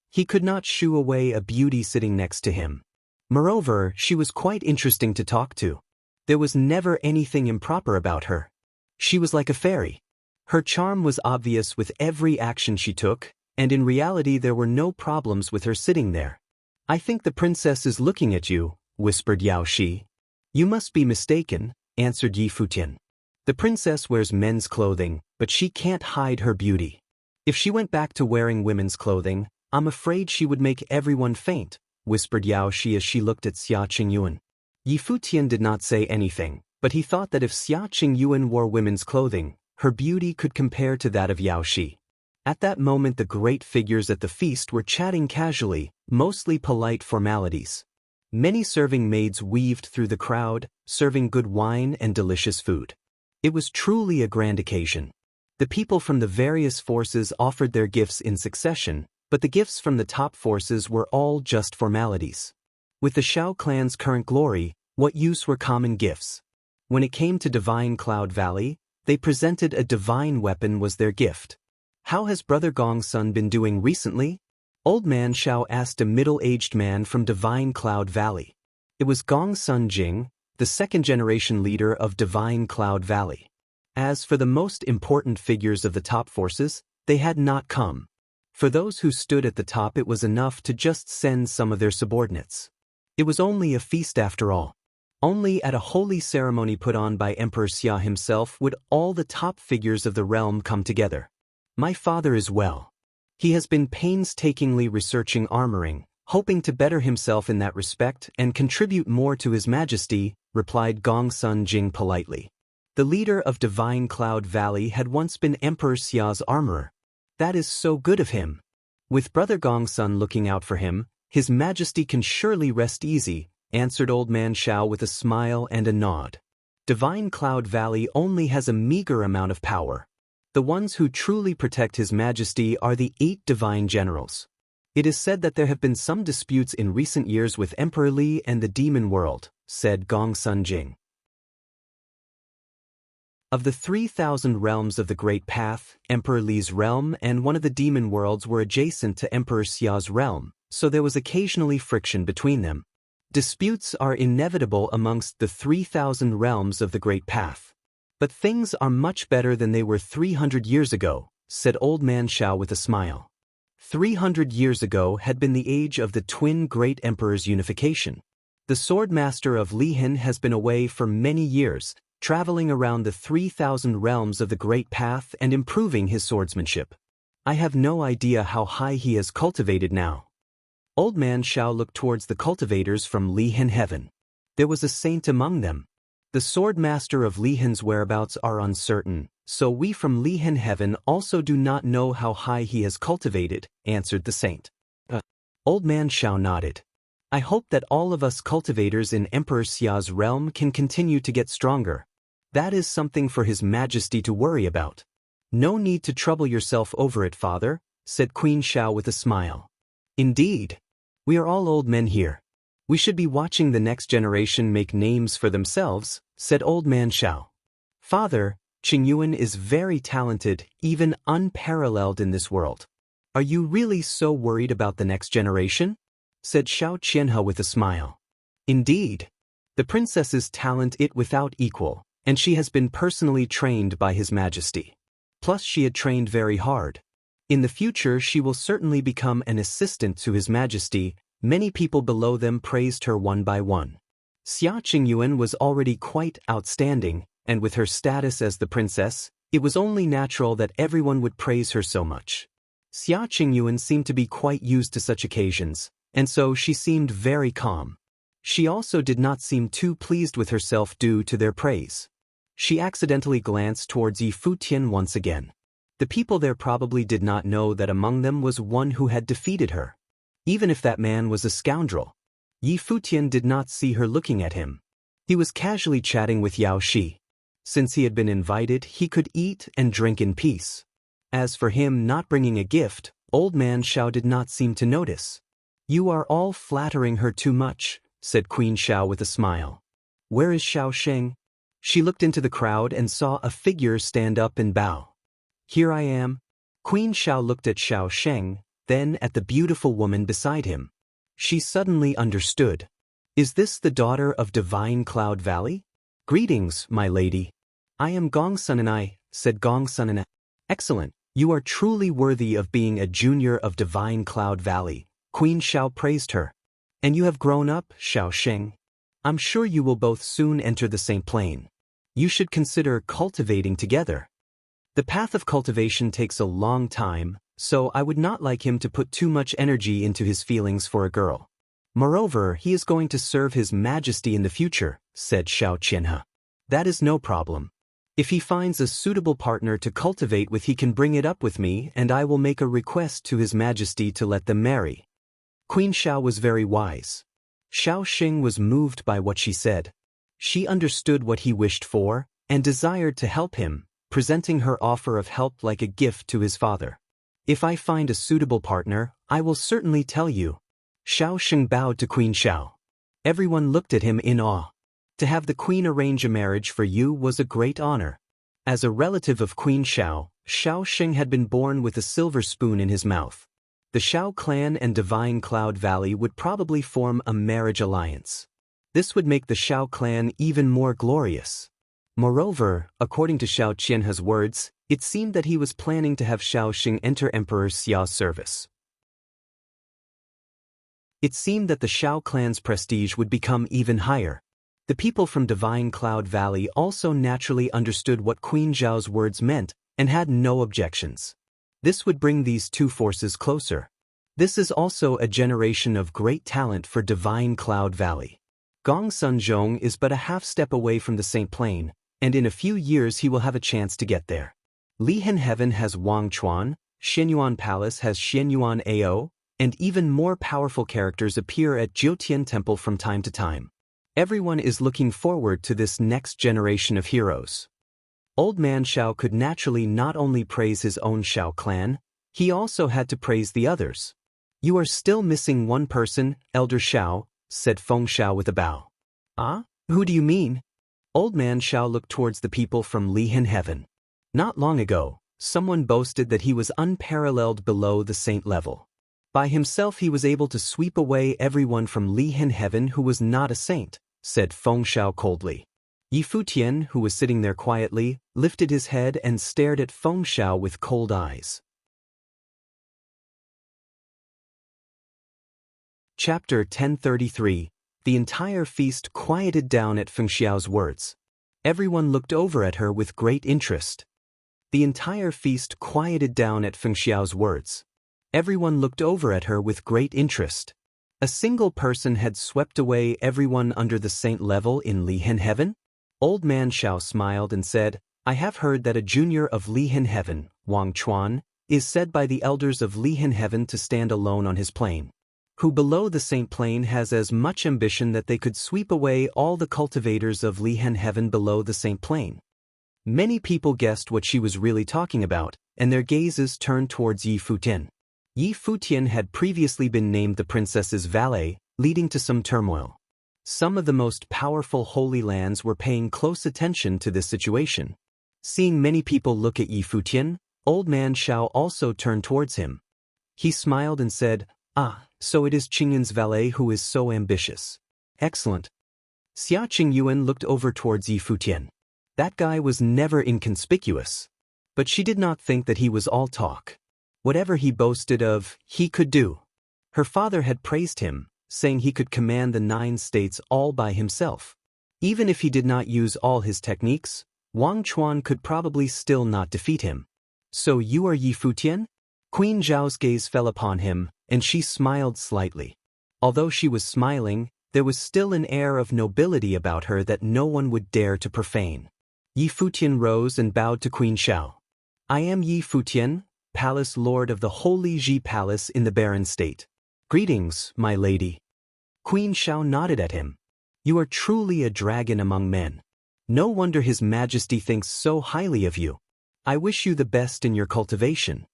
He could not shoo away a beauty sitting next to him. Moreover, she was quite interesting to talk to. There was never anything improper about her. She was like a fairy. Her charm was obvious with every action she took, and in reality there were no problems with her sitting there. "I think the princess is looking at you," whispered Yao Shi. "You must be mistaken," answered Yi Futian. "The princess wears men's clothing, but she can't hide her beauty. If she went back to wearing women's clothing, I'm afraid she would make everyone faint," whispered Yao Shi as she looked at Xia Qingyuan. Yi Futian did not say anything, but he thought that if Xia Qingyuan wore women's clothing, her beauty could compare to that of Yao Shi. At that moment the great figures at the feast were chatting casually, mostly polite formalities. Many serving maids weaved through the crowd, serving good wine and delicious food. It was truly a grand occasion. The people from the various forces offered their gifts in succession, but the gifts from the top forces were all just formalities. With the Shao clan's current glory, what use were common gifts? When it came to Divine Cloud Valley, they presented a divine weapon was their gift. How has Brother Gongsun been doing recently? Old Man Shao asked a middle-aged man from Divine Cloud Valley. It was Gongsun Jing, the second-generation leader of Divine Cloud Valley. As for the most important figures of the top forces, they had not come. For those who stood at the top, it was enough to just send some of their subordinates. It was only a feast after all. Only at a holy ceremony put on by Emperor Xia himself would all the top figures of the realm come together. My father is well. He has been painstakingly researching armoring, hoping to better himself in that respect and contribute more to His Majesty, replied Gongsun Jing politely. The leader of Divine Cloud Valley had once been Emperor Xia's armorer. That is so good of him. With Brother Gongsun looking out for him, His Majesty can surely rest easy, answered Old Man Shao with a smile and a nod. Divine Cloud Valley only has a meager amount of power. The ones who truly protect His Majesty are the 8 divine generals. It is said that there have been some disputes in recent years with Emperor Li and the demon world, said Gongsun Jing. Of the 3,000 realms of the Great Path, Emperor Li's realm and one of the demon worlds were adjacent to Emperor Xia's realm, so there was occasionally friction between them. Disputes are inevitable amongst the 3,000 realms of the Great Path. But things are much better than they were 300 years ago, said Old Man Shao with a smile. 300 years ago had been the age of the twin great emperors' unification. The sword master of Lihin has been away for many years, traveling around the 3,000 realms of the Great Path and improving his swordsmanship. I have no idea how high he has cultivated now. Old Man Shao looked towards the cultivators from Lihin heaven. There was a saint among them. The sword master of Lihin's whereabouts are uncertain, so we from Lihin heaven also do not know how high he has cultivated, answered the saint. Old Man Shao nodded. I hope that all of us cultivators in Emperor Xia's realm can continue to get stronger. That is something for His Majesty to worry about. No need to trouble yourself over it, father, said Queen Shao with a smile. Indeed. We are all old men here. We should be watching the next generation make names for themselves, said Old Man Shao. Father, Qingyuan is very talented, even unparalleled in this world. Are you really so worried about the next generation? Said Shao Qianhe with a smile. Indeed. The princess's talent is without equal, and she has been personally trained by His Majesty. Plus she had trained very hard. In the future she will certainly become an assistant to His Majesty. Many people below them praised her one by one. Xia Qingyuan was already quite outstanding, and with her status as the princess, it was only natural that everyone would praise her so much. Xia Qingyuan seemed to be quite used to such occasions, and so she seemed very calm. She also did not seem too pleased with herself due to their praise. She accidentally glanced towards Futian once again. The people there probably did not know that among them was one who had defeated her. Even if that man was a scoundrel. Futian did not see her looking at him. He was casually chatting with Yao Shi. Since he had been invited, he could eat and drink in peace. As for him not bringing a gift, Old Man Shao did not seem to notice. You are all flattering her too much, said Queen Shao with a smile. Where is Shao Sheng? She looked into the crowd and saw a figure stand up and bow. Here I am. Queen Shao looked at Shao Sheng, then at the beautiful woman beside him. She suddenly understood. Is this the daughter of Divine Cloud Valley? Greetings, my lady. I am Gongsun and I, said Gongsun and I. Excellent, you are truly worthy of being a junior of Divine Cloud Valley, Queen Shao praised her. And you have grown up, Shao Sheng. I'm sure you will both soon enter the same plane. You should consider cultivating together. The path of cultivation takes a long time, so I would not like him to put too much energy into his feelings for a girl. Moreover, he is going to serve His Majesty in the future, said Shao Qianhe. That is no problem. If he finds a suitable partner to cultivate with, he can bring it up with me and I will make a request to His Majesty to let them marry. Queen Shao was very wise. Shao Xing was moved by what she said. She understood what he wished for, and desired to help him, presenting her offer of help like a gift to his father. If I find a suitable partner, I will certainly tell you. Xiao Sheng bowed to Queen Xiao. Everyone looked at him in awe. To have the queen arrange a marriage for you was a great honor. As a relative of Queen Xiao, Xiao Sheng had been born with a silver spoon in his mouth. The Xiao clan and Divine Cloud Valley would probably form a marriage alliance. This would make the Xiao clan even more glorious. Moreover, according to Xiao Qianhe's words, it seemed that he was planning to have Xiao Sheng enter Emperor Xiao's service. It seemed that the Xiao clan's prestige would become even higher. The people from Divine Cloud Valley also naturally understood what Queen Zhao's words meant and had no objections. This would bring these two forces closer. This is also a generation of great talent for Divine Cloud Valley. Gong Sun Zhong is but a half step away from the Saint Plain, and in a few years he will have a chance to get there. Lihan Heaven has Wang Chuan, Xianyuan Palace has Xianyuan Ao, and even more powerful characters appear at Jiutian Temple from time to time. Everyone is looking forward to this next generation of heroes. Old Man Xiao could naturally not only praise his own Xiao clan, he also had to praise the others. You are still missing one person, Elder Xiao, said Feng Xiao with a bow. Ah? Who do you mean? Old Man Xiao looked towards the people from Lihan Heaven. Not long ago, someone boasted that he was unparalleled below the saint level. By himself he was able to sweep away everyone from Lihan Heaven who was not a saint, said Feng Xiao coldly. Futian, who was sitting there quietly, lifted his head and stared at Feng Xiao with cold eyes. Chapter 1033. The entire feast quieted down at Feng Xiao's words. Everyone looked over at her with great interest. The entire feast quieted down at Feng Xiao's words. Everyone looked over at her with great interest. A single person had swept away everyone under the saint level in Lihan Heaven? Old Man Xiao smiled and said, I have heard that a junior of Lihan Heaven, Wang Chuan, is said by the elders of Lihan Heaven to stand alone on his plane. Who below the Saint Plane has as much ambition that they could sweep away all the cultivators of Lihan Heaven below the Saint Plane. Many people guessed what she was really talking about, and their gazes turned towards Futian. Futian had previously been named the princess's valet, leading to some turmoil. Some of the most powerful holy lands were paying close attention to this situation. Seeing many people look at Futian, Old Man Xiao also turned towards him. He smiled and said, Ah, so it is Qingyuan's valet who is so ambitious. Excellent. Xia Qingyuan looked over towards Futian. That guy was never inconspicuous. But she did not think that he was all talk. Whatever he boasted of, he could do. Her father had praised him, saying he could command the 9 states all by himself. Even if he did not use all his techniques, Wang Chuan could probably still not defeat him. So you are Futian? Queen Zhao's gaze fell upon him, and she smiled slightly. Although she was smiling, there was still an air of nobility about her that no one would dare to profane. Futian rose and bowed to Queen Xiao. I am Futian, Palace Lord of the Holy Ji Palace in the Barren State. Greetings, my lady. Queen Xiao nodded at him. You are truly a dragon among men. No wonder His Majesty thinks so highly of you. I wish you the best in your cultivation.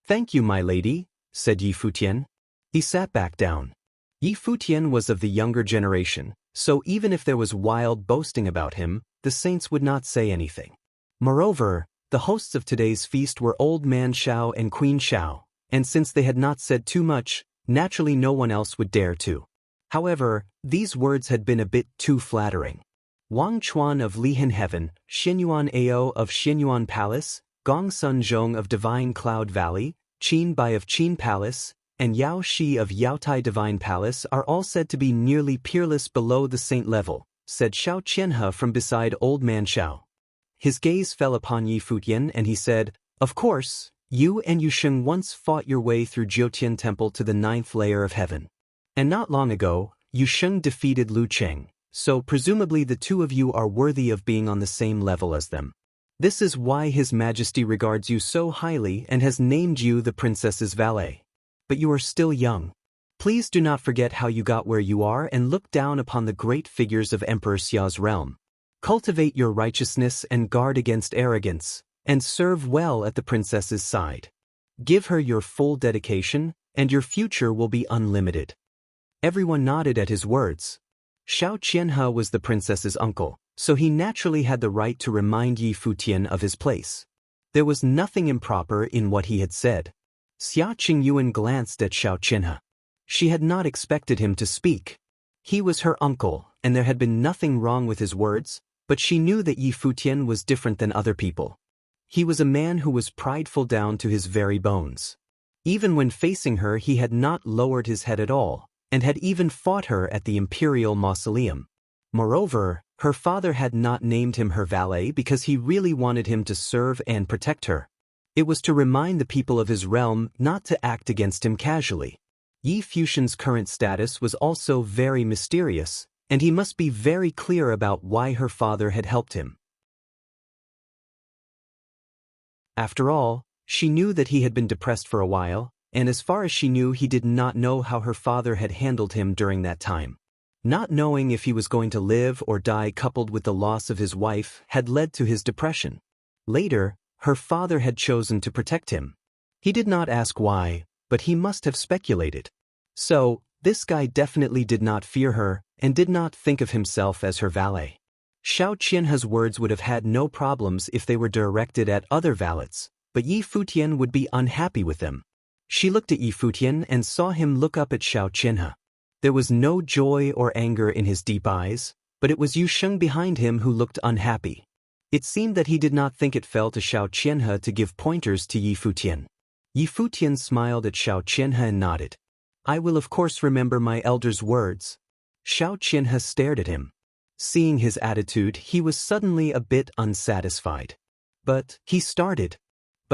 Thank you, my lady, said Futian. He sat back down. Futian was of the younger generation, so even if there was wild boasting about him, the saints would not say anything. Moreover, the hosts of today's feast were Old Man Xiao and Queen Xiao, and since they had not said too much, naturally no one else would dare to. However, these words had been a bit too flattering. Wang Chuan of Lihan Heaven, Xianyuan Ao of Xianyuan Palace, Gong Sun Zhong of Divine Cloud Valley, Qin Bai of Qin Palace, and Yao Shi of Yaotai Divine Palace are all said to be nearly peerless below the saint level, said Xiao Qianhe from beside Old Man Xiao. His gaze fell upon Futian and he said, Of course, you and Yusheng once fought your way through Jiutian Temple to the 9th layer of heaven. And not long ago, Yusheng defeated Lu Cheng, so presumably the two of you are worthy of being on the same level as them. This is why His Majesty regards you so highly and has named you the princess's valet. But you are still young. Please do not forget how you got where you are and look down upon the great figures of Emperor Xia's realm. Cultivate your righteousness and guard against arrogance, and serve well at the princess's side. Give her your full dedication, and your future will be unlimited." Everyone nodded at his words. Xiao Qianhe was the princess's uncle, so he naturally had the right to remind Yi Futian of his place. There was nothing improper in what he had said. Xia Qingyuan glanced at Xiao Qianhe. She had not expected him to speak. He was her uncle, and there had been nothing wrong with his words, but she knew that Yi Futian was different than other people. He was a man who was prideful down to his very bones. Even when facing her, he had not lowered his head at all, and had even fought her at the imperial mausoleum. Moreover, her father had not named him her valet because he really wanted him to serve and protect her. It was to remind the people of his realm not to act against him casually. Yi Futian's current status was also very mysterious, and he must be very clear about why her father had helped him. After all, she knew that he had been depressed for a while, and as far as she knew, he did not know how her father had handled him during that time. Not knowing if he was going to live or die coupled with the loss of his wife had led to his depression. Later, her father had chosen to protect him. He did not ask why, but he must have speculated. So, this guy definitely did not fear her and did not think of himself as her valet. Xiao Qianhe's words would have had no problems if they were directed at other valets, but Yi Futian would be unhappy with them. She looked at Yi Futian and saw him look up at Xiao Qianhe. There was no joy or anger in his deep eyes, but it was Yu Sheng behind him who looked unhappy. It seemed that he did not think it fell to Xiao Qianhe to give pointers to Yi Futian. Yi Futian smiled at Xiao Qianhe and nodded. "I will of course remember my elder's words." Xiao Qianhe stared at him. Seeing his attitude, he was suddenly a bit unsatisfied. But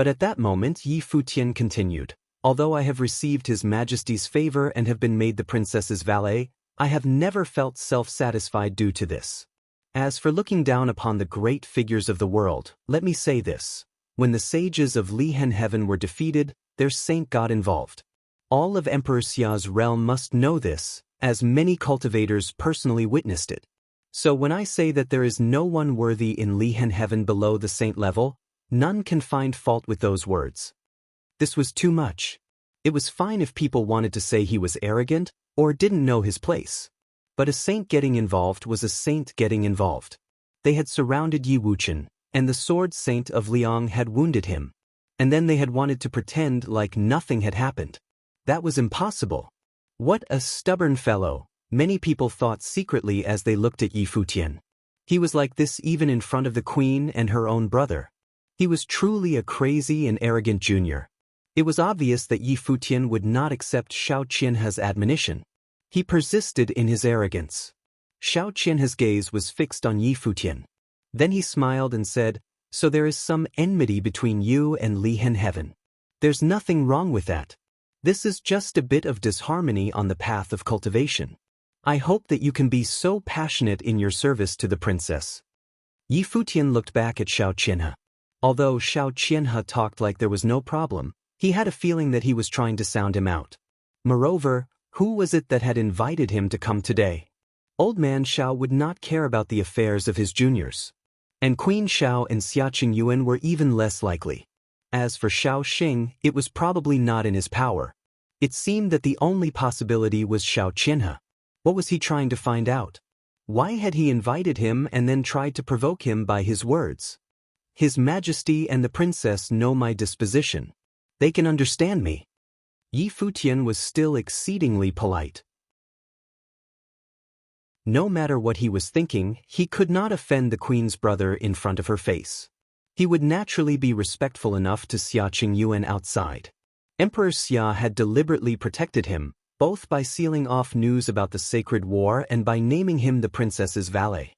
at that moment Yi Futian continued, "Although I have received His Majesty's favor and have been made the princess's valet, I have never felt self-satisfied due to this. As for looking down upon the great figures of the world, let me say this. When the sages of Lihen Heaven were defeated, their saint got involved. All of Emperor Xia's realm must know this, as many cultivators personally witnessed it. So when I say that there is no one worthy in Lihen Heaven below the saint level, none can find fault with those words." This was too much. It was fine if people wanted to say he was arrogant or didn't know his place. But a saint getting involved was a saint getting involved. They had surrounded Yi Wuchen, and the sword saint of Liang had wounded him. And then they had wanted to pretend like nothing had happened. That was impossible. What a stubborn fellow, many people thought secretly as they looked at Yi Futian. He was like this even in front of the queen and her own brother. He was truly a crazy and arrogant junior. It was obvious that Yi Futian would not accept Xiao Qianhe's admonition. He persisted in his arrogance. Xiao Qianhe's gaze was fixed on Yi Futian. Then he smiled and said, "So there is some enmity between you and Lihen Heaven. There's nothing wrong with that. This is just a bit of disharmony on the path of cultivation. I hope that you can be so passionate in your service to the princess." Yi Futian looked back at Xiao Qianhe. Although Xiao Qianhe talked like there was no problem, he had a feeling that he was trying to sound him out. Moreover, who was it that had invited him to come today? Old man Xiao would not care about the affairs of his juniors. And Queen Xiao and Xia Qingyuan were even less likely. As for Xiao Xing, it was probably not in his power. It seemed that the only possibility was Xiao Qianhe. What was he trying to find out? Why had he invited him and then tried to provoke him by his words? His Majesty and the princess know my disposition. They can understand me. Yi Futian was still exceedingly polite. No matter what he was thinking, he could not offend the queen's brother in front of her face. He would naturally be respectful enough to Xia Qingyuan outside. Emperor Xia had deliberately protected him, both by sealing off news about the sacred war and by naming him the princess's valet.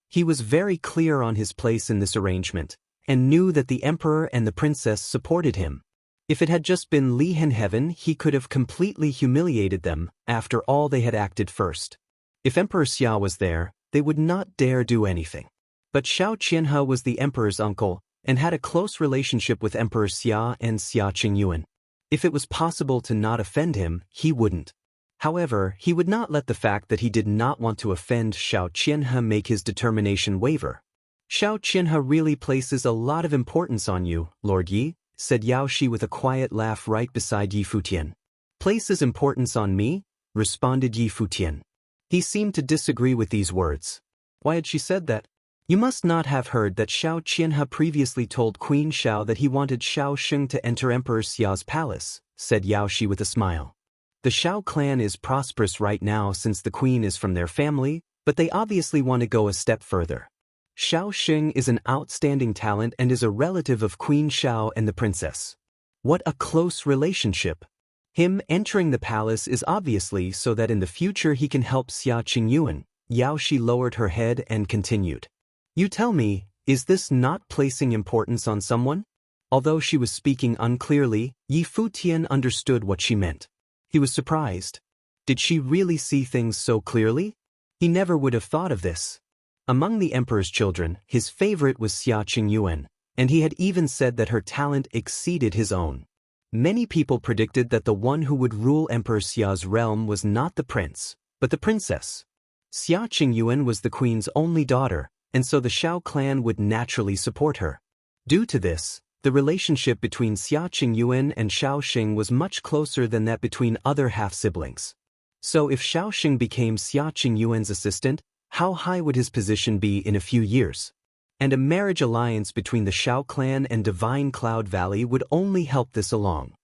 He was very clear on his place in this arrangement, and knew that the emperor and the princess supported him. If it had just been Lihen Heaven, he could have completely humiliated them. After all, they had acted first. If Emperor Xia was there, they would not dare do anything. But Xiao Qianhe was the emperor's uncle, and had a close relationship with Emperor Xia and Xia Qingyuan. If it was possible to not offend him, he wouldn't. However, he would not let the fact that he did not want to offend Xiao Qianhe make his determination waver. Xiao Qianhe really places a lot of importance on you, Lord Yi, said Yao Shi with a quiet laugh right beside Yi Futian. Places importance on me? Responded Yi Futian. He seemed to disagree with these words. Why had she said that? You must not have heard that Xiao Qianhe previously told Queen Xiao that he wanted Xiao Sheng to enter Emperor Xiao's palace, said Yao Shi with a smile. The Xiao clan is prosperous right now since the queen is from their family, but they obviously want to go a step further. Xiao Sheng is an outstanding talent and is a relative of Queen Xiao and the princess. What a close relationship. Him entering the palace is obviously so that in the future he can help Xia Qingyuan. Yao Shi lowered her head and continued. You tell me, is this not placing importance on someone? Although she was speaking unclearly, Yi Futian understood what she meant. He was surprised. Did she really see things so clearly? He never would have thought of this. Among the emperor's children, his favorite was Xia Qingyuan, and he had even said that her talent exceeded his own. Many people predicted that the one who would rule Emperor Xia's realm was not the prince, but the princess. Xia Qingyuan was the queen's only daughter, and so the Xiao clan would naturally support her. Due to this, the relationship between Xia Qingyuan and Xiao Sheng was much closer than that between other half-siblings. So if Xiao Sheng became Xia Qingyuan's assistant, how high would his position be in a few years? And a marriage alliance between the Xiao clan and Divine Cloud Valley would only help this along.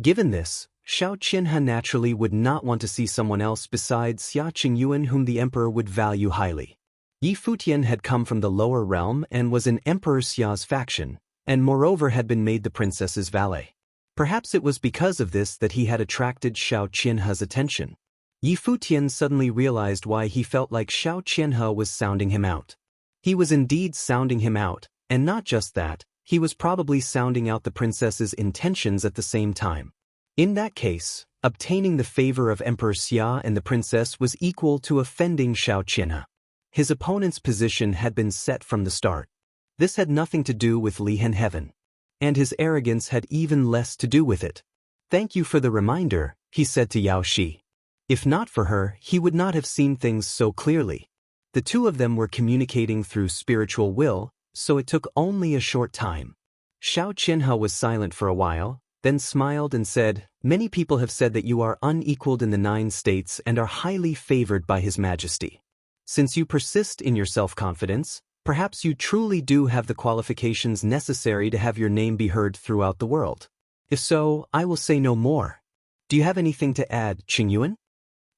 Given this, Xiao Qianhe naturally would not want to see someone else besides Xia Qingyuan whom the emperor would value highly. Yi Futian had come from the lower realm and was in Emperor Xia's faction, and moreover had been made the princess's valet. Perhaps it was because of this that he had attracted Xiao Qianhe's attention. Yi Futian suddenly realized why he felt like Xiao Qianhe was sounding him out. He was indeed sounding him out, and not just that, he was probably sounding out the princess's intentions at the same time. In that case, obtaining the favor of Emperor Xia and the princess was equal to offending Xiao Qianhe. His opponent's position had been set from the start. This had nothing to do with Lihen Heaven. And his arrogance had even less to do with it. Thank you for the reminder, he said to Yao Shi. If not for her, he would not have seen things so clearly. The two of them were communicating through spiritual will, so it took only a short time. Xiao Qianhe was silent for a while, then smiled and said, Many people have said that you are unequaled in the 9 states and are highly favored by His Majesty. Since you persist in your self-confidence, perhaps you truly do have the qualifications necessary to have your name be heard throughout the world. If so, I will say no more. Do you have anything to add, Qingyuan?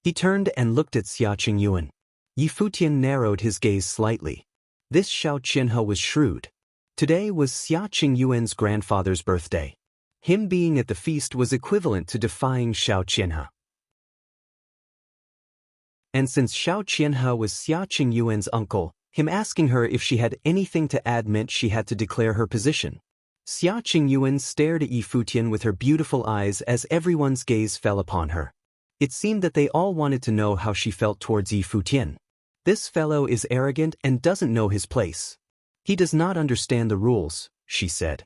He turned and looked at Xia Qingyuan. Yi Futian narrowed his gaze slightly. This Xiao Qianhe was shrewd. Today was Xia Qingyuan's grandfather's birthday. Him being at the feast was equivalent to defying Xiao Qianhe. And since Xiao Qianhe was Xia Qingyuan's uncle, him asking her if she had anything to add meant she had to declare her position. Xia Qingyuan stared at Yi Futian with her beautiful eyes as everyone's gaze fell upon her. It seemed that they all wanted to know how she felt towards Yi Futian. This fellow is arrogant and doesn't know his place. He does not understand the rules, she said.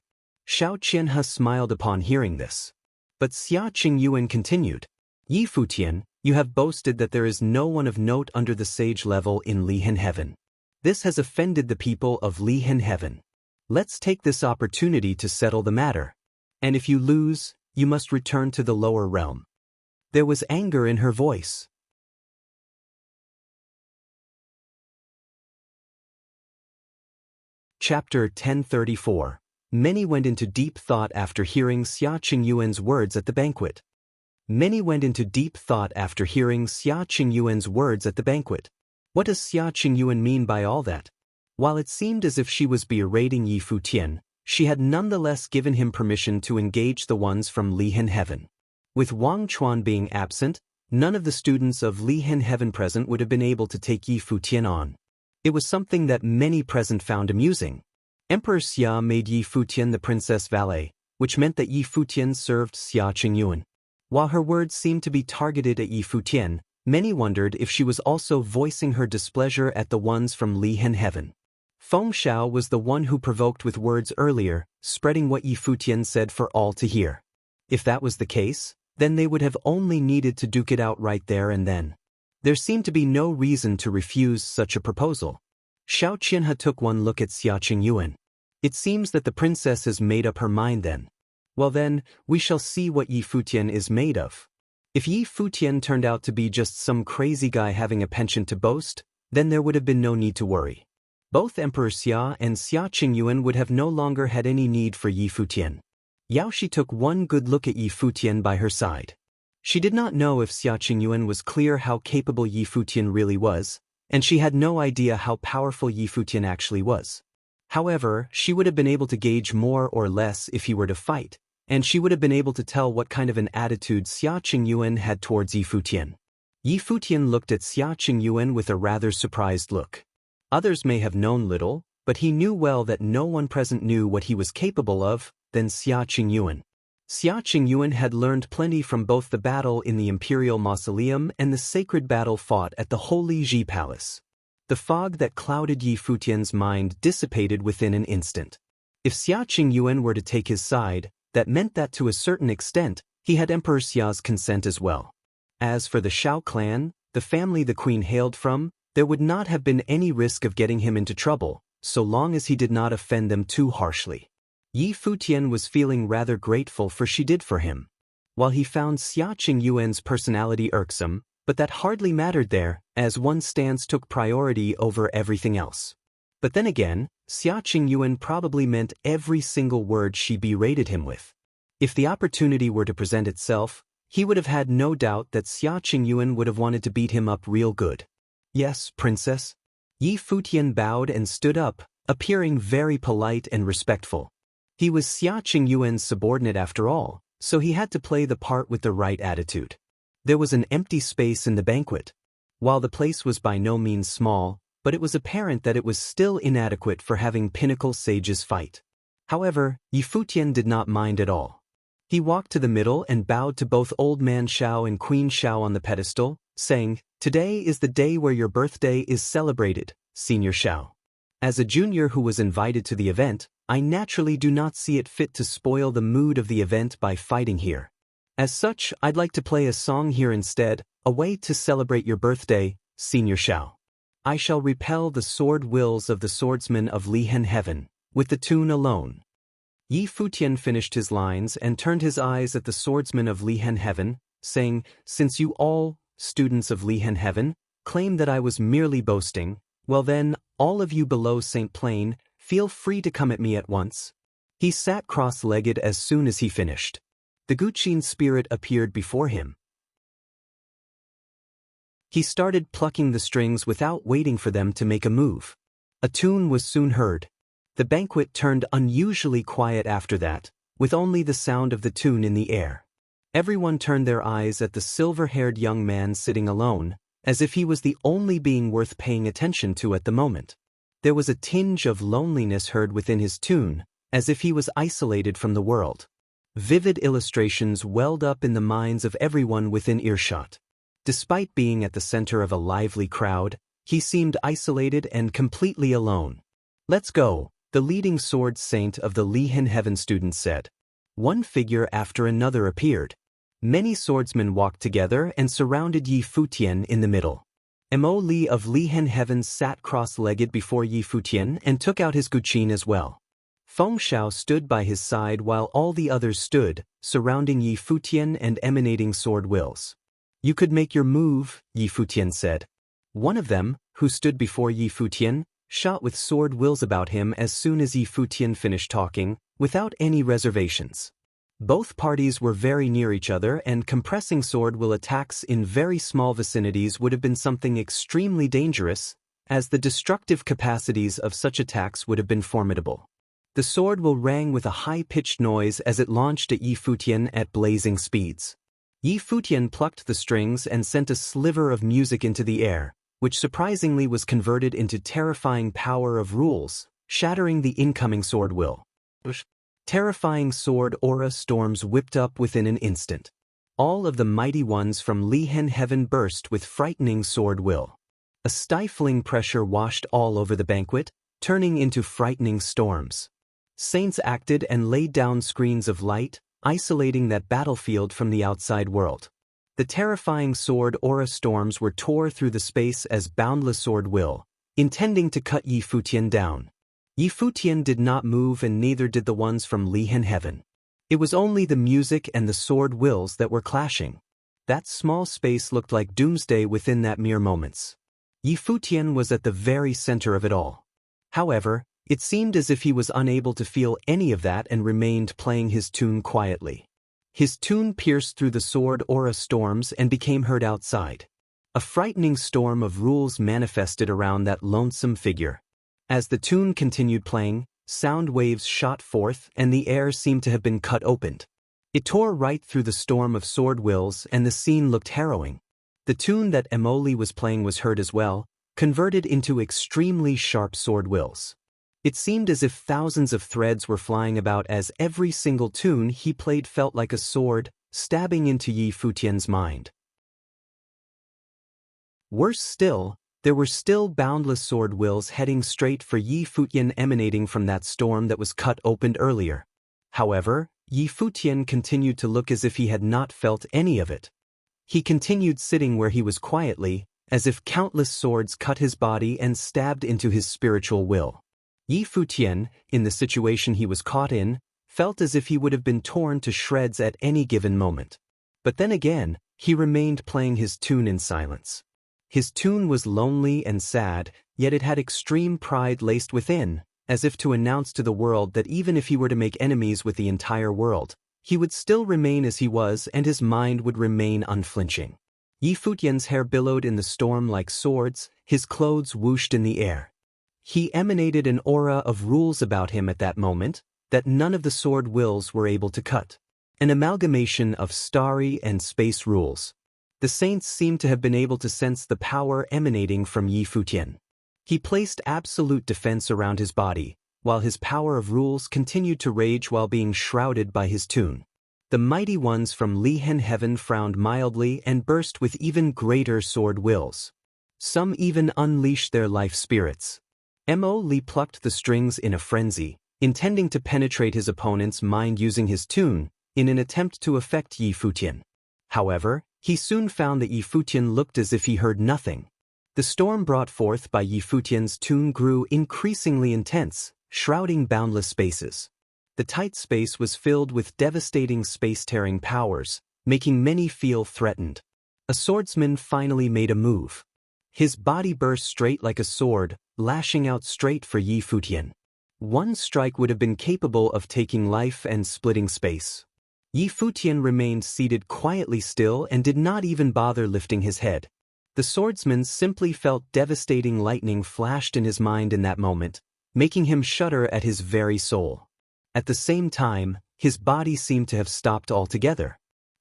Xiao Qianhe smiled upon hearing this. But Xia Qingyuan continued. Yi Futian, you have boasted that there is no one of note under the sage level in Lihen Heaven. This has offended the people of Lihen Heaven. Let's take this opportunity to settle the matter. And if you lose, you must return to the lower realm. There was anger in her voice. Chapter 1034. Many went into deep thought after hearing Xia Qingyuan's words at the banquet. Many went into deep thought after hearing Xia Qingyuan's words at the banquet. What does Xia Qingyuan mean by all that? While it seemed as if she was berating Yi Futian, she had nonetheless given him permission to engage the ones from Lihen Heaven. With Wang Chuan being absent, none of the students of Lihen Heaven present would have been able to take Yi Futian on. It was something that many present found amusing. Emperor Xia made Yi Futian the princess valet, which meant that Yi Futian served Xia Qingyuan. While her words seemed to be targeted at Yi Futian, many wondered if she was also voicing her displeasure at the ones from Lihen Heaven. Feng Xiao was the one who provoked with words earlier, spreading what Yi Futian said for all to hear. If that was the case, then they would have only needed to duke it out right there and then. There seemed to be no reason to refuse such a proposal. Xiao Qianhe took one look at Xia Qingyuan. It seems that the princess has made up her mind then. Well then, we shall see what Yi Futian is made of. If Yi Futian turned out to be just some crazy guy having a penchant to boast, then there would have been no need to worry. Both Emperor Xia and Xia Qingyuan would have no longer had any need for Yi Futian. Yaoshi took one good look at Yi Futian by her side. She did not know if Xia Qingyuan was clear how capable Yi Futian really was, and she had no idea how powerful Yi Futian actually was. However, she would have been able to gauge more or less if he were to fight, and she would have been able to tell what kind of an attitude Xia Qingyuan had towards Yi Futian. Yi Futian looked at Xia Qingyuan with a rather surprised look. Others may have known little, but he knew well that no one present knew what he was capable of than Xia Qingyuan. Xia Qingyuan had learned plenty from both the battle in the Imperial Mausoleum and the sacred battle fought at the Holy Ji Palace. The fog that clouded Yi Futian's mind dissipated within an instant. If Xia Qingyuan were to take his side, that meant that to a certain extent, he had Emperor Xia's consent as well. As for the Shao clan, the family the queen hailed from, there would not have been any risk of getting him into trouble, so long as he did not offend them too harshly. Yi Futian was feeling rather grateful for she did for him. While he found Xia Qingyuan's personality irksome, but that hardly mattered there, as one's stance took priority over everything else. But then again, Xia Qingyuan probably meant every single word she berated him with. If the opportunity were to present itself, he would have had no doubt that Xia Qingyuan would have wanted to beat him up real good. Yes, princess. Yi Futian bowed and stood up, appearing very polite and respectful. He was Xia Qingyuan's subordinate after all, so he had to play the part with the right attitude. There was an empty space in the banquet. While the place was by no means small, but it was apparent that it was still inadequate for having pinnacle sages fight. However, Yi Futian did not mind at all. He walked to the middle and bowed to both Old Man Shao and Queen Shao on the pedestal, saying, "Today is the day where your birthday is celebrated, Senior Shao. As a junior who was invited to the event, I naturally do not see it fit to spoil the mood of the event by fighting here. As such, I'd like to play a song here instead, a way to celebrate your birthday, Senior Shao. I shall repel the sword wills of the swordsmen of Lihen Heaven, with the tune alone." Yi Futian finished his lines and turned his eyes at the swordsmen of Lihen Heaven, saying, "Since you all, students of Lihen Heaven, claim that I was merely boasting, well then, all of you below St. Plain, feel free to come at me at once." He sat cross-legged as soon as he finished. The Guqin spirit appeared before him. He started plucking the strings without waiting for them to make a move. A tune was soon heard. The banquet turned unusually quiet after that, with only the sound of the tune in the air. Everyone turned their eyes at the silver-haired young man sitting alone, as if he was the only being worth paying attention to at the moment. There was a tinge of loneliness heard within his tune, as if he was isolated from the world. Vivid illustrations welled up in the minds of everyone within earshot. Despite being at the center of a lively crowd, he seemed isolated and completely alone. "Let's go," the leading sword saint of the Lihen Heaven students said. One figure after another appeared. Many swordsmen walked together and surrounded Yi Futian in the middle. Mo Li of Lihen Heaven sat cross-legged before Yi Futian and took out his guqin as well. Feng Shao stood by his side while all the others stood, surrounding Yi Futian and emanating sword wills. "You could make your move," Yi Futian said. One of them, who stood before Yi Futian, shot with sword wills about him as soon as Yi Futian finished talking, without any reservations. Both parties were very near each other, and compressing sword will attacks in very small vicinities would have been something extremely dangerous, as the destructive capacities of such attacks would have been formidable. The sword will rang with a high-pitched noise as it launched at Yi Futian at blazing speeds. Yi Futian plucked the strings and sent a sliver of music into the air, which surprisingly was converted into terrifying power of rules, shattering the incoming sword will. Terrifying sword aura storms whipped up within an instant. All of the mighty ones from Lihen Heaven burst with frightening sword will. A stifling pressure washed all over the banquet, turning into frightening storms. Saints acted and laid down screens of light, isolating that battlefield from the outside world. The terrifying sword aura storms were tore through the space as boundless sword will, intending to cut Yi Futian down. Yi Futian did not move, and neither did the ones from Lihan Heaven. It was only the music and the sword wills that were clashing. That small space looked like doomsday within that mere moments. Yi Futian was at the very center of it all. However, it seemed as if he was unable to feel any of that and remained playing his tune quietly. His tune pierced through the sword aura storms and became heard outside. A frightening storm of rules manifested around that lonesome figure. As the tune continued playing, sound waves shot forth and the air seemed to have been cut open. It tore right through the storm of sword wills and the scene looked harrowing. The tune that Emoli was playing was heard as well, converted into extremely sharp sword wills. It seemed as if thousands of threads were flying about as every single tune he played felt like a sword, stabbing into Yi Futian's mind. Worse still, there were still boundless sword wills heading straight for Yi Futian emanating from that storm that was cut open earlier. However, Yi Futian continued to look as if he had not felt any of it. He continued sitting where he was quietly, as if countless swords cut his body and stabbed into his spiritual will. Yi Futian, in the situation he was caught in, felt as if he would have been torn to shreds at any given moment. But then again, he remained playing his tune in silence. His tune was lonely and sad, yet it had extreme pride laced within, as if to announce to the world that even if he were to make enemies with the entire world, he would still remain as he was and his mind would remain unflinching. Yi Futian's hair billowed in the storm like swords, his clothes whooshed in the air. He emanated an aura of rules about him at that moment that none of the sword wills were able to cut. An amalgamation of starry and space rules. The saints seemed to have been able to sense the power emanating from Yi Futian. He placed absolute defense around his body, while his power of rules continued to rage while being shrouded by his tune. The mighty ones from Lihan Heaven frowned mildly and burst with even greater sword wills. Some even unleashed their life spirits. Emoli plucked the strings in a frenzy, intending to penetrate his opponent's mind using his tune, in an attempt to affect Yi Futian. However, he soon found that Yi Futian looked as if he heard nothing. The storm brought forth by Yi Futian's tune grew increasingly intense, shrouding boundless spaces. The tight space was filled with devastating space-tearing powers, making many feel threatened. A swordsman finally made a move. His body burst straight like a sword, lashing out straight for Yi Futian. One strike would have been capable of taking life and splitting space. Yi Futian remained seated quietly still and did not even bother lifting his head. The swordsman simply felt devastating lightning flashed in his mind in that moment, making him shudder at his very soul. At the same time, his body seemed to have stopped altogether.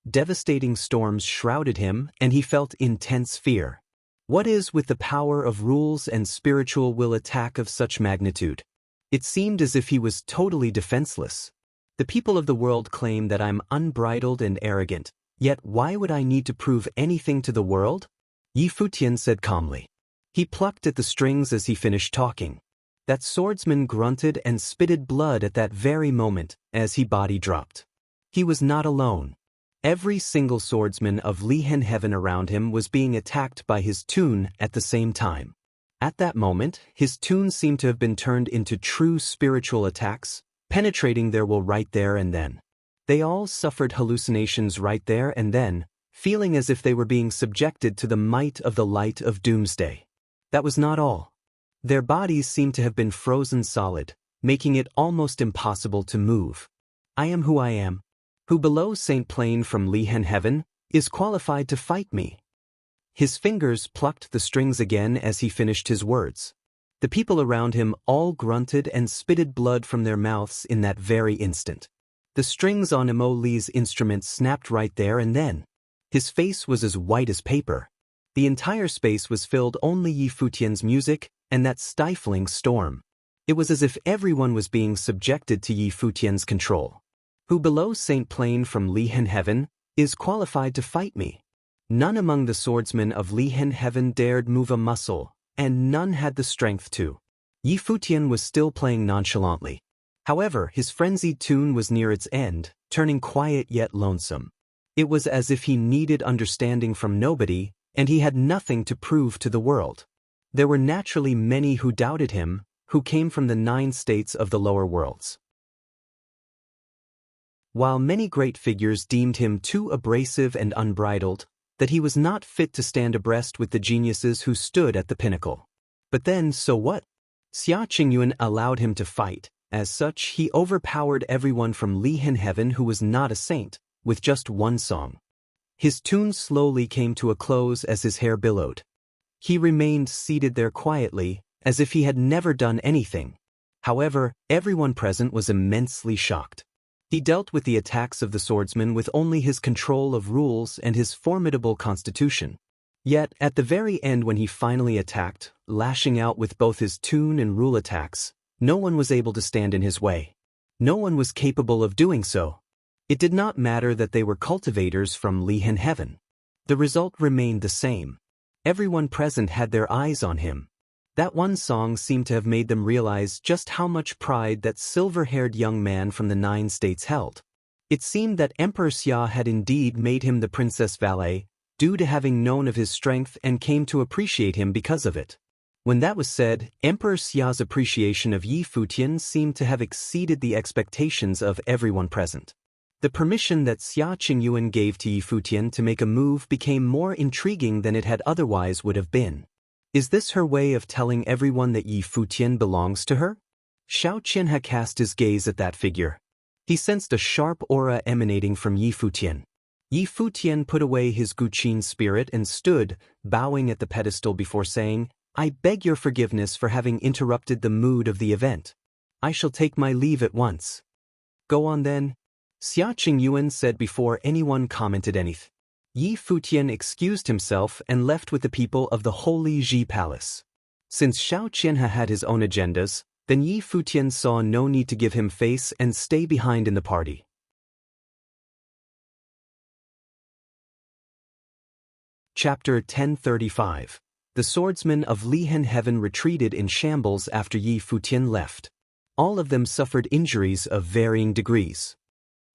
Devastating storms shrouded him and he felt intense fear. What is with the power of rules and spiritual will attack of such magnitude? It seemed as if he was totally defenseless. The people of the world claim that I'm unbridled and arrogant, yet why would I need to prove anything to the world? Yi Futian said calmly. He plucked at the strings as he finished talking. That swordsman grunted and spitted blood at that very moment as he body dropped. He was not alone. Every single swordsman of Lihan Heaven around him was being attacked by his tune at the same time. At that moment, his tune seemed to have been turned into true spiritual attacks, penetrating their will right there and then. They all suffered hallucinations right there and then, feeling as if they were being subjected to the might of the light of doomsday. That was not all. Their bodies seemed to have been frozen solid, making it almost impossible to move. I am who I am. Who below Saint Plain from Lihan Heaven is qualified to fight me? His fingers plucked the strings again as he finished his words. The people around him all grunted and spitted blood from their mouths in that very instant. The strings on Emoli's instrument snapped right there and then. His face was as white as paper. The entire space was filled only Yi Futian's music and that stifling storm. It was as if everyone was being subjected to Yi Futian's control. Who below Saint Plain from Lihan Heaven is qualified to fight me? None among the swordsmen of Lihan Heaven dared move a muscle, and none had the strength to. Yi Futian was still playing nonchalantly. However, his frenzied tune was near its end, turning quiet yet lonesome. It was as if he needed understanding from nobody, and he had nothing to prove to the world. There were naturally many who doubted him, who came from the 9 states of the lower worlds. While many great figures deemed him too abrasive and unbridled, that he was not fit to stand abreast with the geniuses who stood at the pinnacle. But then, so what? Xia Qingyuan allowed him to fight. As such, he overpowered everyone from Lihan Heaven who was not a saint, with just one song. His tune slowly came to a close as his hair billowed. He remained seated there quietly, as if he had never done anything. However, everyone present was immensely shocked. He dealt with the attacks of the swordsman with only his control of rules and his formidable constitution. Yet, at the very end when he finally attacked, lashing out with both his tune and rule attacks, no one was able to stand in his way. No one was capable of doing so. It did not matter that they were cultivators from Lihan Heaven. The result remained the same. Everyone present had their eyes on him. That one song seemed to have made them realize just how much pride that silver-haired young man from the 9 states held. It seemed that Emperor Xia had indeed made him the princess valet, due to having known of his strength and came to appreciate him because of it. When that was said, Emperor Xia's appreciation of Yi Futian seemed to have exceeded the expectations of everyone present. The permission that Xia Qingyuan gave to Yi Futian to make a move became more intriguing than it had otherwise would have been. Is this her way of telling everyone that Yi Futian belongs to her? Xiao Qianhe cast his gaze at that figure. He sensed a sharp aura emanating from Yi Futian. Yi Futian put away his Guqin spirit and stood, bowing at the pedestal before saying, "I beg your forgiveness for having interrupted the mood of the event. I shall take my leave at once." "Go on then," Xia Qingyuan said before anyone commented anything. Yi Futian excused himself and left with the people of the Holy Ji Palace. Since Xiao Qianhe had his own agendas, then Yi Futian saw no need to give him face and stay behind in the party. Chapter 1035. The swordsmen of Lihan Heaven retreated in shambles after Yi Futian left. All of them suffered injuries of varying degrees.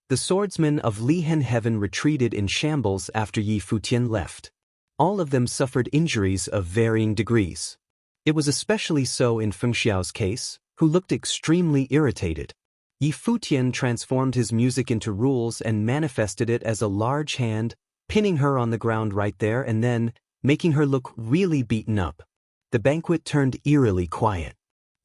The swordsmen of Lihan Heaven retreated in shambles after Yi Futian left. All of them suffered injuries of varying degrees. It was especially so in Feng Xiao's case, who looked extremely irritated. Yi Futian transformed his music into rules and manifested it as a large hand, pinning her on the ground right there and then, making her look really beaten up. The banquet turned eerily quiet.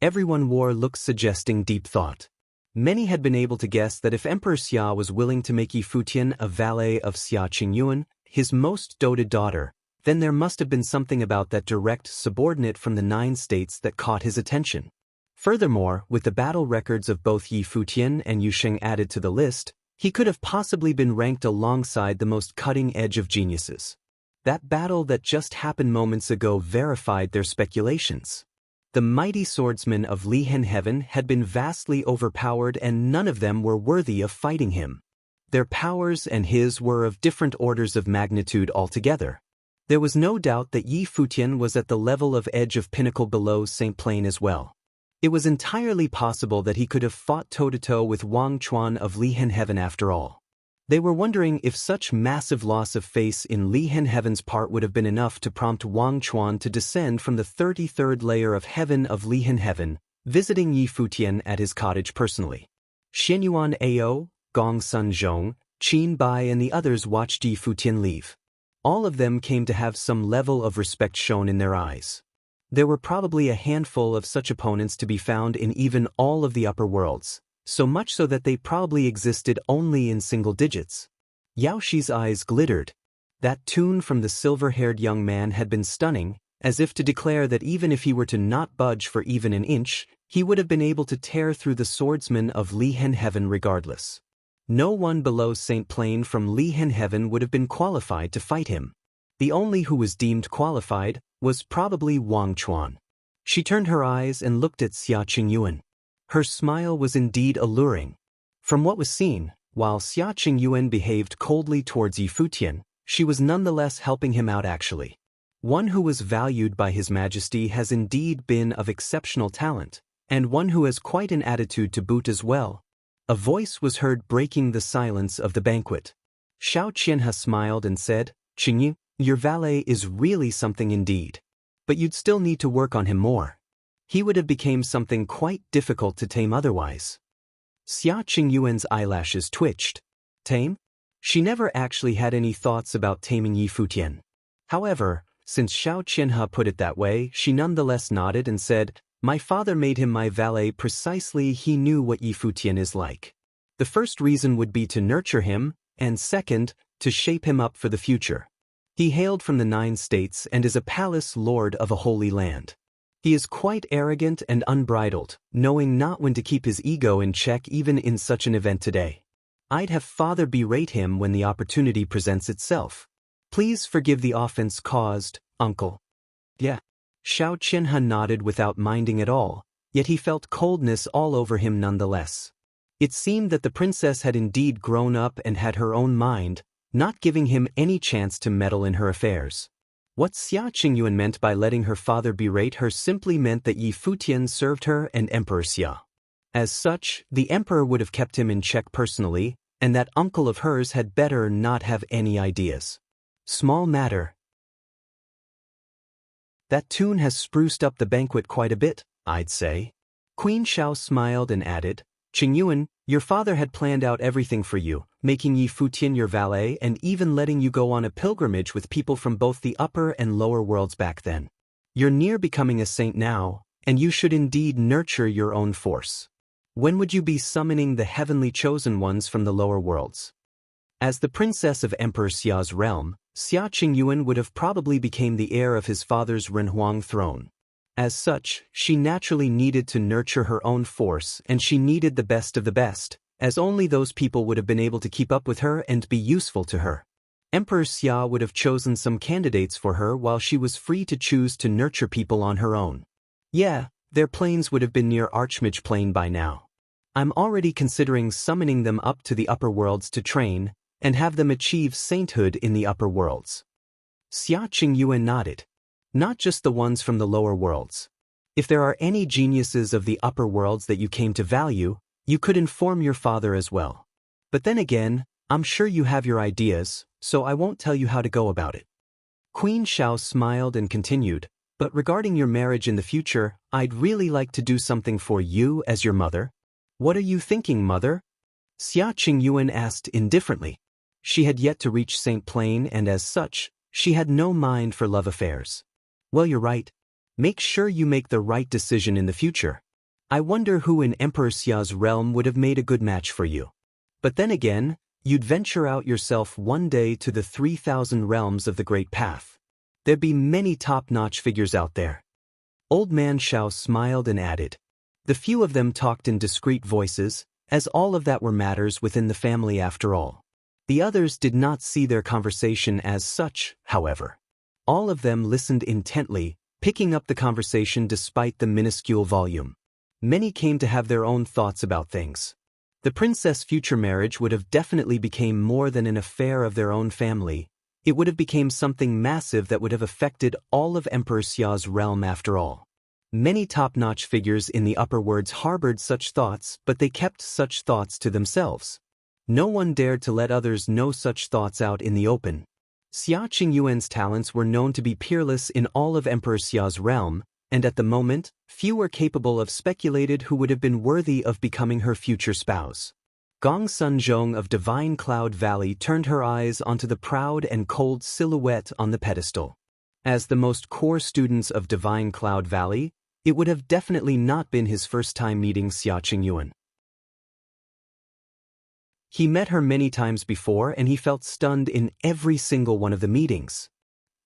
Everyone wore looks suggesting deep thought. Many had been able to guess that if Emperor Xia was willing to make Yi Futian a valet of Xia Qingyuan, his most doted daughter, then there must have been something about that direct subordinate from the 9 states that caught his attention. Furthermore, with the battle records of both Yi Futian and Yu Sheng added to the list, he could have possibly been ranked alongside the most cutting-edge of geniuses. That battle that just happened moments ago verified their speculations. The mighty swordsmen of Lihan Heaven had been vastly overpowered and none of them were worthy of fighting him. Their powers and his were of different orders of magnitude altogether. There was no doubt that Yi Futian was at the level of edge of pinnacle below St. Plain as well. It was entirely possible that he could have fought toe-to-toe with Wang Chuan of Lihan Heaven after all. They were wondering if such massive loss of face in Lihan Heaven's part would have been enough to prompt Wang Chuan to descend from the 33rd layer of heaven of Lihan Heaven, visiting Yi Futian at his cottage personally. Xianyuan Ao, Gong Sun Zhong, Qin Bai and the others watched Yi Futian leave. All of them came to have some level of respect shown in their eyes. There were probably a handful of such opponents to be found in even all of the upper worlds, so much so that they probably existed only in single digits. Yao Shi's eyes glittered. That tune from the silver-haired young man had been stunning, as if to declare that even if he were to not budge for even an inch, he would have been able to tear through the swordsmen of Lihan Heaven regardless. No one below St. Plain from Lihan Heaven would have been qualified to fight him. The only who was deemed qualified was probably Wang Chuan. She turned her eyes and looked at Xia Qingyuan. Her smile was indeed alluring. From what was seen, while Xia Qingyuan behaved coldly towards Yi Futian, she was nonetheless helping him out actually. One who was valued by His Majesty has indeed been of exceptional talent, and one who has quite an attitude to boot as well. A voice was heard breaking the silence of the banquet. Xiao Qianhe smiled and said, "Qingyu, your valet is really something indeed. But you'd still need to work on him more. He would have become something quite difficult to tame otherwise." Xia Qingyuan's eyelashes twitched. Tame? She never actually had any thoughts about taming Yi Futian. However, since Xiao Qianhe put it that way, she nonetheless nodded and said, "My father made him my valet precisely. He knew what Yi Futian is like. The first reason would be to nurture him, and second, to shape him up for the future. He hailed from the 9 states and is a palace lord of a holy land. He is quite arrogant and unbridled, knowing not when to keep his ego in check even in such an event today. I'd have father berate him when the opportunity presents itself. Please forgive the offense caused, uncle." "Yeah." Xiao Qianhe nodded without minding at all, yet he felt coldness all over him nonetheless. It seemed that the princess had indeed grown up and had her own mind, not giving him any chance to meddle in her affairs. What Xia Qingyuan meant by letting her father berate her simply meant that Yi Futian served her and Emperor Xia. As such, the emperor would have kept him in check personally, and that uncle of hers had better not have any ideas. Small matter. That tune has spruced up the banquet quite a bit, I'd say. Queen Xiao smiled and added, "Qingyuan, your father had planned out everything for you, making Yi Futian your valet and even letting you go on a pilgrimage with people from both the upper and lower worlds back then. You're near becoming a saint now, and you should indeed nurture your own force. When would you be summoning the heavenly chosen ones from the lower worlds?" As the princess of Emperor Xia's realm, Xia Qingyuan would have probably become the heir of his father's Renhuang throne. As such, she naturally needed to nurture her own force, and she needed the best of the best, as only those people would have been able to keep up with her and be useful to her. Emperor Xia would have chosen some candidates for her while she was free to choose to nurture people on her own. Yeah, their planes would have been near Archmage Plain by now. I'm already considering summoning them up to the upper worlds to train, and have them achieve sainthood in the upper worlds. Xia Qingyuan nodded. Not just the ones from the lower worlds. If there are any geniuses of the upper worlds that you came to value, you could inform your father as well. But then again, I'm sure you have your ideas, so I won't tell you how to go about it. Queen Xiao smiled and continued, "But regarding your marriage in the future, I'd really like to do something for you as your mother." "What are you thinking, mother?" Xia Qingyuan asked indifferently. She had yet to reach Saint Plain and as such, she had no mind for love affairs. "Well, you're right. Make sure you make the right decision in the future. I wonder who in Emperor Xia's realm would have made a good match for you. But then again, you'd venture out yourself one day to the 3,000 realms of the Great Path. There'd be many top-notch figures out there." Old man Xiao smiled and added. The few of them talked in discreet voices, as all of that were matters within the family after all. The others did not see their conversation as such, however. All of them listened intently, picking up the conversation despite the minuscule volume. Many came to have their own thoughts about things. The princess' future marriage would have definitely become more than an affair of their own family. It would have become something massive that would have affected all of Emperor Xia's realm after all. Many top-notch figures in the upper worlds harbored such thoughts, but they kept such thoughts to themselves. No one dared to let others know such thoughts out in the open. Xia Qingyuan's talents were known to be peerless in all of Emperor Xia's realm, and at the moment, few were capable of speculated who would have been worthy of becoming her future spouse. Gong Sunzhong of Divine Cloud Valley turned her eyes onto the proud and cold silhouette on the pedestal. As the most core students of Divine Cloud Valley, it would have definitely not been his first time meeting Xia Qingyuan. He met her many times before and he felt stunned in every single one of the meetings.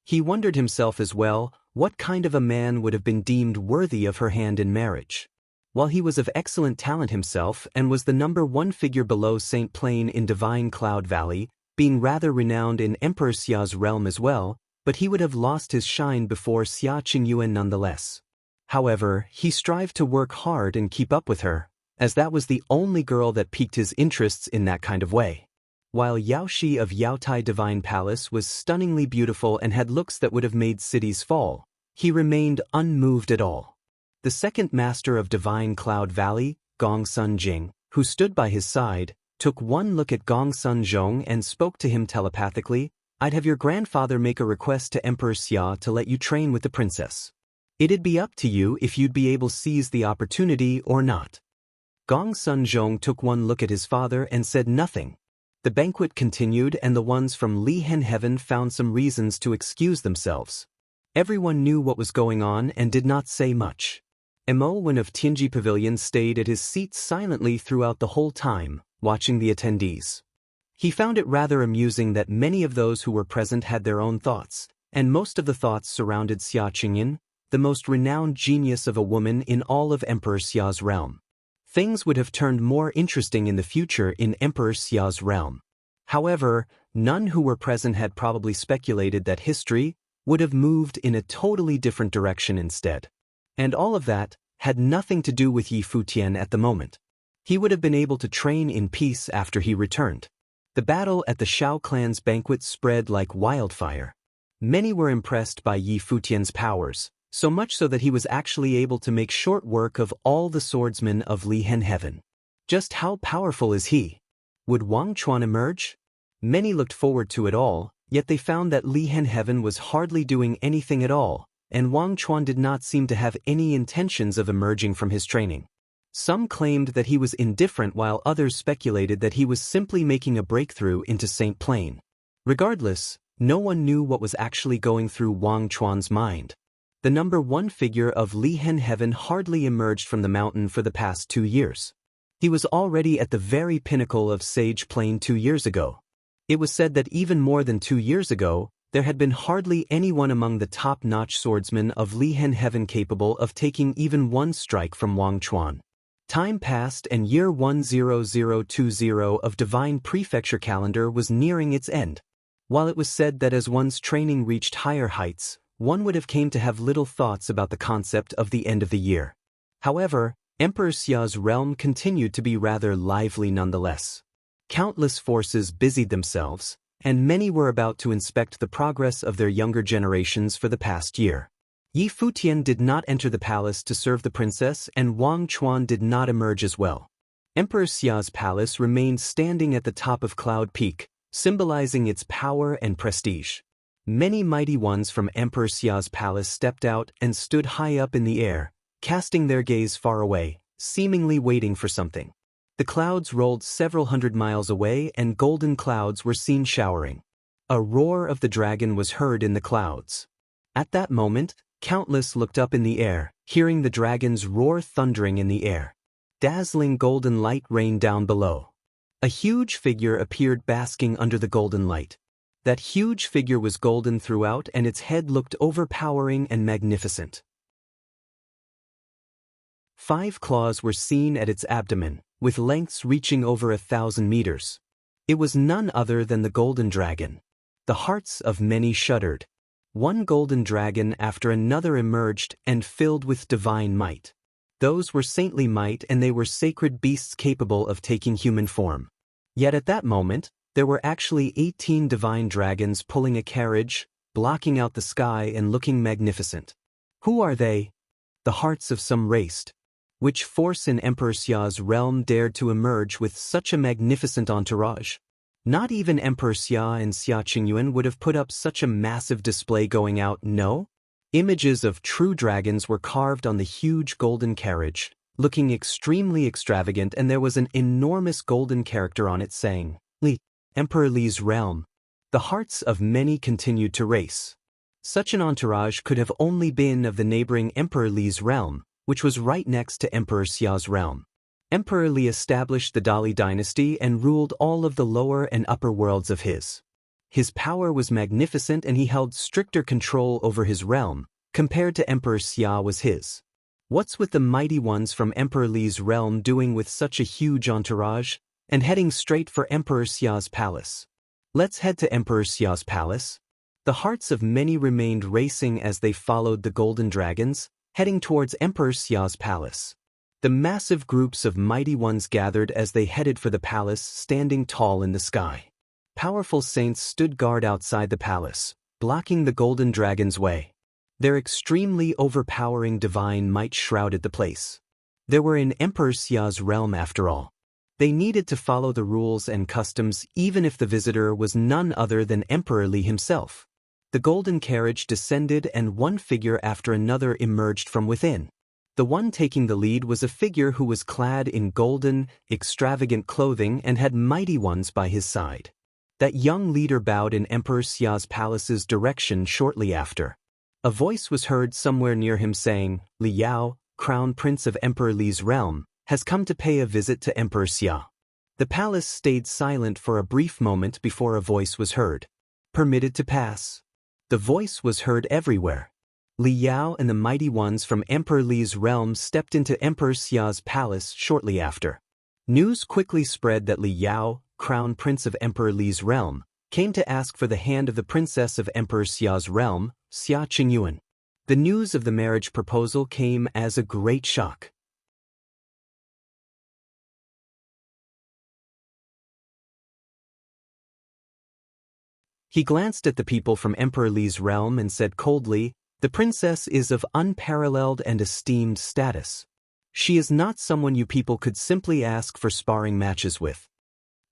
He wondered himself as well, what kind of a man would have been deemed worthy of her hand in marriage. While he was of excellent talent himself and was the #1 figure below Saint Plain in Divine Cloud Valley, being rather renowned in Emperor Xia's realm as well, but he would have lost his shine before Xia Qingyuan nonetheless. However, he strived to work hard and keep up with her, as that was the only girl that piqued his interests in that kind of way. While Yaoshi of Yaotai Divine Palace was stunningly beautiful and had looks that would have made cities fall, he remained unmoved at all. The second master of Divine Cloud Valley, Gong Sun Jing, who stood by his side, took one look at Gong Sun Zhong and spoke to him telepathically. "I'd have your grandfather make a request to Emperor Xia to let you train with the princess. It'd be up to you if you'd be able to seize the opportunity or not." Gong Sun Zhong took one look at his father and said nothing. The banquet continued, and the ones from Li Hen Heaven found some reasons to excuse themselves. Everyone knew what was going on and did not say much. Emowen of Tianji Pavilion stayed at his seat silently throughout the whole time, watching the attendees. He found it rather amusing that many of those who were present had their own thoughts, and most of the thoughts surrounded Xia Qingyan, the most renowned genius of a woman in all of Emperor Xia's realm. Things would have turned more interesting in the future in Emperor Xia's realm. However, none who were present had probably speculated that history would have moved in a totally different direction instead. And all of that had nothing to do with Yi Futian at the moment. He would have been able to train in peace after he returned. The battle at the Shao clan's banquet spread like wildfire. Many were impressed by Yi Futian's powers, so much so that he was actually able to make short work of all the swordsmen of Li Hen Heaven. Just how powerful is he? Would Wang Chuan emerge? Many looked forward to it all, yet they found that Li Hen Heaven was hardly doing anything at all, and Wang Chuan did not seem to have any intentions of emerging from his training. Some claimed that he was indifferent, while others speculated that he was simply making a breakthrough into Saint Plain. Regardless, no one knew what was actually going through Wang Chuan's mind. The number one figure of Li Hen Heaven hardly emerged from the mountain for the past 2 years. He was already at the very pinnacle of Sage Plain 2 years ago. It was said that even more than 2 years ago, there had been hardly anyone among the top-notch swordsmen of Li Hen Heaven capable of taking even one strike from Wang Chuan. Time passed, and year 10020 of Divine Prefecture calendar was nearing its end. While it was said that as one's training reached higher heights, one would have came to have little thoughts about the concept of the end of the year. However, Emperor Xia's realm continued to be rather lively nonetheless. Countless forces busied themselves, and many were about to inspect the progress of their younger generations for the past year. Yi Futian did not enter the palace to serve the princess, and Wang Chuan did not emerge as well. Emperor Xia's palace remained standing at the top of Cloud Peak, symbolizing its power and prestige. Many mighty ones from Emperor Xia's palace stepped out and stood high up in the air, casting their gaze far away, seemingly waiting for something. The clouds rolled several hundred miles away, and golden clouds were seen showering. A roar of the dragon was heard in the clouds. At that moment, countless looked up in the air, hearing the dragon's roar thundering in the air. Dazzling golden light rained down below. A huge figure appeared basking under the golden light. That huge figure was golden throughout, and its head looked overpowering and magnificent. 5 claws were seen at its abdomen, with lengths reaching over 1,000 meters. It was none other than the golden dragon. The hearts of many shuddered. One golden dragon after another emerged and filled with divine might. Those were saintly might, and they were sacred beasts capable of taking human form. Yet at that moment, there were actually 18 divine dragons pulling a carriage, blocking out the sky and looking magnificent. Who are they? The hearts of some raced. Which force in Emperor Xia's realm dared to emerge with such a magnificent entourage? Not even Emperor Xia and Xia Qingyuan would have put up such a massive display going out, no? Images of true dragons were carved on the huge golden carriage, looking extremely extravagant, and there was an enormous golden character on it saying, Li, Emperor Li's realm. The hearts of many continued to race. Such an entourage could have only been of the neighboring Emperor Li's realm, which was right next to Emperor Xia's realm. Emperor Li established the Dali dynasty and ruled all of the lower and upper worlds of his. His power was magnificent, and he held stricter control over his realm, compared to Emperor Xia was his. What's with the mighty ones from Emperor Li's realm doing with such a huge entourage, and heading straight for Emperor Xia's palace? Let's head to Emperor Xia's palace. The hearts of many remained racing as they followed the golden dragons, heading towards Emperor Xia's palace. The massive groups of mighty ones gathered as they headed for the palace, standing tall in the sky. Powerful saints stood guard outside the palace, blocking the golden dragon's way. Their extremely overpowering divine might shrouded the place. They were in Emperor Xia's realm after all. They needed to follow the rules and customs even if the visitor was none other than Emperor Li himself. The golden carriage descended and one figure after another emerged from within. The one taking the lead was a figure who was clad in golden, extravagant clothing and had mighty ones by his side. That young leader bowed in Emperor Xia's palace's direction shortly after. A voice was heard somewhere near him saying, "Li Yao, Crown Prince of Emperor Li's realm, has come to pay a visit to Emperor Xia." The palace stayed silent for a brief moment before a voice was heard. "Permitted to pass." The voice was heard everywhere. Li Yao and the mighty ones from Emperor Li's realm stepped into Emperor Xia's palace shortly after. News quickly spread that Li Yao, Crown Prince of Emperor Li's realm, came to ask for the hand of the princess of Emperor Xia's realm, Xia Qingyuan. The news of the marriage proposal came as a great shock. He glanced at the people from Emperor Li's realm and said coldly, "The princess is of unparalleled and esteemed status. She is not someone you people could simply ask for sparring matches with.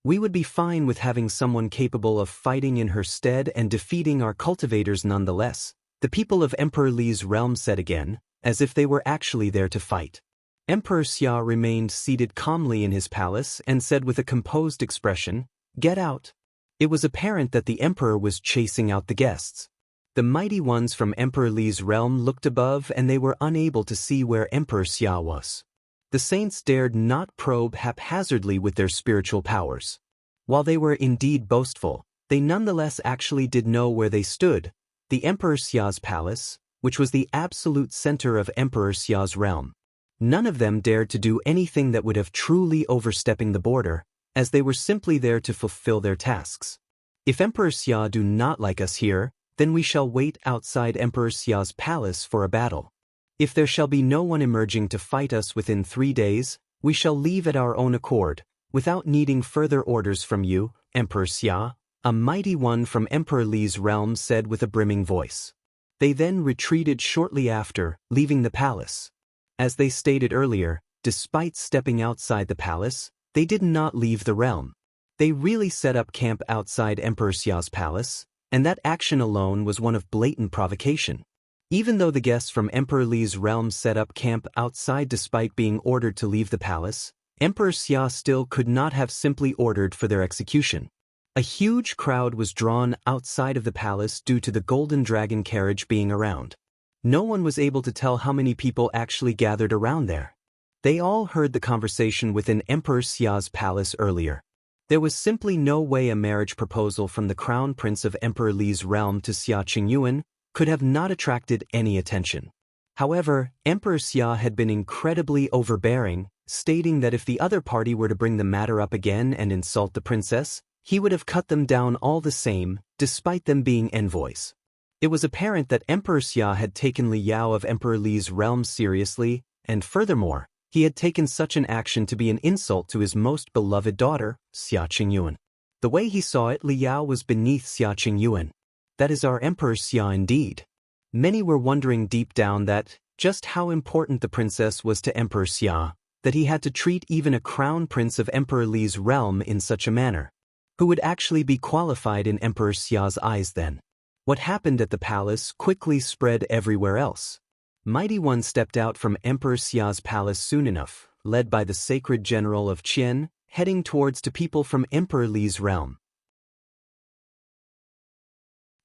We would be fine with having someone capable of fighting in her stead and defeating our cultivators nonetheless," the people of Emperor Li's realm said again, as if they were actually there to fight. Emperor Xia remained seated calmly in his palace and said with a composed expression, "Get out." It was apparent that the emperor was chasing out the guests. The mighty ones from Emperor Li's realm looked above and they were unable to see where Emperor Xia was. The saints dared not probe haphazardly with their spiritual powers. While they were indeed boastful, they nonetheless actually did know where they stood, the Emperor Xia's palace, which was the absolute center of Emperor Xia's realm. None of them dared to do anything that would have truly overstepping the border, as they were simply there to fulfill their tasks. If Emperor Xia do not like us here, then we shall wait outside Emperor Xia's palace for a battle. If there shall be no one emerging to fight us within 3 days, we shall leave at our own accord, without needing further orders from you, Emperor Xia, a mighty one from Emperor Li's realm said with a brimming voice. They then retreated shortly after, leaving the palace. As they stated earlier, despite stepping outside the palace, they did not leave the realm. They really set up camp outside Emperor Xia's palace, and that action alone was one of blatant provocation. Even though the guests from Emperor Li's realm set up camp outside despite being ordered to leave the palace, Emperor Xia still could not have simply ordered for their execution. A huge crowd was drawn outside of the palace due to the golden dragon carriage being around. No one was able to tell how many people actually gathered around there. They all heard the conversation within Emperor Xia's palace earlier. There was simply no way a marriage proposal from the Crown Prince of Emperor Li's realm to Xia Qingyuan could have not attracted any attention. However, Emperor Xia had been incredibly overbearing, stating that if the other party were to bring the matter up again and insult the princess, he would have cut them down all the same, despite them being envoys. It was apparent that Emperor Xia had taken Li Yao of Emperor Li's realm seriously, and furthermore, he had taken such an action to be an insult to his most beloved daughter, Xia Qingyuan. The way he saw it, Li Yao was beneath Xia Qingyuan. That is our Emperor Xia indeed. Many were wondering deep down that, just how important the princess was to Emperor Xia, that he had to treat even a crown prince of Emperor Li's realm in such a manner. Who would actually be qualified in Emperor Xia's eyes then? What happened at the palace quickly spread everywhere else. Mighty One stepped out from Emperor Xia's palace soon enough, led by the sacred general of Qian, heading towards to people from Emperor Li's realm.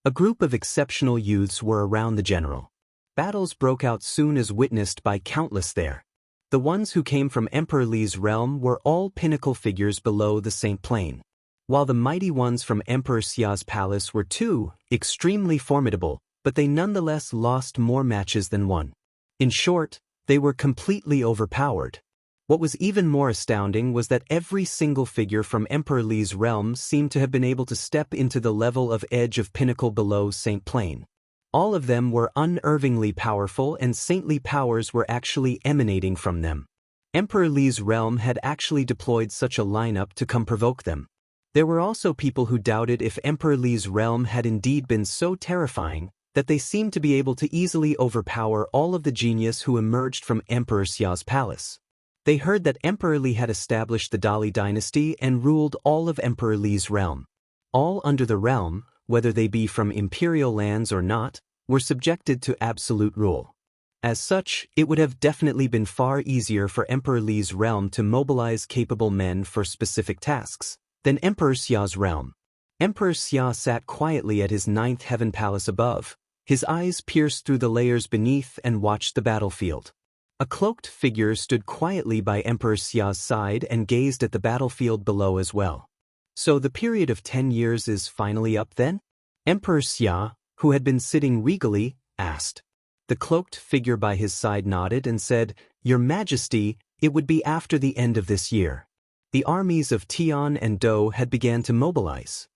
A group of exceptional youths were around the general. Battles broke out soon as witnessed by countless there. The ones who came from Emperor Li's realm were all pinnacle figures below the Saint Plane. While the mighty ones from Emperor Xia's palace were too extremely formidable, but they nonetheless lost more matches than won. In short, they were completely overpowered. What was even more astounding was that every single figure from Emperor Li's realm seemed to have been able to step into the level of edge of pinnacle below Saint Plane. All of them were unerringly powerful and saintly powers were actually emanating from them. Emperor Li's realm had actually deployed such a lineup to come provoke them. There were also people who doubted if Emperor Li's realm had indeed been so terrifying that they seemed to be able to easily overpower all of the genius who emerged from Emperor Xia's palace. They heard that Emperor Li had established the Dali dynasty and ruled all of Emperor Li's realm. All under the realm, whether they be from imperial lands or not, were subjected to absolute rule. As such, it would have definitely been far easier for Emperor Li's realm to mobilize capable men for specific tasks than Emperor Xia's realm. Emperor Xia sat quietly at his ninth heaven palace above, his eyes pierced through the layers beneath and watched the battlefield. A cloaked figure stood quietly by Emperor Xia's side and gazed at the battlefield below as well. So the period of 10 years is finally up then? Emperor Xia, who had been sitting regally, asked. The cloaked figure by his side nodded and said, "Your Majesty, it would be after the end of this year. The armies of Tian and Dou had begun to mobilize."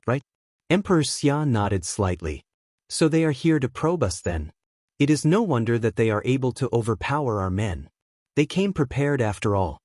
Right? Emperor Xia nodded slightly. "So they are here to probe us then. It is no wonder that they are able to overpower our men. They came prepared after all.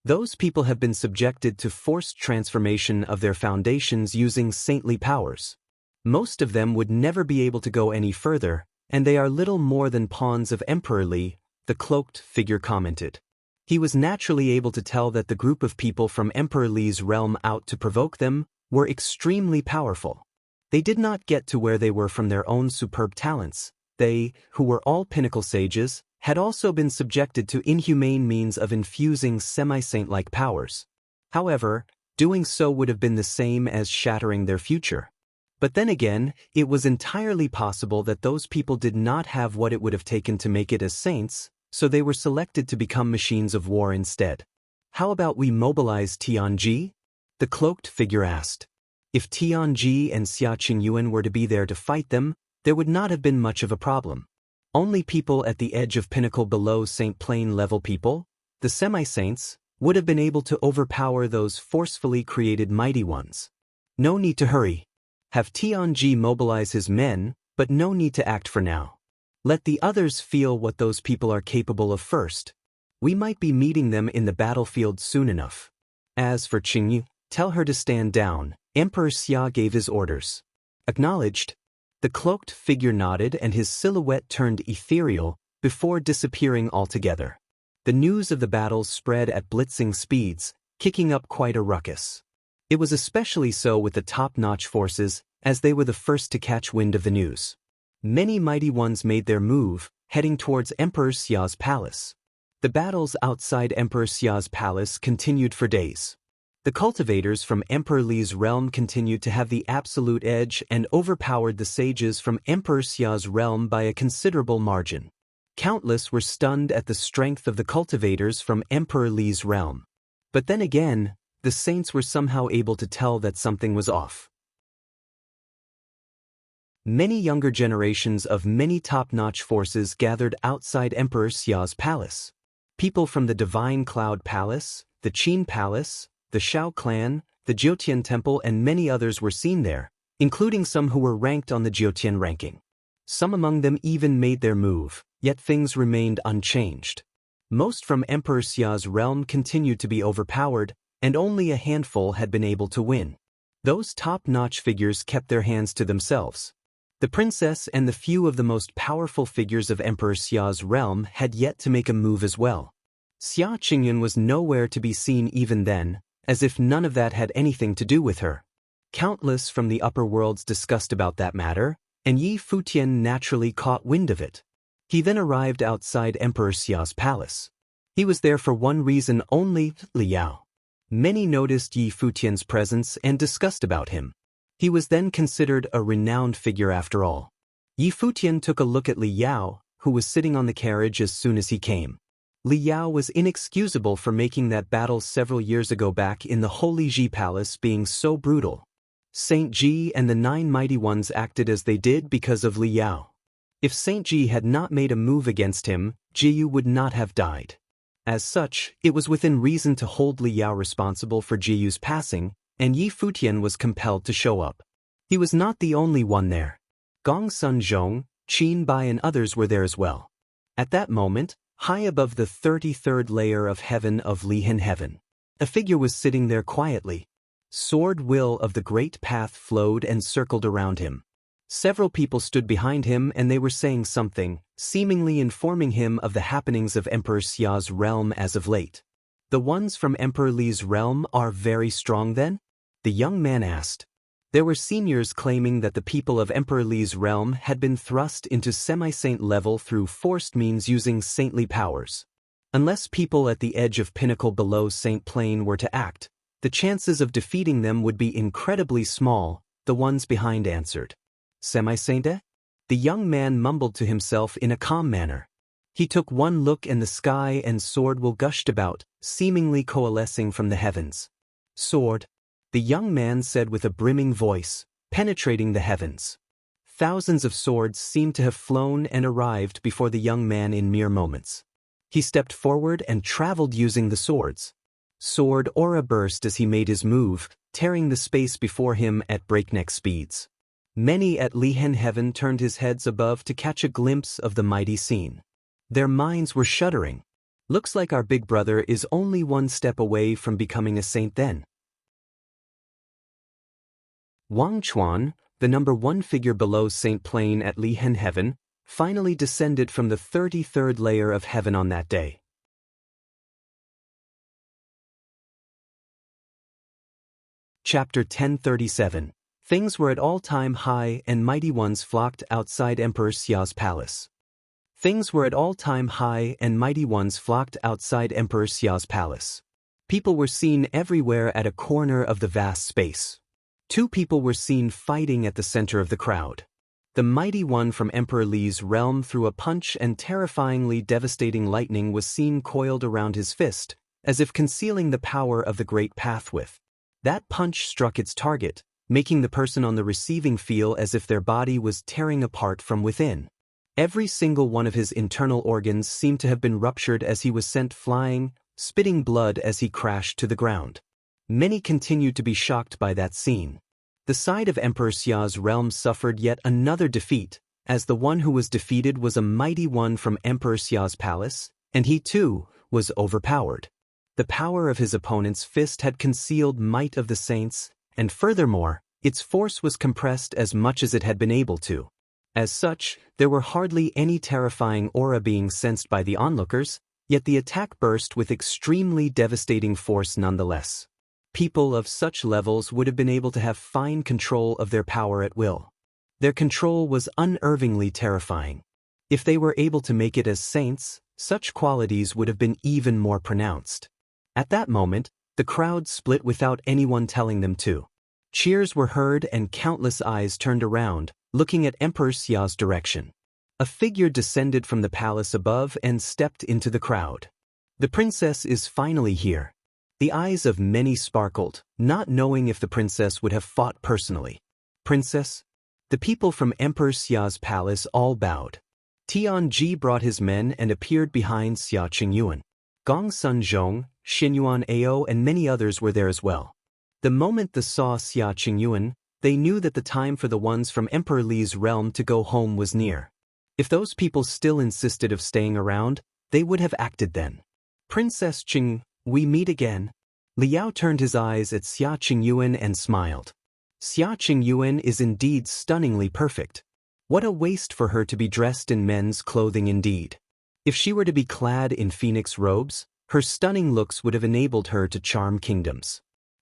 Those people have been subjected to forced transformation of their foundations using saintly powers. Most of them would never be able to go any further, and they are little more than pawns of Emperor Li," the cloaked figure commented. He was naturally able to tell that the group of people from Emperor Li's realm out to provoke them were extremely powerful. They did not get to where they were from their own superb talents. They, who were all pinnacle sages, had also been subjected to inhumane means of infusing semi-saint-like powers. However, doing so would have been the same as shattering their future. But then again, it was entirely possible that those people did not have what it would have taken to make it as saints, so they were selected to become machines of war instead. "How about we mobilize Tianji?" the cloaked figure asked. If Tianji and Xia Qingyuan were to be there to fight them, there would not have been much of a problem. Only people at the edge of pinnacle below Saint Plane level people, the semi-saints, would have been able to overpower those forcefully created mighty ones. No need to hurry. Have Tianji mobilize his men, but no need to act for now. Let the others feel what those people are capable of first. We might be meeting them in the battlefield soon enough. As for Qingyu, tell her to stand down. Emperor Xia gave his orders. Acknowledged. The cloaked figure nodded and his silhouette turned ethereal before disappearing altogether. The news of the battles spread at blitzing speeds, kicking up quite a ruckus. It was especially so with the top-notch forces, as they were the first to catch wind of the news. Many mighty ones made their move, heading towards Emperor Xia's palace. The battles outside Emperor Xia's palace continued for days. The cultivators from Emperor Li's realm continued to have the absolute edge and overpowered the sages from Emperor Xia's realm by a considerable margin. Countless were stunned at the strength of the cultivators from Emperor Li's realm. But then again, the saints were somehow able to tell that something was off. Many younger generations of many top-notch forces gathered outside Emperor Xia's palace. People from the Divine Cloud Palace, the Qin Palace, the Shao clan, the Jiutian Temple and many others were seen there, including some who were ranked on the Jiutian ranking. Some among them even made their move, yet things remained unchanged. Most from Emperor Xia's realm continued to be overpowered, and only a handful had been able to win. Those top-notch figures kept their hands to themselves. The princess and the few of the most powerful figures of Emperor Xia's realm had yet to make a move as well. Xia Qingyun was nowhere to be seen even then, as if none of that had anything to do with her. Countless from the upper worlds discussed about that matter, and Yi Futian naturally caught wind of it. He then arrived outside Emperor Xia's palace. He was there for one reason only, Li Yao. Many noticed Yi Futian's presence and discussed about him. He was then considered a renowned figure after all. Yi Futian took a look at Li Yao, who was sitting on the carriage as soon as he came. Li Yao was inexcusable for making that battle several years ago back in the Holy Ji Palace being so brutal. Saint Ji and the 9 mighty ones acted as they did because of Li Yao. If Saint Ji had not made a move against him, Jiyu would not have died. As such, it was within reason to hold Li Yao responsible for Jiyu's passing, and Yi Futian was compelled to show up. He was not the only one there. Gong Sun Zhong, Qin Bai and others were there as well. At that moment, high above the 33rd layer of heaven of Lihan Heaven, a figure was sitting there quietly. Sword will of the great path flowed and circled around him. Several people stood behind him and they were saying something, seemingly informing him of the happenings of Emperor Xia's realm as of late. The ones from Emperor Li's realm are very strong then? The young man asked. There were seniors claiming that the people of Emperor Li's realm had been thrust into semi-saint level through forced means using saintly powers. Unless people at the edge of pinnacle below Saint Plane were to act, the chances of defeating them would be incredibly small, the ones behind answered. Semi-saint? The young man mumbled to himself in a calm manner. He took one look and the sky and sword will gushed about, seemingly coalescing from the heavens. Sword, the young man said with a brimming voice, penetrating the heavens. Thousands of swords seemed to have flown and arrived before the young man in mere moments. He stepped forward and traveled using the swords. Sword aura burst as he made his move, tearing the space before him at breakneck speeds. Many at Lihen Heaven turned his heads above to catch a glimpse of the mighty scene. Their minds were shuddering. Looks like our big brother is only one step away from becoming a saint then. Wang Chuan, the number one figure below Saint Plane at Lihen Heaven, finally descended from the 33rd layer of heaven on that day. Chapter 1037. Things were at all-time high and mighty ones flocked outside Emperor Xia's palace. Things were at all-time high and mighty ones flocked outside Emperor Xia's palace. People were seen everywhere at a corner of the vast space. Two people were seen fighting at the center of the crowd. The mighty one from Emperor Li's realm threw a punch and terrifyingly devastating lightning was seen coiled around his fist, as if concealing the power of the great path with. That punch struck its target, making the person on the receiving feel as if their body was tearing apart from within. Every single one of his internal organs seemed to have been ruptured as he was sent flying, spitting blood as he crashed to the ground. Many continued to be shocked by that scene. The side of Emperor Xia's realm suffered yet another defeat, as the one who was defeated was a mighty one from Emperor Xia's palace, and he too was overpowered. The power of his opponent's fist had concealed might of the saints, and furthermore, its force was compressed as much as it had been able to. As such, there were hardly any terrifying aura being sensed by the onlookers, yet the attack burst with extremely devastating force nonetheless. People of such levels would have been able to have fine control of their power at will. Their control was unerringly terrifying. If they were able to make it as saints, such qualities would have been even more pronounced. At that moment, the crowd split without anyone telling them to. Cheers were heard and countless eyes turned around, looking at Emperor Xia's direction. A figure descended from the palace above and stepped into the crowd. The princess is finally here. The eyes of many sparkled, not knowing if the princess would have fought personally. Princess? The people from Emperor Xia's palace all bowed. Tianji brought his men and appeared behind Xia Qingyuan. Gong Sun Zhong, Xinyuan Ao and many others were there as well. The moment they saw Xia Qingyuan, they knew that the time for the ones from Emperor Li's realm to go home was near. If those people still insisted of staying around, they would have acted then. Princess Qing, we meet again. Liao turned his eyes at Xia Qingyuan and smiled. Xia Qingyuan is indeed stunningly perfect. What a waste for her to be dressed in men's clothing indeed. If she were to be clad in phoenix robes, her stunning looks would have enabled her to charm kingdoms.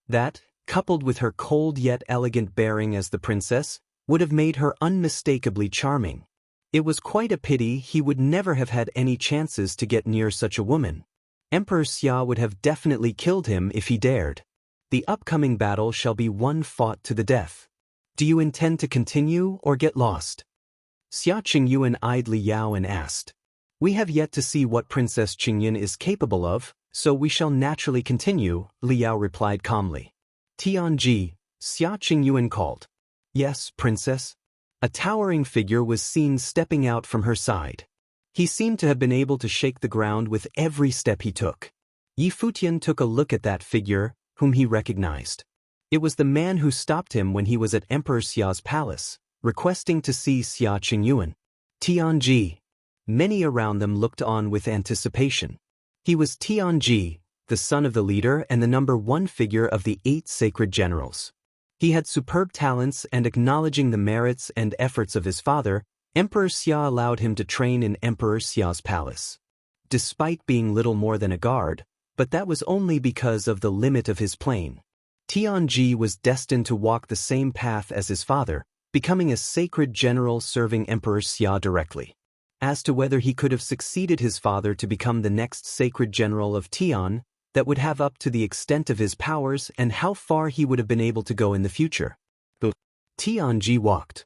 That, coupled with her cold yet elegant bearing as the princess, would have made her unmistakably charming. It was quite a pity he would never have had any chances to get near such a woman. Emperor Xia would have definitely killed him if he dared. The upcoming battle shall be one fought to the death. Do you intend to continue or get lost? Xia Qingyuan eyed Liao and asked. We have yet to see what Princess Qingyan is capable of, so we shall naturally continue, Liao replied calmly. Tianji, Xia Qingyuan called. Yes, princess. A towering figure was seen stepping out from her side. He seemed to have been able to shake the ground with every step he took. Futian took a look at that figure, whom he recognized. It was the man who stopped him when he was at Emperor Xia's palace, requesting to see Xia Qingyuan. Tianji. Many around them looked on with anticipation. He was Tianji, the son of the leader and the number one figure of the 8 sacred generals. He had superb talents, and acknowledging the merits and efforts of his father, Emperor Xia allowed him to train in Emperor Xia's palace. Despite being little more than a guard, but that was only because of the limit of his plane. Tianji was destined to walk the same path as his father, becoming a sacred general serving Emperor Xia directly. As to whether he could have succeeded his father to become the next sacred general of Tian, that would have up to the extent of his powers and how far he would have been able to go in the future. Tianji walked.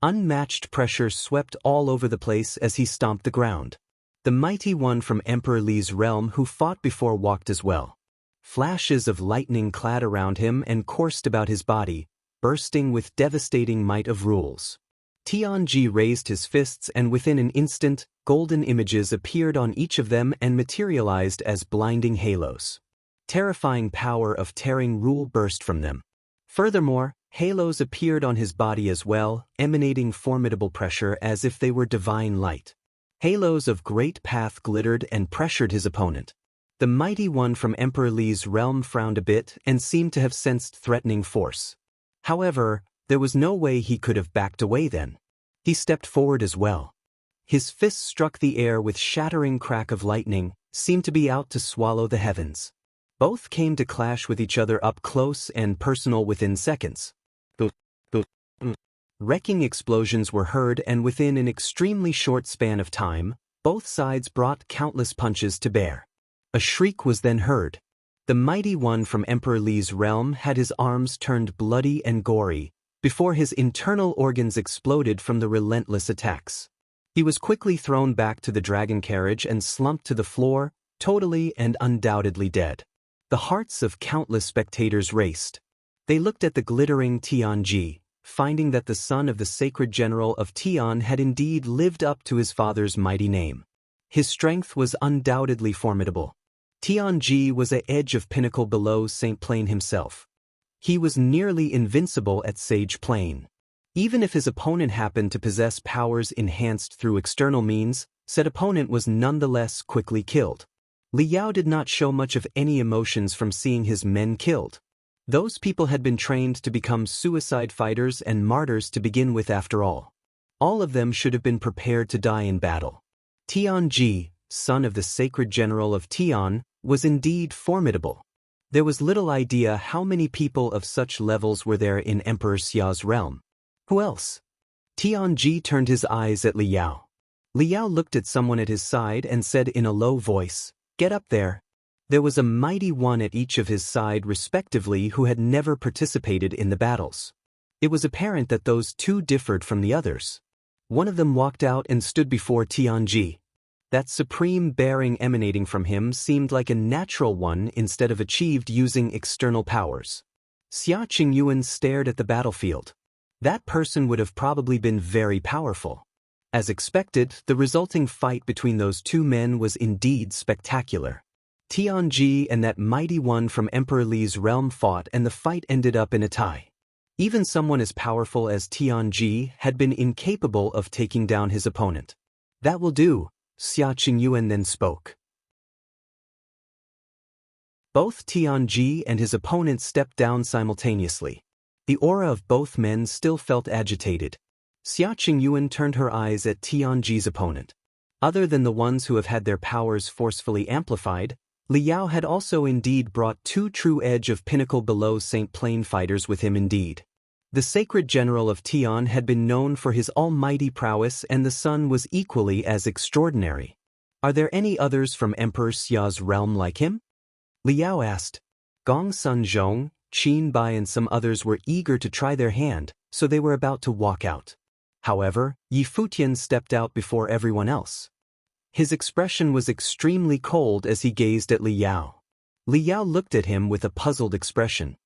Unmatched pressure swept all over the place as he stomped the ground. The mighty one from Emperor Li's realm who fought before walked as well. Flashes of lightning clad around him and coursed about his body, bursting with devastating might of rules. Tianji raised his fists, and within an instant, golden images appeared on each of them and materialized as blinding halos. Terrifying power of tearing rule burst from them. Furthermore, halos appeared on his body as well, emanating formidable pressure as if they were divine light. Halos of great path glittered and pressured his opponent. The mighty one from Emperor Li's realm frowned a bit and seemed to have sensed threatening force. However, there was no way he could have backed away then. He stepped forward as well. His fist struck the air with shattering crack of lightning, seemed to be out to swallow the heavens. Both came to clash with each other up close and personal within seconds. Wrecking explosions were heard, and within an extremely short span of time, both sides brought countless punches to bear. A shriek was then heard. The mighty one from Emperor Li's realm had his arms turned bloody and gory, before his internal organs exploded from the relentless attacks. He was quickly thrown back to the dragon carriage and slumped to the floor, totally and undoubtedly dead. The hearts of countless spectators raced. They looked at the glittering Tianji, finding that the son of the sacred general of Tian had indeed lived up to his father's mighty name. His strength was undoubtedly formidable. Tianji was an edge of pinnacle below Saint Plain himself. He was nearly invincible at Sage Plain. Even if his opponent happened to possess powers enhanced through external means, said opponent was nonetheless quickly killed. Li Yao did not show much of any emotions from seeing his men killed. Those people had been trained to become suicide fighters and martyrs to begin with after all. All of them should have been prepared to die in battle. Tianji, son of the sacred general of Tian, was indeed formidable. There was little idea how many people of such levels were there in Emperor Xia's realm. Who else? Tianji turned his eyes at Li Yao. Li Yao looked at someone at his side and said in a low voice, "Get up there." There was a mighty one at each of his side respectively who had never participated in the battles. It was apparent that those two differed from the others. One of them walked out and stood before Tianji. That supreme bearing emanating from him seemed like a natural one instead of achieved using external powers. Xia Qingyuan stared at the battlefield. That person would have probably been very powerful. As expected, the resulting fight between those two men was indeed spectacular. Tianji and that mighty one from Emperor Li's realm fought, and the fight ended up in a tie. Even someone as powerful as Tianji had been incapable of taking down his opponent. "That will do," Xia Qingyuan then spoke. Both Tianji and his opponent stepped down simultaneously. The aura of both men still felt agitated. Xia Qingyuan turned her eyes at Tianji's opponent. Other than the ones who have had their powers forcefully amplified, Li Yao had also indeed brought two true edge of pinnacle below Saint Plain fighters with him indeed. The sacred general of Tian had been known for his almighty prowess, and the son was equally as extraordinary. Are there any others from Emperor Xia's realm like him? Li Yao asked. Gong Sun Zhong, Qin Bai and some others were eager to try their hand, so they were about to walk out. However, Futian stepped out before everyone else. His expression was extremely cold as he gazed at Li Yao. Li Yao looked at him with a puzzled expression.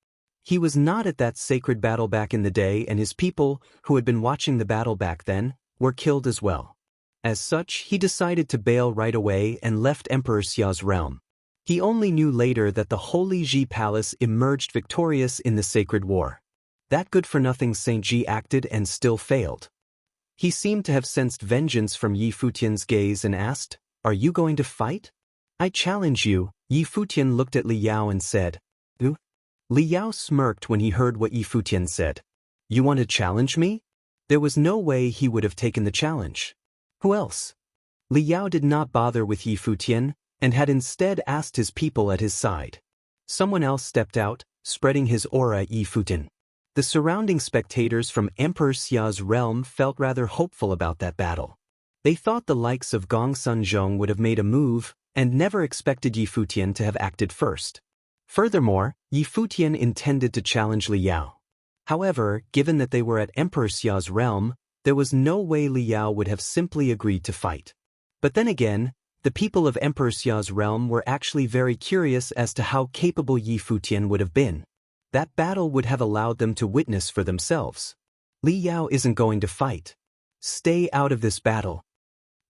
He was not at that sacred battle back in the day, and his people, who had been watching the battle back then, were killed as well. As such, he decided to bail right away and left Emperor Xia's realm. He only knew later that the Holy Ji Palace emerged victorious in the sacred war. That good-for-nothing Saint Ji acted and still failed. He seemed to have sensed vengeance from Futian's gaze and asked, "Are you going to fight?" "I challenge you." Futian looked at Li Yao and said, "Ooh." Li Yao smirked when he heard what Yi Futian said. You want to challenge me? There was no way he would have taken the challenge. Who else? Li Yao did not bother with Yi Futian, and had instead asked his people at his side. Someone else stepped out, spreading his aura. Yi Futian. The surrounding spectators from Emperor Xia's realm felt rather hopeful about that battle. They thought the likes of Gong Sunzhong would have made a move, and never expected Yi Futian to have acted first. Furthermore, Yi Futian intended to challenge Li Yao. However, given that they were at Emperor Xia's realm, there was no way Li Yao would have simply agreed to fight. But then again, the people of Emperor Xia's realm were actually very curious as to how capable Yi Futian would have been. That battle would have allowed them to witness for themselves. Li Yao isn't going to fight. Stay out of this battle.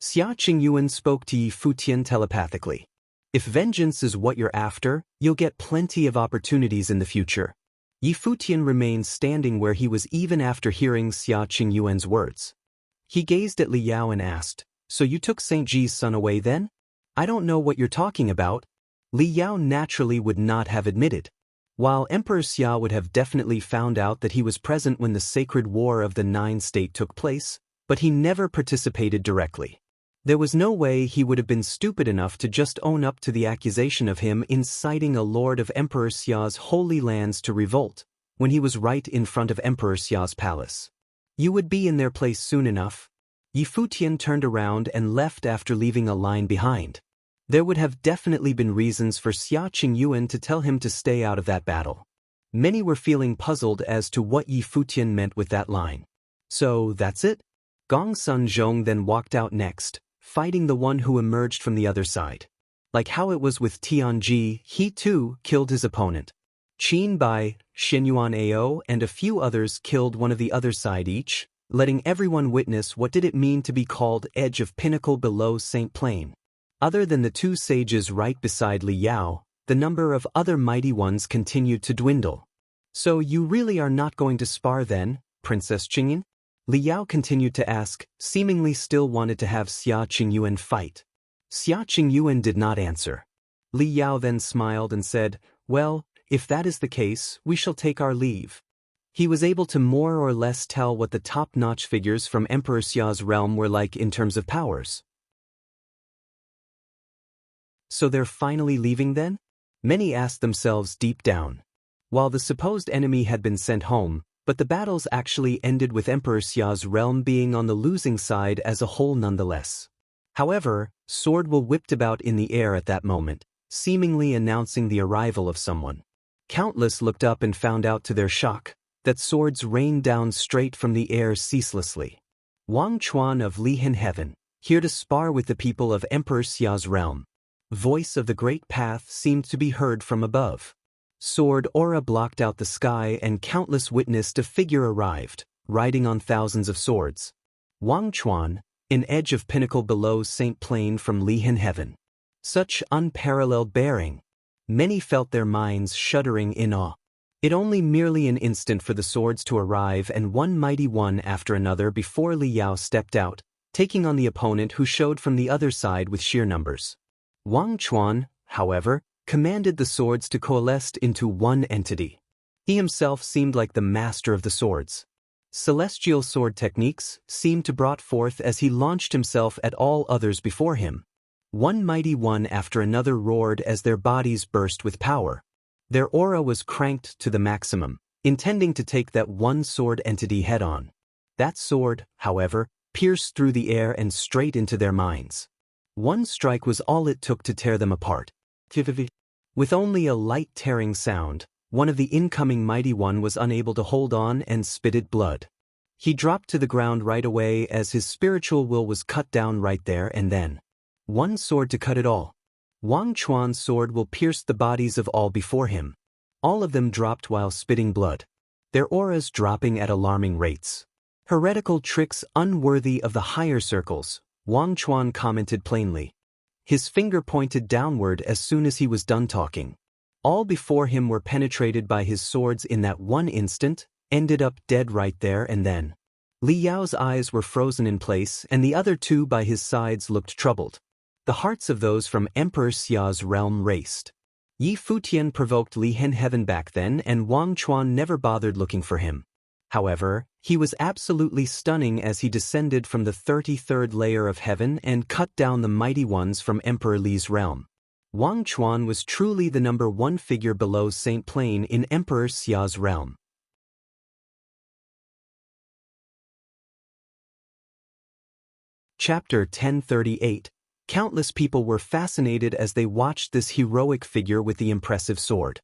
Xia Qingyuan spoke to Yi Futian telepathically. If vengeance is what you're after, you'll get plenty of opportunities in the future. Yi Futian remained standing where he was even after hearing Xia Qingyuan's words. He gazed at Li Yao and asked, So you took Saint Ji's son away then? I don't know what you're talking about. Li Yao naturally would not have admitted. While Emperor Xia would have definitely found out that he was present when the Sacred War of the Nine State took place, but he never participated directly. There was no way he would have been stupid enough to just own up to the accusation of him inciting a lord of Emperor Xia's holy lands to revolt, when he was right in front of Emperor Xia's palace. You would be in their place soon enough. Yi Futian turned around and left after leaving a line behind. There would have definitely been reasons for Xia Qingyuan to tell him to stay out of that battle. Many were feeling puzzled as to what Yi Futian meant with that line. So, that's it? Gong Sunzhong then walked out next, fighting the one who emerged from the other side. Like how it was with Tianji, he too killed his opponent. Qin Bai, Xinyuan Ao and a few others killed one of the other side each, letting everyone witness what did it mean to be called edge of pinnacle below Saint Plain. Other than the two sages right beside Li Yao, the number of other mighty ones continued to dwindle. So you really are not going to spar then, Princess Qingyin? Li Yao continued to ask, seemingly still wanted to have Xia Qingyuan fight. Xia Qingyuan did not answer. Li Yao then smiled and said, Well, if that is the case, we shall take our leave. He was able to more or less tell what the top-notch figures from Emperor Xia's realm were like in terms of powers. So they're finally leaving then? Many asked themselves deep down. While the supposed enemy had been sent home, but the battles actually ended with Emperor Xia's realm being on the losing side as a whole nonetheless. However, Sword Will whipped about in the air at that moment, seemingly announcing the arrival of someone. Countless looked up and found out to their shock that swords rained down straight from the air ceaselessly. Wang Chuan of Lihan Heaven, here to spar with the people of Emperor Xia's realm. Voice of the Great Path seemed to be heard from above. Sword aura blocked out the sky and countless witnessed a figure arrived, riding on thousands of swords. Wang Chuan, an edge of pinnacle below Saint Plain from Lihan Heaven. Such unparalleled bearing. Many felt their minds shuddering in awe. It only merely an instant for the swords to arrive and one mighty one after another before Li Yao stepped out, taking on the opponent who showed from the other side with sheer numbers. Wang Chuan, however, commanded the swords to coalesce into one entity. He himself seemed like the master of the swords. Celestial sword techniques seemed to brought forth as he launched himself at all others before him. One mighty one after another roared as their bodies burst with power. Their aura was cranked to the maximum, intending to take that one sword entity head-on. That sword, however, pierced through the air and straight into their minds. One strike was all it took to tear them apart. With only a light tearing sound, one of the incoming mighty one was unable to hold on and spitted blood. He dropped to the ground right away as his spiritual will was cut down right there and then. One sword to cut it all. Wang Chuan's sword will pierce the bodies of all before him. All of them dropped while spitting blood. Their auras dropping at alarming rates. Heretical tricks unworthy of the higher circles, Wang Chuan commented plainly. His finger pointed downward as soon as he was done talking. All before him were penetrated by his swords in that one instant, ended up dead right there and then. Li Yao's eyes were frozen in place and the other two by his sides looked troubled. The hearts of those from Emperor Xia's realm raced. Yi Futian provoked Li Hen Heaven back then, and Wang Chuan never bothered looking for him. However, he was absolutely stunning as he descended from the 33rd layer of heaven and cut down the mighty ones from Emperor Li's realm. Wang Chuan was truly the number one figure below Saint Plain in Emperor Xia's realm. Chapter 1038. Countless people were fascinated as they watched this heroic figure with the impressive sword.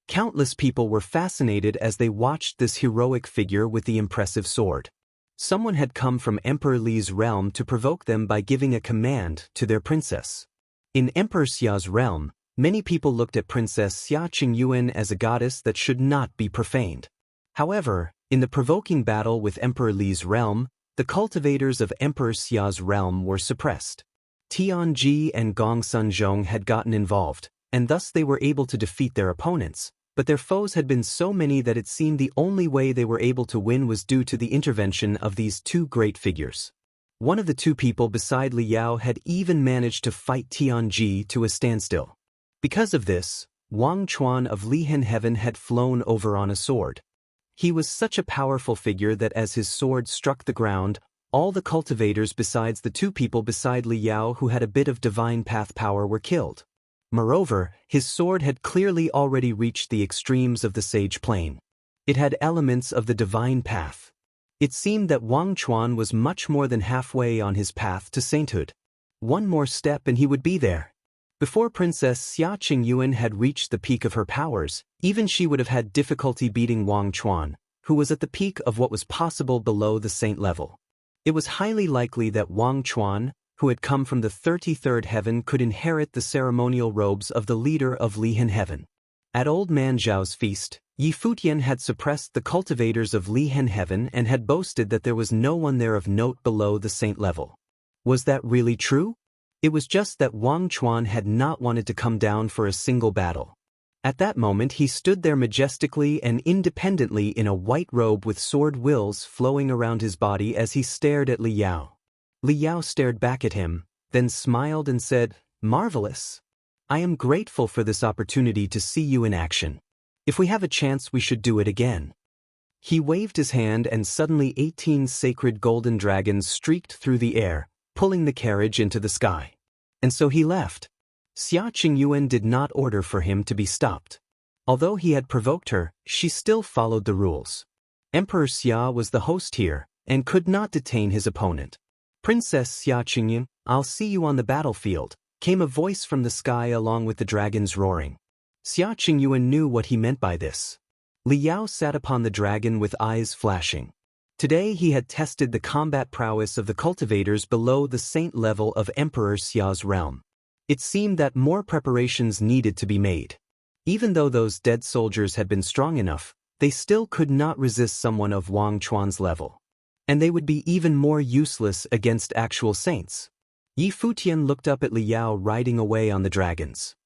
Countless people were fascinated as they watched this heroic figure with the impressive sword. Someone had come from Emperor Li's realm to provoke them by giving a command to their princess. In Emperor Xia's realm, many people looked at Princess Xia Qingyuan as a goddess that should not be profaned. However, in the provoking battle with Emperor Li's realm, the cultivators of Emperor Xia's realm were suppressed. Tianji and Gong Sunzhong had gotten involved, and thus they were able to defeat their opponents, but their foes had been so many that it seemed the only way they were able to win was due to the intervention of these two great figures. One of the two people beside Li Yao had even managed to fight Tianji to a standstill. Because of this, Wang Chuan of Li Hen Heaven had flown over on a sword. He was such a powerful figure that as his sword struck the ground, all the cultivators besides the two people beside Li Yao who had a bit of divine path power were killed. Moreover, his sword had clearly already reached the extremes of the sage plane. It had elements of the divine path. It seemed that Wang Chuan was much more than halfway on his path to sainthood. One more step and he would be there. Before Princess Xia Qingyuan had reached the peak of her powers, even she would have had difficulty beating Wang Chuan, who was at the peak of what was possible below the saint level. It was highly likely that Wang Chuan, who had come from the 33rd heaven, could inherit the ceremonial robes of the leader of Li Hen Heaven. At Old Man Zhao's feast, Yi Futian had suppressed the cultivators of Li Hen Heaven and had boasted that there was no one there of note below the saint level. Was that really true? It was just that Wang Chuan had not wanted to come down for a single battle. At that moment he stood there majestically and independently in a white robe with sword wills flowing around his body as he stared at Li Yao. Li Yao stared back at him, then smiled and said, "Marvelous. I am grateful for this opportunity to see you in action. If we have a chance we should do it again." He waved his hand and suddenly 18 sacred golden dragons streaked through the air, pulling the carriage into the sky. And so he left. Xia Qingyuan did not order for him to be stopped. Although he had provoked her, she still followed the rules. Emperor Xia was the host here, and could not detain his opponent. "Princess Xia Qingyuan, I'll see you on the battlefield," came a voice from the sky along with the dragons roaring. Xia Qingyuan knew what he meant by this. Li Yao sat upon the dragon with eyes flashing. Today he had tested the combat prowess of the cultivators below the saint level of Emperor Xia's realm. It seemed that more preparations needed to be made. Even though those dead soldiers had been strong enough, they still could not resist someone of Wang Chuan's level. And they would be even more useless against actual saints. Yi Futian looked up at Li Yao riding away on the dragons.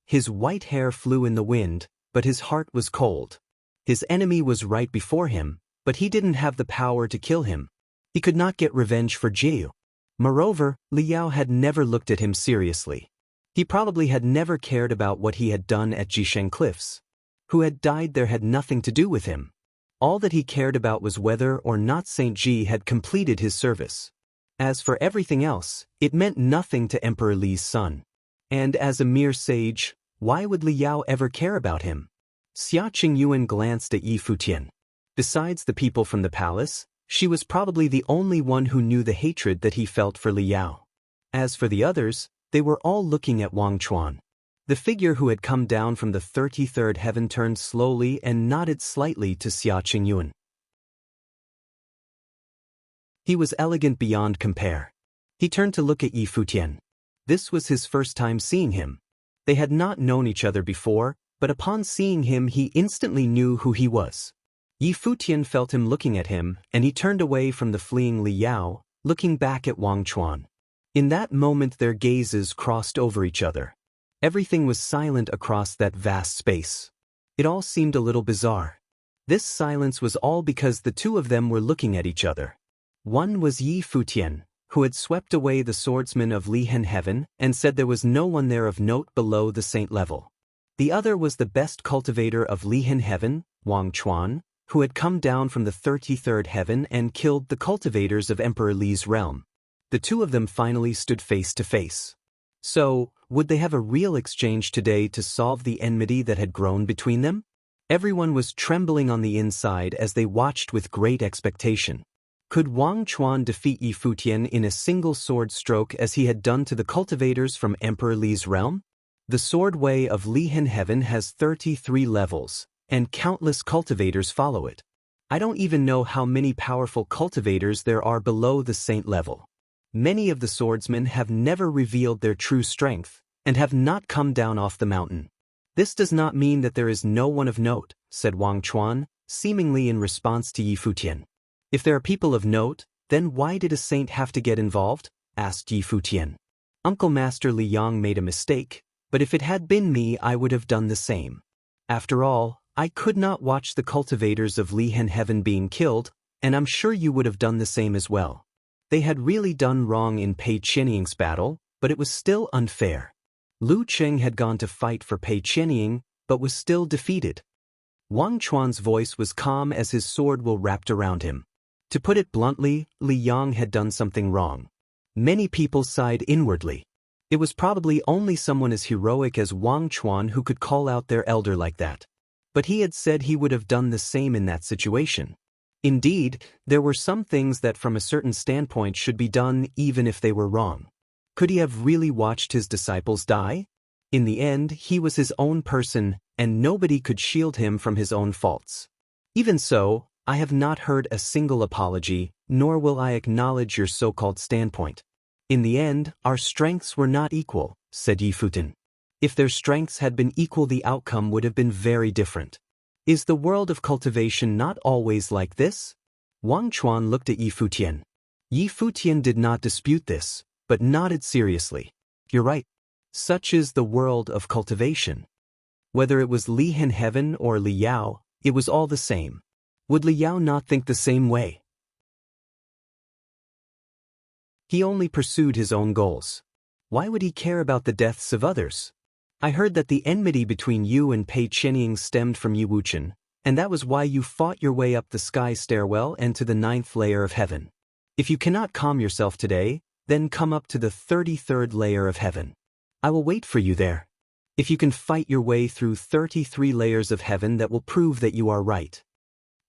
His white hair flew in the wind, but his heart was cold. His enemy was right before him, but he didn't have the power to kill him. He could not get revenge for Jiu. Moreover, Li Yao had never looked at him seriously. He probably had never cared about what he had done at Jisheng Cliffs. Who had died there had nothing to do with him. All that he cared about was whether or not Saint Ji had completed his service. As for everything else, it meant nothing to Emperor Li's son. And as a mere sage, why would Li Yao ever care about him? Xia Qingyuan glanced at Yi Futian. Besides the people from the palace, she was probably the only one who knew the hatred that he felt for Li Yao. As for the others, they were all looking at Wang Chuan. The figure who had come down from the 33rd heaven turned slowly and nodded slightly to Xia Qingyuan. He was elegant beyond compare. He turned to look at Yi Futian. This was his first time seeing him. They had not known each other before, but upon seeing him he instantly knew who he was. Yi Futian felt him looking at him, and he turned away from the fleeing Li Yao, looking back at Wang Chuan. In that moment their gazes crossed over each other. Everything was silent across that vast space. It all seemed a little bizarre. This silence was all because the two of them were looking at each other. One was Yi Futian, who had swept away the swordsman of Li Hen Heaven and said there was no one there of note below the saint level. The other was the best cultivator of Lihan heaven, Wang Chuan, who had come down from the 33rd heaven and killed the cultivators of Emperor Li's realm. The two of them finally stood face to face. So, would they have a real exchange today to solve the enmity that had grown between them? Everyone was trembling on the inside as they watched with great expectation. Could Wang Chuan defeat Yi Futian in a single sword stroke as he had done to the cultivators from Emperor Li's realm? The sword way of Lihan heaven has 33 levels, and countless cultivators follow it. I don't even know how many powerful cultivators there are below the saint level. Many of the swordsmen have never revealed their true strength, and have not come down off the mountain. This does not mean that there is no one of note, said Wang Chuan, seemingly in response to Yi Futian. If there are people of note, then why did a saint have to get involved? Asked Yi Futian. Uncle Master Li Yang made a mistake, but if it had been me I would have done the same. After all, I could not watch the cultivators of Lihan heaven being killed, and I'm sure you would have done the same as well. They had really done wrong in Pei Qianying's battle, but it was still unfair. Lu Qing had gone to fight for Pei Qianying, but was still defeated. Wang Chuan's voice was calm as his sword was wrapped around him. To put it bluntly, Li Yang had done something wrong. Many people sighed inwardly. It was probably only someone as heroic as Wang Chuan who could call out their elder like that. But he had said he would have done the same in that situation. Indeed, there were some things that from a certain standpoint should be done even if they were wrong. Could he have really watched his disciples die? In the end, he was his own person, and nobody could shield him from his own faults. Even so, I have not heard a single apology, nor will I acknowledge your so-called standpoint. In the end, our strengths were not equal, said Yi Futian. If their strengths had been equal, the outcome would have been very different. Is the world of cultivation not always like this? Wang Chuan looked at Yi Futian. Yi Futian did not dispute this, but nodded seriously. You're right. Such is the world of cultivation. Whether it was Lihan heaven or Li Yao, it was all the same. Would Li Yao not think the same way? He only pursued his own goals. Why would he care about the deaths of others? I heard that the enmity between you and Pei Qianying stemmed from Yi Wuchen, and that was why you fought your way up the sky stairwell and to the 9th layer of heaven. If you cannot calm yourself today, then come up to the 33rd layer of heaven. I will wait for you there. If you can fight your way through 33 layers of heaven, that will prove that you are right.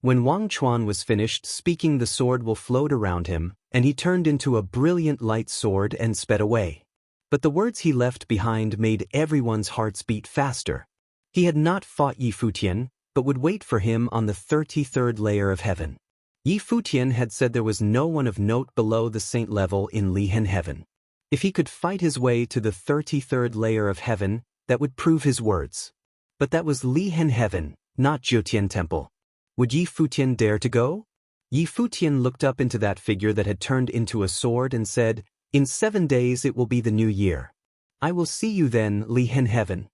When Wang Chuan was finished speaking, the sword will float around him, and he turned into a brilliant light sword and sped away. But the words he left behind made everyone's hearts beat faster. He had not fought Yi Futian, but would wait for him on the 33rd layer of heaven. Yi Futian had said there was no one of note below the saint level in Lihan heaven. If he could fight his way to the 33rd layer of heaven, that would prove his words. But that was Lihan heaven, not Jiutian temple. Would Yi Futian dare to go? Yi Futian looked up into that figure that had turned into a sword and said, In 7 days it will be the new year. I will see you then, Lihan heaven.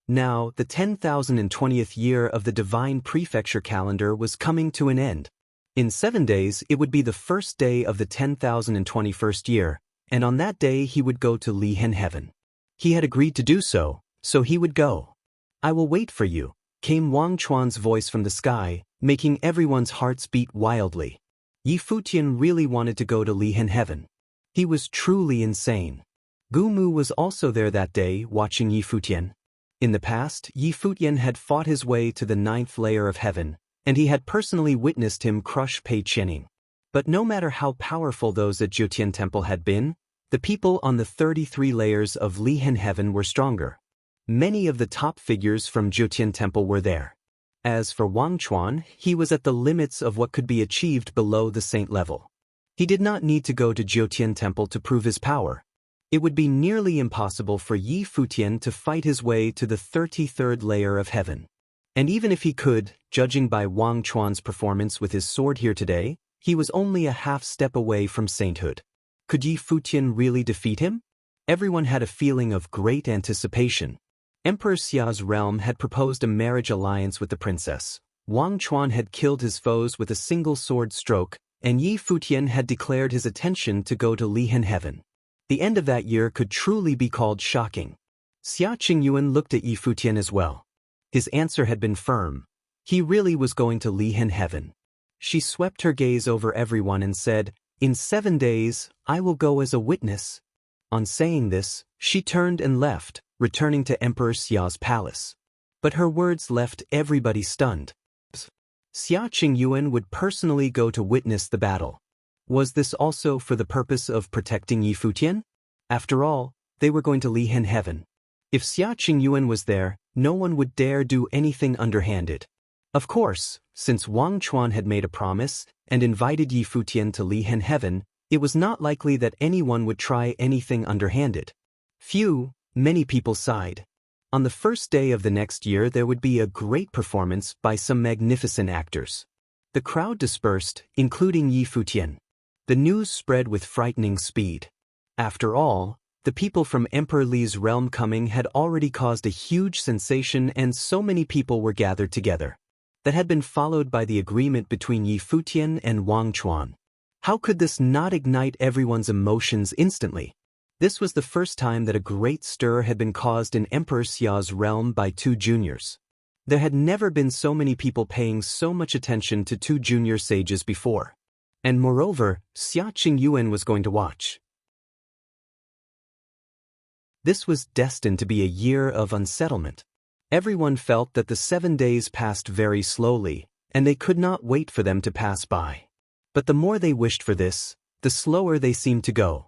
Now, the 10,020th year of the divine prefecture calendar was coming to an end. In 7 days it would be the first day of the 10,021st year, and on that day he would go to Lihan heaven. He had agreed to do so, so he would go. I will wait for you, came Wang Chuan's voice from the sky, making everyone's hearts beat wildly. Yi Futian really wanted to go to Lihan heaven. He was truly insane. Gu Mu was also there that day, watching Yi Futian. In the past, Yi Futian had fought his way to the 9th layer of heaven, and he had personally witnessed him crush Pei Qianying. But no matter how powerful those at Jiutian Temple had been, the people on the 33 layers of Lihan heaven were stronger. Many of the top figures from Jiutian Temple were there. As for Wang Chuan, he was at the limits of what could be achieved below the saint level. He did not need to go to Jiutian Temple to prove his power. It would be nearly impossible for Yi Futian to fight his way to the 33rd layer of heaven. And even if he could, judging by Wang Chuan's performance with his sword here today, he was only a half step away from sainthood. Could Yi Futian really defeat him? Everyone had a feeling of great anticipation. Emperor Xia's realm had proposed a marriage alliance with the princess. Wang Chuan had killed his foes with a single sword stroke, and Yi Futian had declared his intention to go to Lihan heaven. The end of that year could truly be called shocking. Xia Qingyuan looked at Yi Futian as well. His answer had been firm. He really was going to Lihan heaven. She swept her gaze over everyone and said, "In 7 days, I will go as a witness." On saying this, she turned and left, returning to Emperor Xia's palace. But her words left everybody stunned. Xia Qingyuan would personally go to witness the battle. Was this also for the purpose of protecting Yi Futian? After all, they were going to Lihan heaven. If Xia Qingyuan was there, no one would dare do anything underhanded. Of course, since Wang Chuan had made a promise and invited Yi Futian to Lihan heaven, it was not likely that anyone would try anything underhanded. Many people sighed. On the first day of the next year there would be a great performance by some magnificent actors. The crowd dispersed, including Yi Futian. The news spread with frightening speed. After all, the people from Emperor Li's realm coming had already caused a huge sensation, and so many people were gathered together. That had been followed by the agreement between Yi Futian and Wang Chuan. How could this not ignite everyone's emotions instantly? This was the first time that a great stir had been caused in Emperor Xia's realm by 2 juniors. There had never been so many people paying so much attention to 2 junior sages before. And moreover, Xia Qingyuan was going to watch. This was destined to be a year of unsettlement. Everyone felt that the 7 days passed very slowly, and they could not wait for them to pass by. But the more they wished for this, the slower they seemed to go.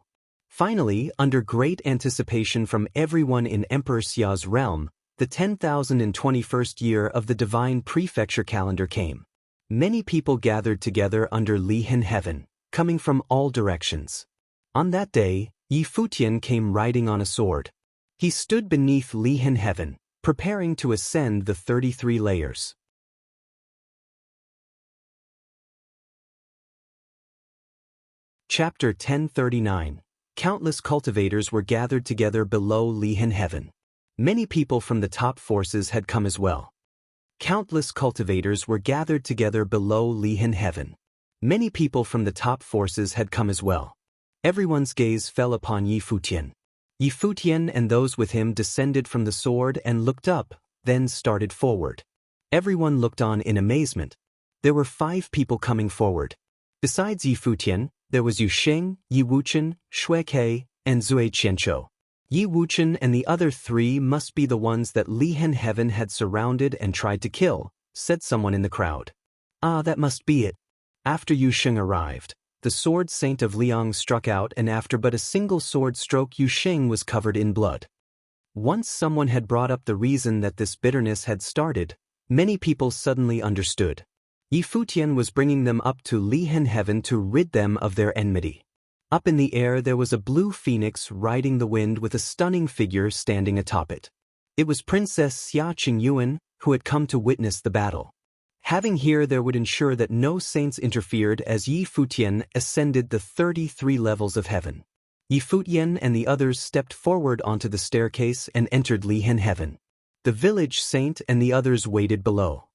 Finally, under great anticipation from everyone in Emperor Xia's realm, the 10,021st year of the divine prefecture calendar came. Many people gathered together under Lihan heaven, coming from all directions. On that day, Yi Futian came riding on a sword. He stood beneath Lihan heaven, preparing to ascend the 33 layers. Chapter 1039. Countless cultivators were gathered together below Lihan heaven. Many people from the top forces had come as well. Countless cultivators were gathered together below Lihan heaven. Many people from the top forces had come as well. Everyone's gaze fell upon Yi Futian. Yi Futian and those with him descended from the sword and looked up, then started forward. Everyone looked on in amazement. There were 5 people coming forward. Besides Yi Futian, there was Yu Xing, Yi Wuchen, Shui Ke, and Zui Qianqiu. Yi Wuchen and the other 3 must be the ones that Lihan heaven had surrounded and tried to kill, said someone in the crowd. Ah, that must be it. After Yu Xing arrived, the sword saint of Liang struck out, and after but a single sword stroke Yu Xing was covered in blood. Once someone had brought up the reason that this bitterness had started, many people suddenly understood. Yi Futian was bringing them up to Lihan heaven to rid them of their enmity. Up in the air there was a blue phoenix riding the wind with a stunning figure standing atop it. It was Princess Xia Qingyuan, who had come to witness the battle. Having here there would ensure that no saints interfered as Yi Futian ascended the 33 levels of heaven. Yi Futian and the others stepped forward onto the staircase and entered Lihan heaven. The village saint and the others waited below.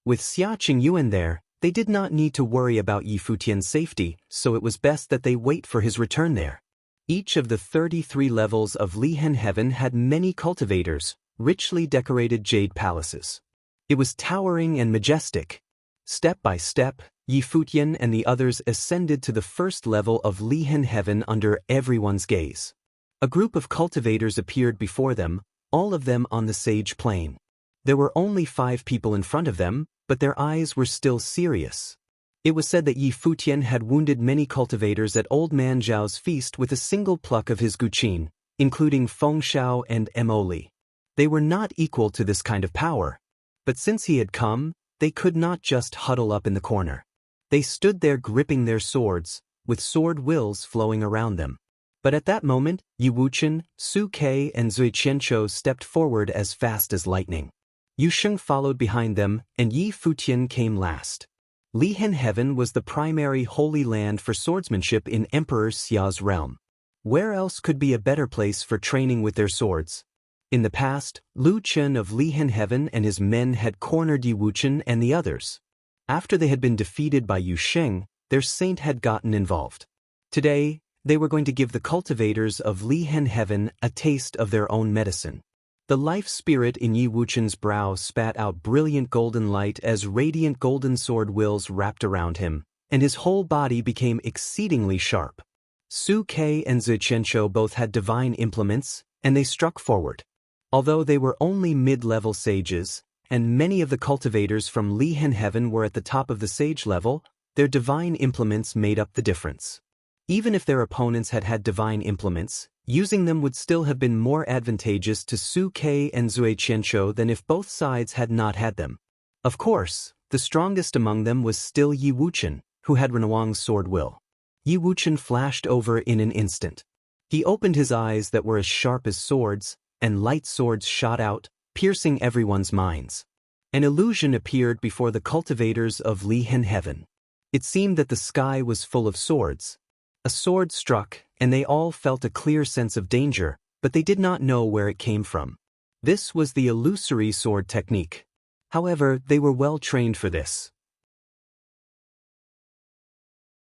With Xia Qingyuan there, they did not need to worry about Yi Futian's safety, so it was best that they wait for his return there. Each of the 33 levels of Lihan heaven had many cultivators, richly decorated jade palaces. It was towering and majestic. Step by step, Yi Futian and the others ascended to the first level of Lihan heaven under everyone's gaze. A group of cultivators appeared before them, all of them on the sage plane. There were only 5 people in front of them, but their eyes were still serious. It was said that Yi Futian had wounded many cultivators at Old Man Zhao's feast with a single pluck of his guqin, including Feng Shao and Mo Li. They were not equal to this kind of power. But since he had come, they could not just huddle up in the corner. They stood there gripping their swords, with sword wills flowing around them. But at that moment, Yi Wuchen, Su Ke and Zui Qianqiu stepped forward as fast as lightning. Yu Sheng followed behind them, and Yi Futian came last. Lihan heaven was the primary holy land for swordsmanship in Emperor Xia's realm. Where else could be a better place for training with their swords? In the past, Lu Chen of Lihan heaven and his men had cornered Yi Wuchen and the others. After they had been defeated by Yu Sheng, their saint had gotten involved. Today, they were going to give the cultivators of Lihan heaven a taste of their own medicine. The life spirit in Yi Wuchen's brow spat out brilliant golden light as radiant golden sword wills wrapped around him, and his whole body became exceedingly sharp. Su Ke and Zui Qianshou both had divine implements, and they struck forward. Although they were only mid-level sages, and many of the cultivators from Lihen Heaven were at the top of the sage level, their divine implements made up the difference. Even if their opponents had had divine implements, using them would still have been more advantageous to Su Ke and Zui Qianshou than if both sides had not had them. Of course, the strongest among them was still Yi Wuchen, who had Renwang's sword will. Yi Wuchen flashed over in an instant. He opened his eyes that were as sharp as swords, and light swords shot out, piercing everyone's minds. An illusion appeared before the cultivators of Lihen Heaven. It seemed that the sky was full of swords. A sword struck, and they all felt a clear sense of danger, but they did not know where it came from. This was the illusory sword technique. However, they were well trained for this.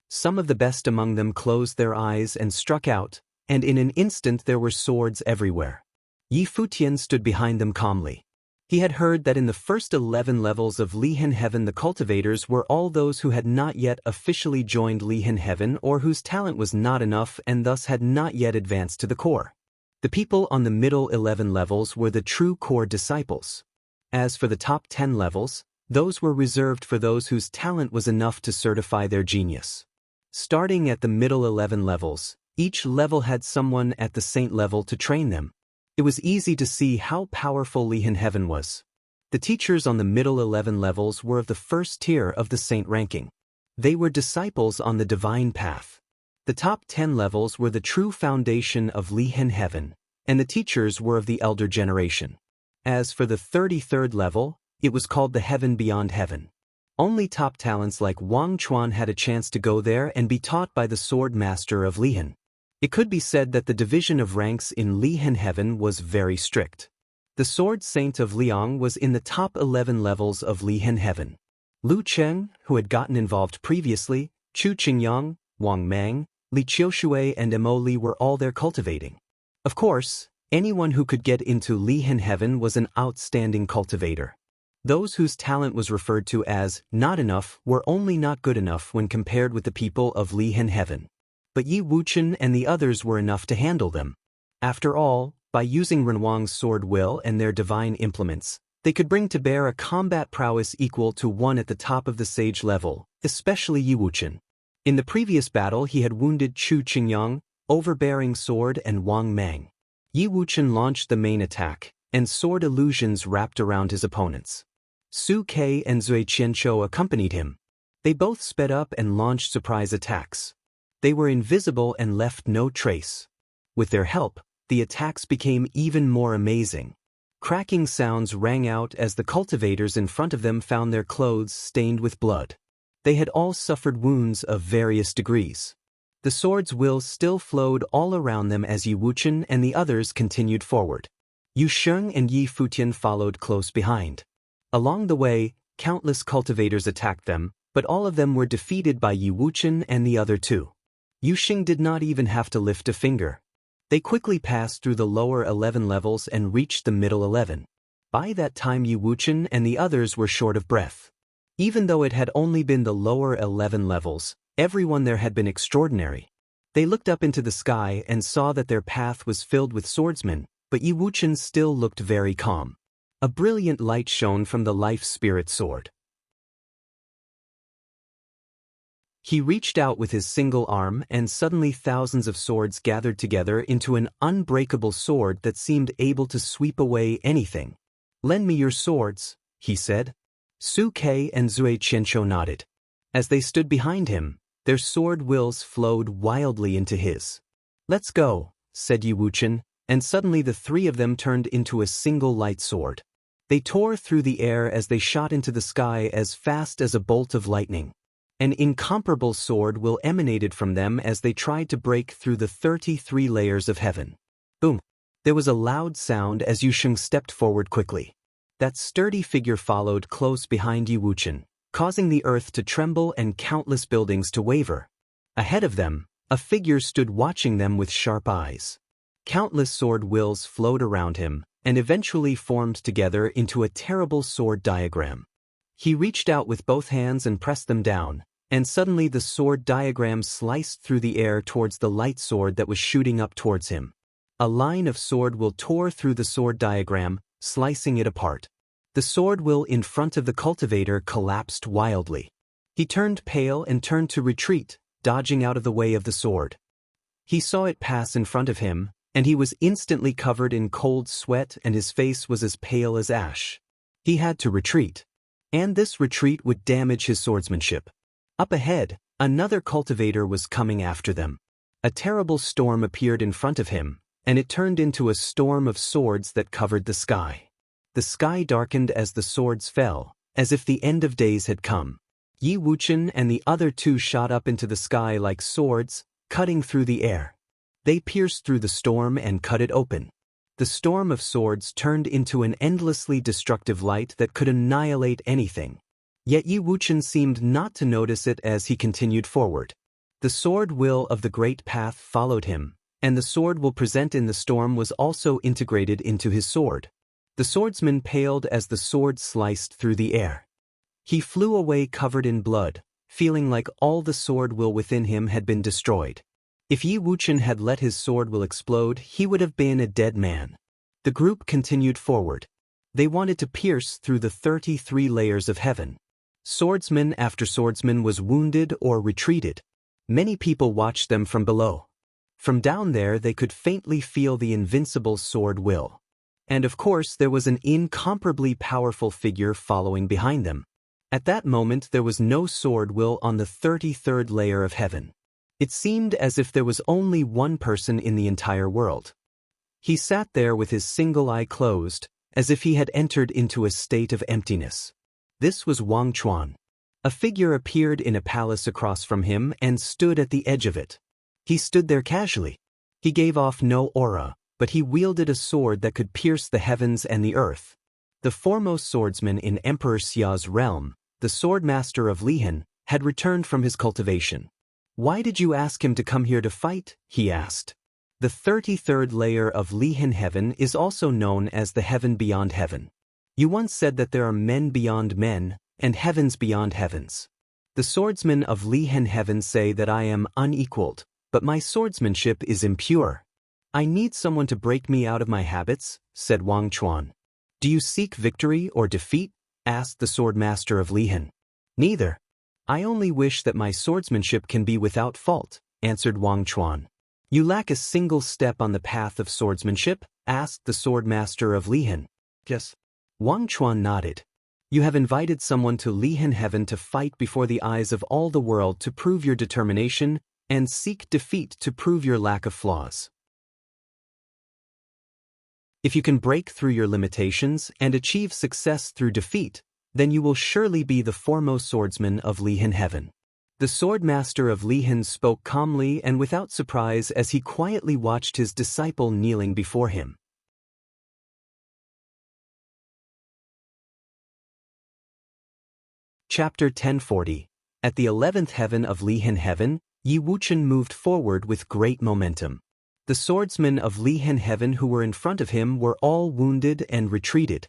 Some of the best among them closed their eyes and struck out, and in an instant there were swords everywhere. Yi Futian stood behind them calmly. He had heard that in the first 11 levels of Lihen Heaven the cultivators were all those who had not yet officially joined Lihen Heaven or whose talent was not enough and thus had not yet advanced to the core. The people on the middle 11 levels were the true core disciples. As for the top 10 levels, those were reserved for those whose talent was enough to certify their genius. Starting at the middle 11 levels, each level had someone at the saint level to train them. It was easy to see how powerful Lihen Heaven was. The teachers on the middle 11 levels were of the first tier of the saint ranking. They were disciples on the divine path. The top 10 levels were the true foundation of Lihen Heaven, and the teachers were of the elder generation. As for the 33rd level, it was called the Heaven Beyond Heaven. Only top talents like Wang Chuan had a chance to go there and be taught by the sword master of Lihen. It could be said that the division of ranks in Lihen Heaven was very strict. The sword saint of Liang was in the top 11 levels of Lihen Heaven. Lu Cheng, who had gotten involved previously, Chu Qingyang, Wang Mang, Li Qiushui and Mo Li were all there cultivating. Of course, anyone who could get into Lihen Heaven was an outstanding cultivator. Those whose talent was referred to as not enough were only not good enough when compared with the people of Lihen Heaven. But Yi Wuchen and the others were enough to handle them. After all, by using Renwang's sword will and their divine implements, they could bring to bear a combat prowess equal to one at the top of the sage level, especially Yi Wuchen. In the previous battle he had wounded Chu Qingyang, overbearing sword and Wang Mang. Yi Wuchen launched the main attack, and sword illusions wrapped around his opponents. Su Ke and Zui Qianshou accompanied him. They both sped up and launched surprise attacks. They were invisible and left no trace. With their help, the attacks became even more amazing. Cracking sounds rang out as the cultivators in front of them found their clothes stained with blood. They had all suffered wounds of various degrees. The sword's will still flowed all around them as Yi Wuchen and the others continued forward. Yu Sheng and Yi Futian followed close behind. Along the way, countless cultivators attacked them, but all of them were defeated by Yi Wuchen and the other two. Yu Sheng did not even have to lift a finger. They quickly passed through the lower 11 levels and reached the middle 11. By that time Yi Wuchen and the others were short of breath. Even though it had only been the lower 11 levels, everyone there had been extraordinary. They looked up into the sky and saw that their path was filled with swordsmen, but Yi Wuchen still looked very calm. A brilliant light shone from the life spirit sword. He reached out with his single arm and suddenly thousands of swords gathered together into an unbreakable sword that seemed able to sweep away anything. "Lend me your swords," he said. Su Ke and Zui Qianshou nodded. As they stood behind him, their sword wills flowed wildly into his. "Let's go," said Yi Wuchen, and suddenly the three of them turned into a single light sword. They tore through the air as they shot into the sky as fast as a bolt of lightning. An incomparable sword will emanated from them as they tried to break through the 33 layers of heaven. Boom! There was a loud sound as Yu Sheng stepped forward quickly. That sturdy figure followed close behind Yi Wuchen, causing the earth to tremble and countless buildings to waver. Ahead of them, a figure stood watching them with sharp eyes. Countless sword wills flowed around him, and eventually formed together into a terrible sword diagram. He reached out with both hands and pressed them down, and suddenly the sword diagram sliced through the air towards the light sword that was shooting up towards him. A line of sword will tore through the sword diagram, slicing it apart. The sword will in front of the cultivator collapsed wildly. He turned pale and turned to retreat, dodging out of the way of the sword. He saw it pass in front of him, and he was instantly covered in cold sweat and his face was as pale as ash. He had to retreat. And this retreat would damage his swordsmanship. Up ahead, another cultivator was coming after them. A terrible storm appeared in front of him, and it turned into a storm of swords that covered the sky. The sky darkened as the swords fell, as if the end of days had come. Yi Wuchen and the other two shot up into the sky like swords, cutting through the air. They pierced through the storm and cut it open. The storm of swords turned into an endlessly destructive light that could annihilate anything. Yet Yi Wuchen seemed not to notice it as he continued forward. The sword will of the great path followed him, and the sword will present in the storm was also integrated into his sword. The swordsman paled as the sword sliced through the air. He flew away covered in blood, feeling like all the sword will within him had been destroyed. If Yi Wuchen had let his sword will explode, he would have been a dead man. The group continued forward. They wanted to pierce through the 33 layers of heaven. Swordsman after swordsman was wounded or retreated. Many people watched them from below. From down there they could faintly feel the invincible sword will. And of course there was an incomparably powerful figure following behind them. At that moment there was no sword will on the 33rd layer of heaven. It seemed as if there was only one person in the entire world. He sat there with his single eye closed, as if he had entered into a state of emptiness. This was Wang Chuan. A figure appeared in a palace across from him and stood at the edge of it. He stood there casually. He gave off no aura, but he wielded a sword that could pierce the heavens and the earth. The foremost swordsman in Emperor Xia's realm, the sword master of Lihan, had returned from his cultivation. "Why did you ask him to come here to fight?" he asked. The 33rd layer of Lihan heaven is also known as the heaven beyond heaven. You once said that there are men beyond men, and heavens beyond heavens. The swordsmen of Lihan heaven say that I am unequaled, but my swordsmanship is impure. I need someone to break me out of my habits, said Wang Chuan. Do you seek victory or defeat? Asked the swordmaster of Lihan. Neither. I only wish that my swordsmanship can be without fault, answered Wang Chuan. You lack a single step on the path of swordsmanship? Asked the swordmaster of Lihan. Yes. Wang Chuan nodded. You have invited someone to Lihan heaven to fight before the eyes of all the world to prove your determination and seek defeat to prove your lack of flaws. If you can break through your limitations and achieve success through defeat, then you will surely be the foremost swordsman of Lihan heaven. The swordmaster of Lihan spoke calmly and without surprise as he quietly watched his disciple kneeling before him. Chapter 1040. At the 11th heaven of Lihan heaven, Yi Wuchen moved forward with great momentum. The swordsmen of Lihan heaven who were in front of him were all wounded and retreated.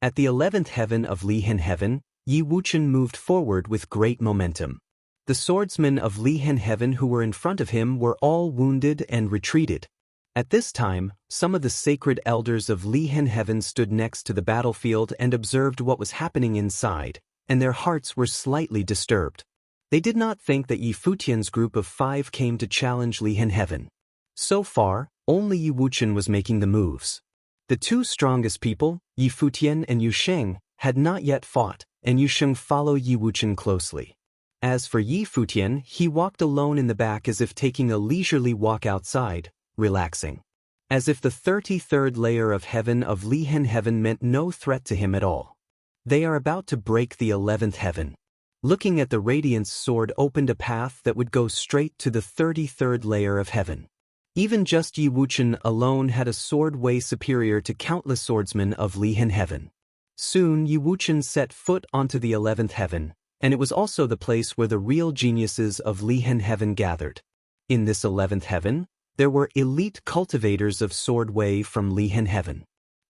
At the 11th heaven of Lihan heaven, Yi Wuchen moved forward with great momentum. The swordsmen of Lihan heaven who were in front of him were all wounded and retreated. At this time, some of the sacred elders of Lihan heaven stood next to the battlefield and observed what was happening inside, and their hearts were slightly disturbed. They did not think that Yi Futian's group of 5 came to challenge Lihan heaven. So far, only Yi Wuchen was making the moves. The 2 strongest people, Yi Futian and Yu Sheng, had not yet fought, and Yu Sheng followed Yi Wuchen closely. As for Yi Futian, he walked alone in the back as if taking a leisurely walk outside, relaxing. As if the 33rd layer of heaven of Lihan heaven meant no threat to him at all. They are about to break the 11th heaven. Looking at the Radiance sword opened a path that would go straight to the 33rd layer of heaven. Even just Yi Wuchen alone had a sword way superior to countless swordsmen of Lihan heaven. Soon Yi Wuchen set foot onto the 11th heaven, and it was also the place where the real geniuses of Lihan heaven gathered. In this 11th heaven, there were elite cultivators of sword way from Lihan heaven.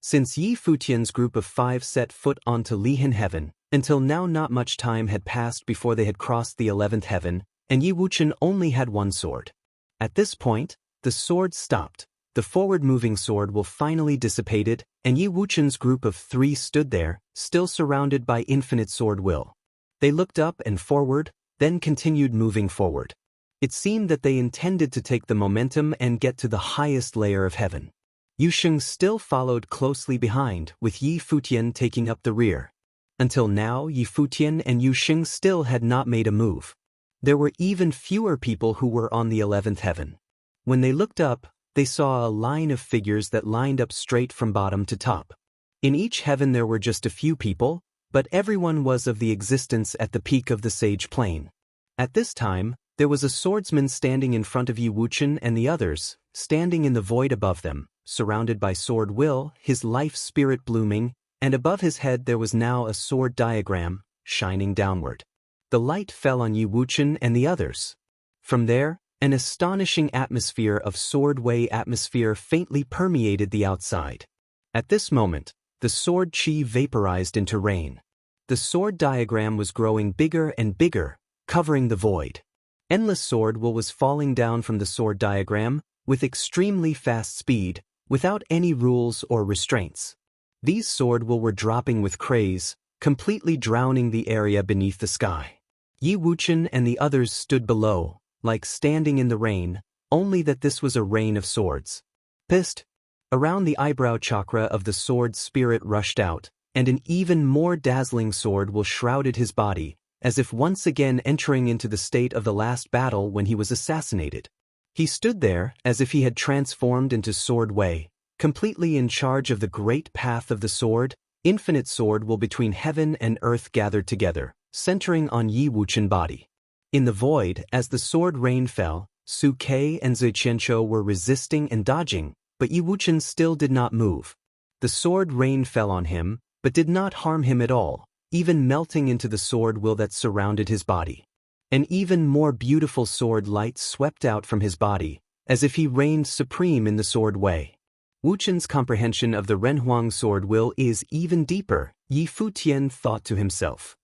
Since Yi Futian's group of 5 set foot onto Lihan heaven, until now not much time had passed before they had crossed the 11th heaven, and Yi Wuchen only had one sword. At this point, the sword stopped, the forward-moving sword will finally dissipated, and Yi Wuchen's group of 3 stood there, still surrounded by infinite sword will. They looked up and forward, then continued moving forward. It seemed that they intended to take the momentum and get to the highest layer of heaven. Yu Sheng still followed closely behind, with Yi Futian taking up the rear. Until now, Yi Futian and Yu Sheng still had not made a move. There were even fewer people who were on the 11th heaven. When they looked up, they saw a line of figures that lined up straight from bottom to top. In each heaven there were just a few people, but everyone was of the existence at the peak of the sage plane. At this time, there was a swordsman standing in front of Yi Wuchen and the others, standing in the void above them, surrounded by sword will, his life spirit blooming, and above his head there was now a sword diagram, shining downward. The light fell on Yi Wuchen and the others. From there, an astonishing atmosphere of sword wei atmosphere faintly permeated the outside. At this moment, the sword chi vaporized into rain. The sword diagram was growing bigger and bigger, covering the void. Endless sword will was falling down from the sword diagram, with extremely fast speed, without any rules or restraints. These sword will were dropping with craze, completely drowning the area beneath the sky. Yi Wuchen and the others stood below, like standing in the rain, only that this was a rain of swords. Pissed. Around the eyebrow chakra of the sword spirit rushed out, and an even more dazzling sword will shrouded his body, as if once again entering into the state of the last battle when he was assassinated. He stood there as if he had transformed into sword wei, completely in charge of the great path of the sword, infinite sword will between heaven and earth gathered together, centering on Yi Wuchen body. In the void, as the sword rain fell, Su Kei and Zui Qianqiu were resisting and dodging, but Yi Wuchen still did not move. The sword rain fell on him, but did not harm him at all, even melting into the sword will that surrounded his body. An even more beautiful sword light swept out from his body, as if he reigned supreme in the sword wei. Wuchen's comprehension of the Renhuang sword will is even deeper, Yi Futian thought to himself.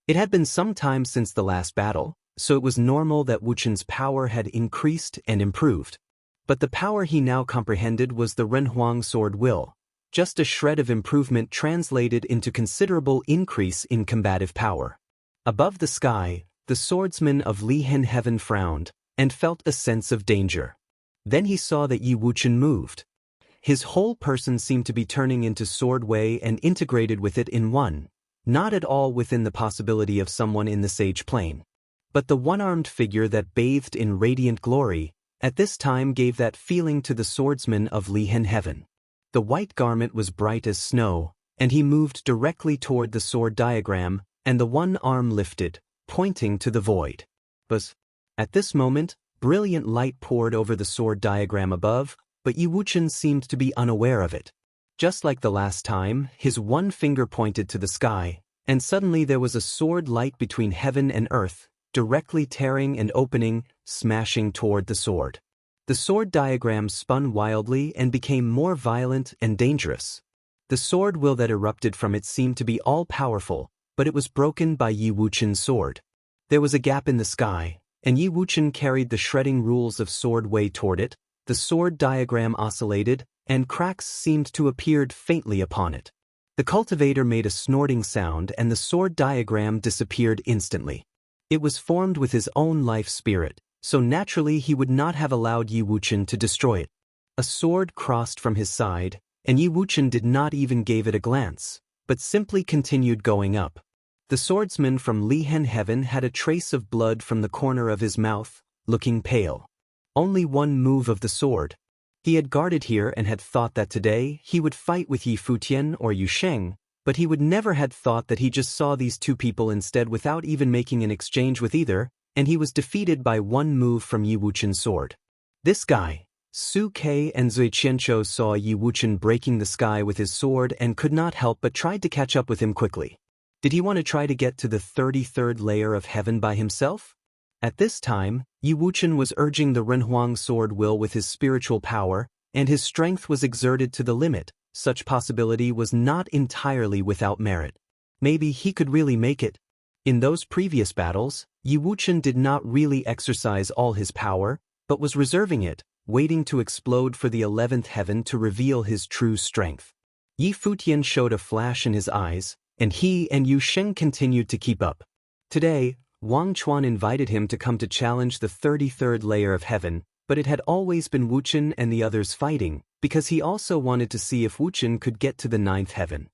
It had been some time since the last battle, so it was normal that Wuchen's power had increased and improved. But the power he now comprehended was the Renhuang sword will, just a shred of improvement translated into considerable increase in combative power. Above the sky, the swordsman of Lihan heaven frowned, and felt a sense of danger. Then he saw that Yi Wuchen moved. His whole person seemed to be turning into sword wei and integrated with it in one, not at all within the possibility of someone in the sage plane. But the one-armed figure that bathed in radiant glory, at this time gave that feeling to the swordsman of Lihan heaven. The white garment was bright as snow, and he moved directly toward the sword diagram, and the one arm lifted, pointing to the void. But at this moment, brilliant light poured over the sword diagram above, but Yi Wuchen seemed to be unaware of it. Just like the last time, his one finger pointed to the sky, and suddenly there was a sword light between heaven and earth, directly tearing and opening, smashing toward the sword. The sword diagram spun wildly and became more violent and dangerous. The sword will that erupted from it seemed to be all-powerful, but it was broken by Yi Wuchen's sword. There was a gap in the sky, and Yi Wuchen carried the shredding rules of sword wei toward it. The sword diagram oscillated, and cracks seemed to appear faintly upon it. The cultivator made a snorting sound and the sword diagram disappeared instantly. It was formed with his own life spirit, so naturally he would not have allowed Yi Wuchen to destroy it. A sword crossed from his side, and Yi Wuchen did not even give it a glance, but simply continued going up. The swordsman from Lihan heaven had a trace of blood from the corner of his mouth, looking pale. Only one move of the sword. He had guarded here and had thought that today he would fight with Yi Futian or Yu Sheng, but he would never had thought that he just saw these two people instead without even making an exchange with either, and he was defeated by one move from Yi Wuchen's sword. This guy, Su Kei and Zui Qianqiu saw Yi Wuchen breaking the sky with his sword and could not help but tried to catch up with him quickly. Did he want to try to get to the 33rd layer of heaven by himself? At this time, Yi Wuchen was urging the Renhuang sword will with his spiritual power, and his strength was exerted to the limit. Such possibility was not entirely without merit. Maybe he could really make it. In those previous battles, Yi Wuchen did not really exercise all his power, but was reserving it, waiting to explode for the 11th heaven to reveal his true strength. Yi Futian showed a flash in his eyes, and he and Yu Sheng continued to keep up. Today, Wang Chuan invited him to come to challenge the 33rd layer of heaven, but it had always been Wuchen and the others fighting, because he also wanted to see if Wuchen could get to the 9th heaven.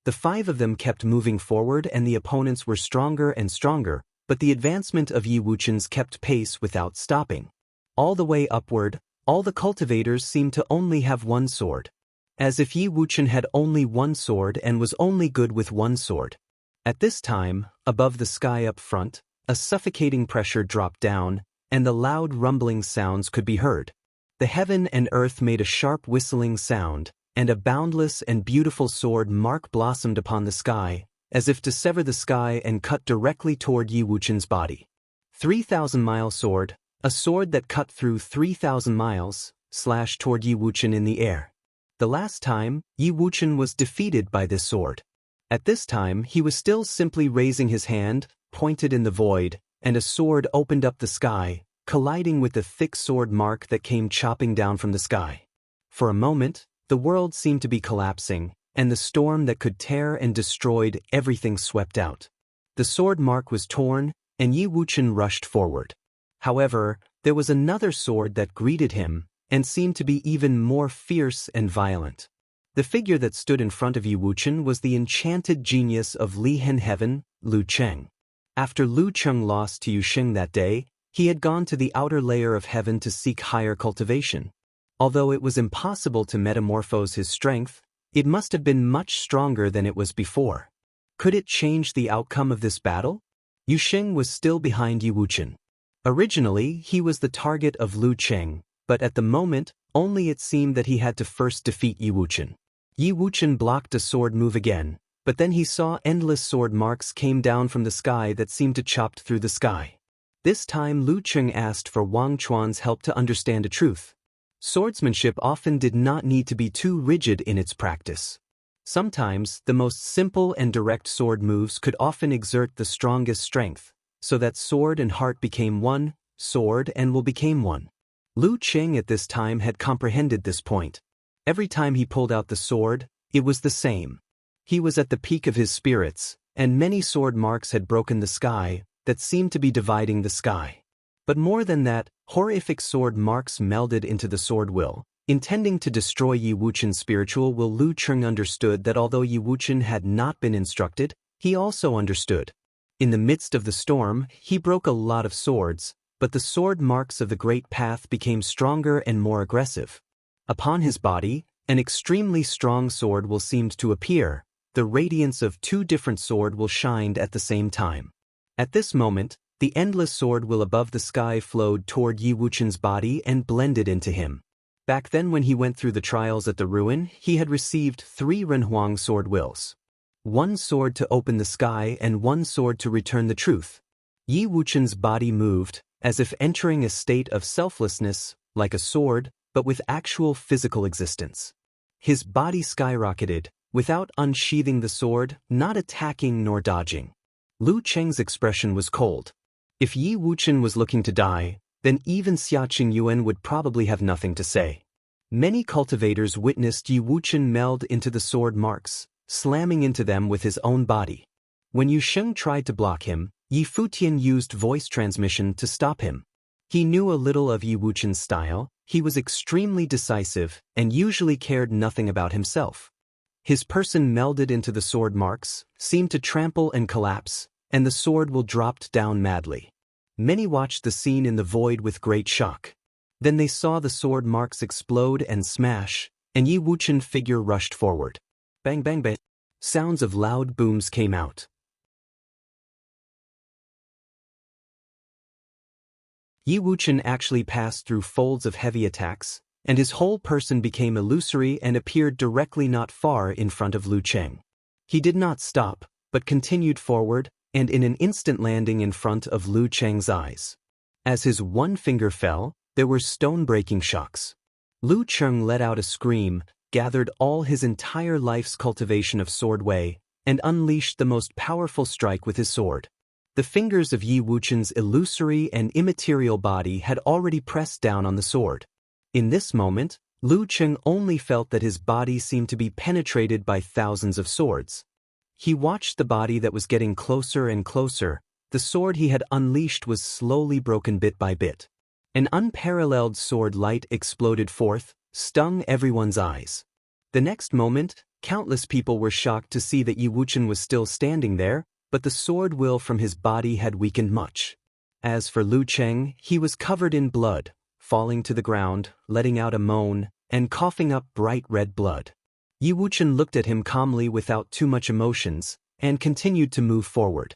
The 5 of them kept moving forward and the opponents were stronger and stronger, but the advancement of Yi Wuchen's kept pace without stopping. All the way upward, all the cultivators seemed to only have one sword. As if Yi Wuchen had only one sword and was only good with one sword. At this time, above the sky up front, a suffocating pressure dropped down, and the loud rumbling sounds could be heard. The heaven and earth made a sharp whistling sound, and a boundless and beautiful sword mark blossomed upon the sky, as if to sever the sky and cut directly toward Yi Wuchen's body. 3,000-mile sword, a sword that cut through 3,000 miles, slashed toward Yi Wuchen in the air. The last time, Yi Wuchen was defeated by this sword. At this time, he was still simply raising his hand, pointed in the void, and a sword opened up the sky, colliding with the thick sword mark that came chopping down from the sky. For a moment, the world seemed to be collapsing, and the storm that could tear and destroyed everything swept out. The sword mark was torn, and Yi Wuchen rushed forward. However, there was another sword that greeted him, and seemed to be even more fierce and violent. The figure that stood in front of Yi Wuchen was the enchanted genius of Lihen Heaven, Lu Cheng. After Lu Cheng lost to Yu Sheng that day, he had gone to the outer layer of heaven to seek higher cultivation. Although it was impossible to metamorphose his strength, it must have been much stronger than it was before. Could it change the outcome of this battle? Yu Sheng was still behind Yi Wuchen. Originally, he was the target of Lu Cheng, but at the moment, only it seemed that he had to first defeat Yi Wuchen. Yi Wuchen blocked a sword move again, but then he saw endless sword marks came down from the sky that seemed to chop through the sky. This time Lu Cheng asked for Wang Chuan's help to understand a truth. Swordsmanship often did not need to be too rigid in its practice. Sometimes, the most simple and direct sword moves could often exert the strongest strength, so that sword and heart became one, sword and will became one. Lu Cheng at this time had comprehended this point. Every time he pulled out the sword, it was the same. He was at the peak of his spirits, and many sword marks had broken the sky, that seemed to be dividing the sky. But more than that, horrific sword marks melded into the sword will, intending to destroy Yi Wuchen's spiritual will. Lu Cheng understood that although Yi Wuchen had not been instructed, he also understood. In the midst of the storm, he broke a lot of swords, but the sword marks of the great path became stronger and more aggressive. Upon his body, an extremely strong sword will seemed to appear. The radiance of 2 different sword will shined at the same time. At this moment, the endless sword will above the sky flowed toward Yi Wuchen's body and blended into him. Back then when he went through the trials at the ruin, he had received 3 Renhuang sword wills. 1 sword to open the sky and 1 sword to return the truth. Yi Wuchen's body moved, as if entering a state of selflessness, like a sword, but with actual physical existence. His body skyrocketed, without unsheathing the sword, not attacking nor dodging. Lu Cheng's expression was cold. If Yi Wuchen was looking to die, then even Xia Qingyuan would probably have nothing to say. Many cultivators witnessed Yi Wuchen meld into the sword marks, slamming into them with his own body. When Yu Sheng tried to block him, Yi Futian used voice transmission to stop him. He knew a little of Yi Wuchen's style. He was extremely decisive and usually cared nothing about himself. His person melded into the sword marks, seemed to trample and collapse, and the sword will dropped down madly. Many watched the scene in the void with great shock. Then they saw the sword marks explode and smash, and Yi Wuchen figure rushed forward. Bang bang bang. Sounds of loud booms came out. Yi Wuchen actually passed through folds of heavy attacks, and his whole person became illusory and appeared directly not far in front of Lu Cheng. He did not stop, but continued forward, and in an instant landing in front of Lu Cheng's eyes. As his one finger fell, There were stone-breaking shocks. Lu Cheng let out a scream, gathered all his entire life's cultivation of sword way, and unleashed the most powerful strike with his sword. The fingers of Yi Wuqian's illusory and immaterial body had already pressed down on the sword. In this moment, Lu Cheng only felt that his body seemed to be penetrated by thousands of swords. He watched the body that was getting closer and closer. The sword he had unleashed was slowly broken bit by bit. An unparalleled sword light exploded forth, stung everyone's eyes. The next moment, countless people were shocked to see that Yi Wuqian was still standing there, but the sword will from his body had weakened much. As for Lu Cheng, he was covered in blood, falling to the ground, letting out a moan, and coughing up bright red blood. Yi Wuqian looked at him calmly without too much emotions, and continued to move forward.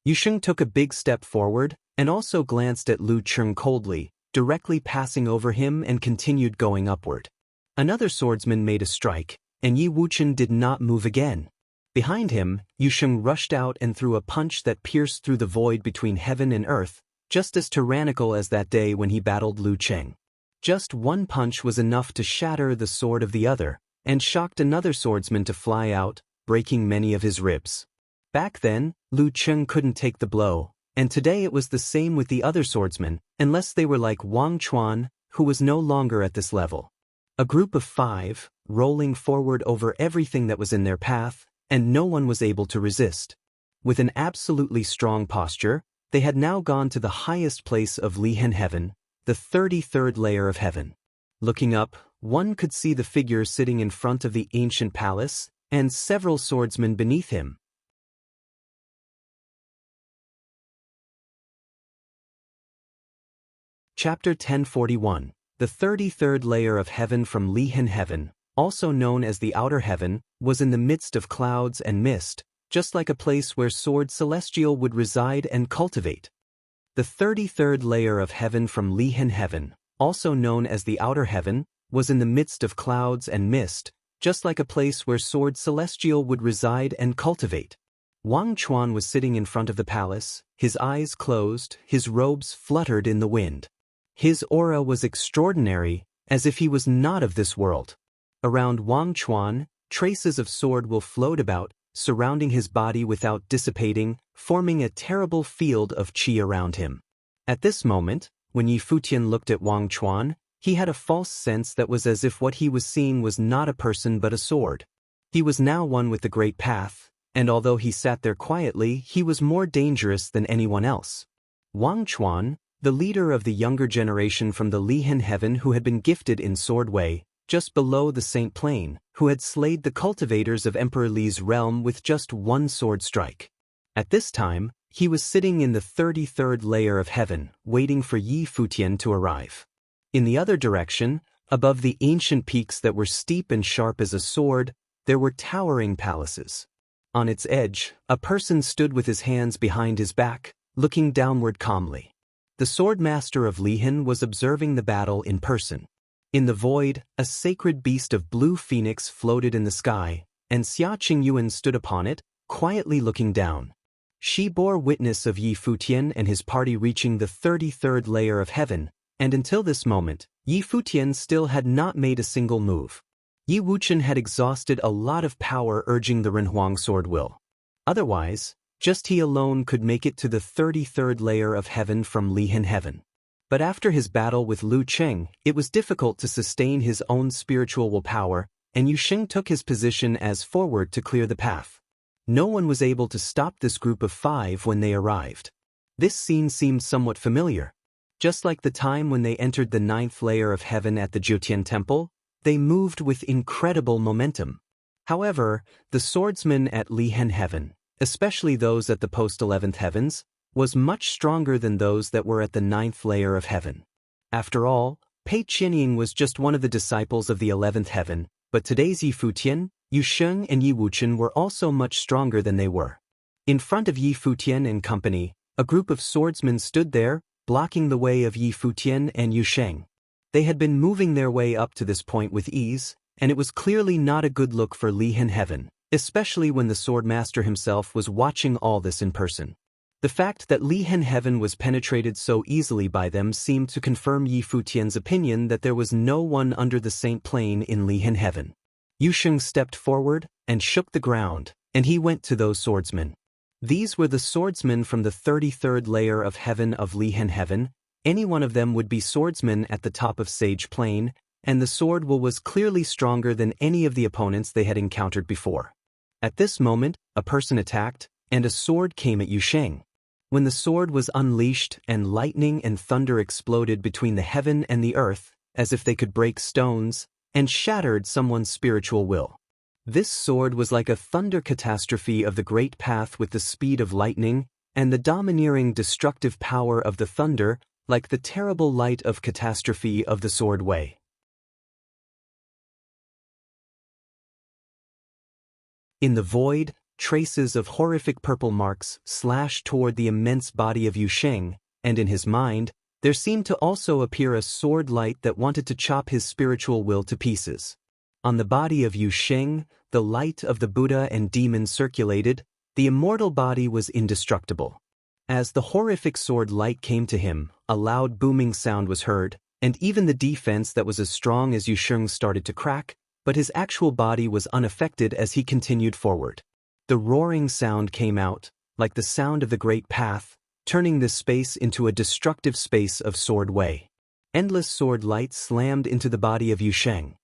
Yusheng took a big step forward, and also glanced at Lu Cheng coldly, directly passing over him and continued going upward. Another swordsman made a strike, and Yi Wuqian did not move again. Behind him, Yusheng rushed out and threw a punch that pierced through the void between heaven and earth, just as tyrannical as that day when he battled Lu Cheng. Just one punch was enough to shatter the sword of the other, and shocked another swordsman to fly out, breaking many of his ribs. Back then, Lu Cheng couldn't take the blow, and today it was the same with the other swordsmen, unless they were like Wang Chuan, who was no longer at this level. A group of 5, rolling forward over everything that was in their path, and no one was able to resist. With an absolutely strong posture, they had now gone to the highest place of Lihen Heaven, the 33rd layer of heaven. Looking up, one could see the figure sitting in front of the ancient palace, and several swordsmen beneath him. Chapter 1041. The 33rd layer of heaven from Lihen Heaven, also known as the outer heaven, was in the midst of clouds and mist, just like a place where Sword Celestial would reside and cultivate. The 33rd layer of heaven from Lihen Heaven, also known as the outer heaven, was in the midst of clouds and mist, just like a place where Sword Celestial would reside and cultivate. Wang Chuan was sitting in front of the palace, his eyes closed, his robes fluttered in the wind. His aura was extraordinary, as if he was not of this world. Around Wang Chuan, traces of sword will float about, surrounding his body without dissipating, forming a terrible field of qi around him. At this moment, when Yi Futian looked at Wang Chuan, he had a false sense that was as if what he was seeing was not a person but a sword. He was now one with the great path, and although he sat there quietly, he was more dangerous than anyone else. Wang Chuan, the leader of the younger generation from the Lihen Heaven who had been gifted in Sword Way, just below the Saint Plane, who had slayed the cultivators of Emperor Li's realm with just one sword strike. At this time, he was sitting in the 33rd layer of heaven, waiting for Yi Futian to arrive. In the other direction, above the ancient peaks that were steep and sharp as a sword, there were towering palaces. On its edge, a person stood with his hands behind his back, looking downward calmly. The sword master of Lihen was observing the battle in person. In the void, a sacred beast of blue phoenix floated in the sky, and Xia Qingyuan stood upon it, quietly looking down. She bore witness of Yi Futian and his party reaching the 33rd layer of heaven, and until this moment, Yi Futian still had not made a single move. Yi Wuqian had exhausted a lot of power urging the Renhuang sword will. Otherwise, just he alone could make it to the 33rd layer of heaven from Lihen Heaven. But after his battle with Lu Cheng, it was difficult to sustain his own spiritual willpower, and Yusheng took his position as forward to clear the path. No one was able to stop this group of 5 when they arrived. This scene seemed somewhat familiar. Just like the time when they entered the 9th layer of heaven at the Jutian Temple, they moved with incredible momentum. However, the swordsmen at Lihen Heaven, especially those at the post-11th heavens, was much stronger than those that were at the 9th layer of heaven. After all, Pei Qianying was just one of the disciples of the 11th heaven, but today's Yi Futian, Yusheng and Yi Wuqian were also much stronger than they were. In front of Yi Futian and company, a group of swordsmen stood there, blocking the way of Yi Futian and Yusheng. They had been moving their way up to this point with ease, and it was clearly not a good look for Lihen Heaven, especially when the sword master himself was watching all this in person. The fact that Lihen heaven was penetrated so easily by them seemed to confirm Yi Futian's opinion that there was no one under the Saint Plane in Lihen heaven. Yusheng stepped forward and shook the ground, and he went to those swordsmen. These were the swordsmen from the 33rd layer of heaven of Lihen heaven. Any one of them would be swordsmen at the top of Sage Plane, and the sword will was clearly stronger than any of the opponents they had encountered before. At this moment, a person attacked, and a sword came at Yusheng. When the sword was unleashed and lightning and thunder exploded between the heaven and the earth, as if they could break stones, and shattered someone's spiritual will. This sword was like a thunder catastrophe of the great path with the speed of lightning, and the domineering destructive power of the thunder, like the terrible light of catastrophe of the sword way. In the void, traces of horrific purple marks slashed toward the immense body of Yusheng, and in his mind, there seemed to also appear a sword light that wanted to chop his spiritual will to pieces. On the body of Yusheng, the light of the Buddha and demon circulated. The immortal body was indestructible. As the horrific sword light came to him, a loud booming sound was heard, and even the defense that was as strong as Yusheng started to crack, but his actual body was unaffected as he continued forward. The roaring sound came out, like the sound of the great path, turning this space into a destructive space of sword way. Endless sword light slammed into the body of Yusheng.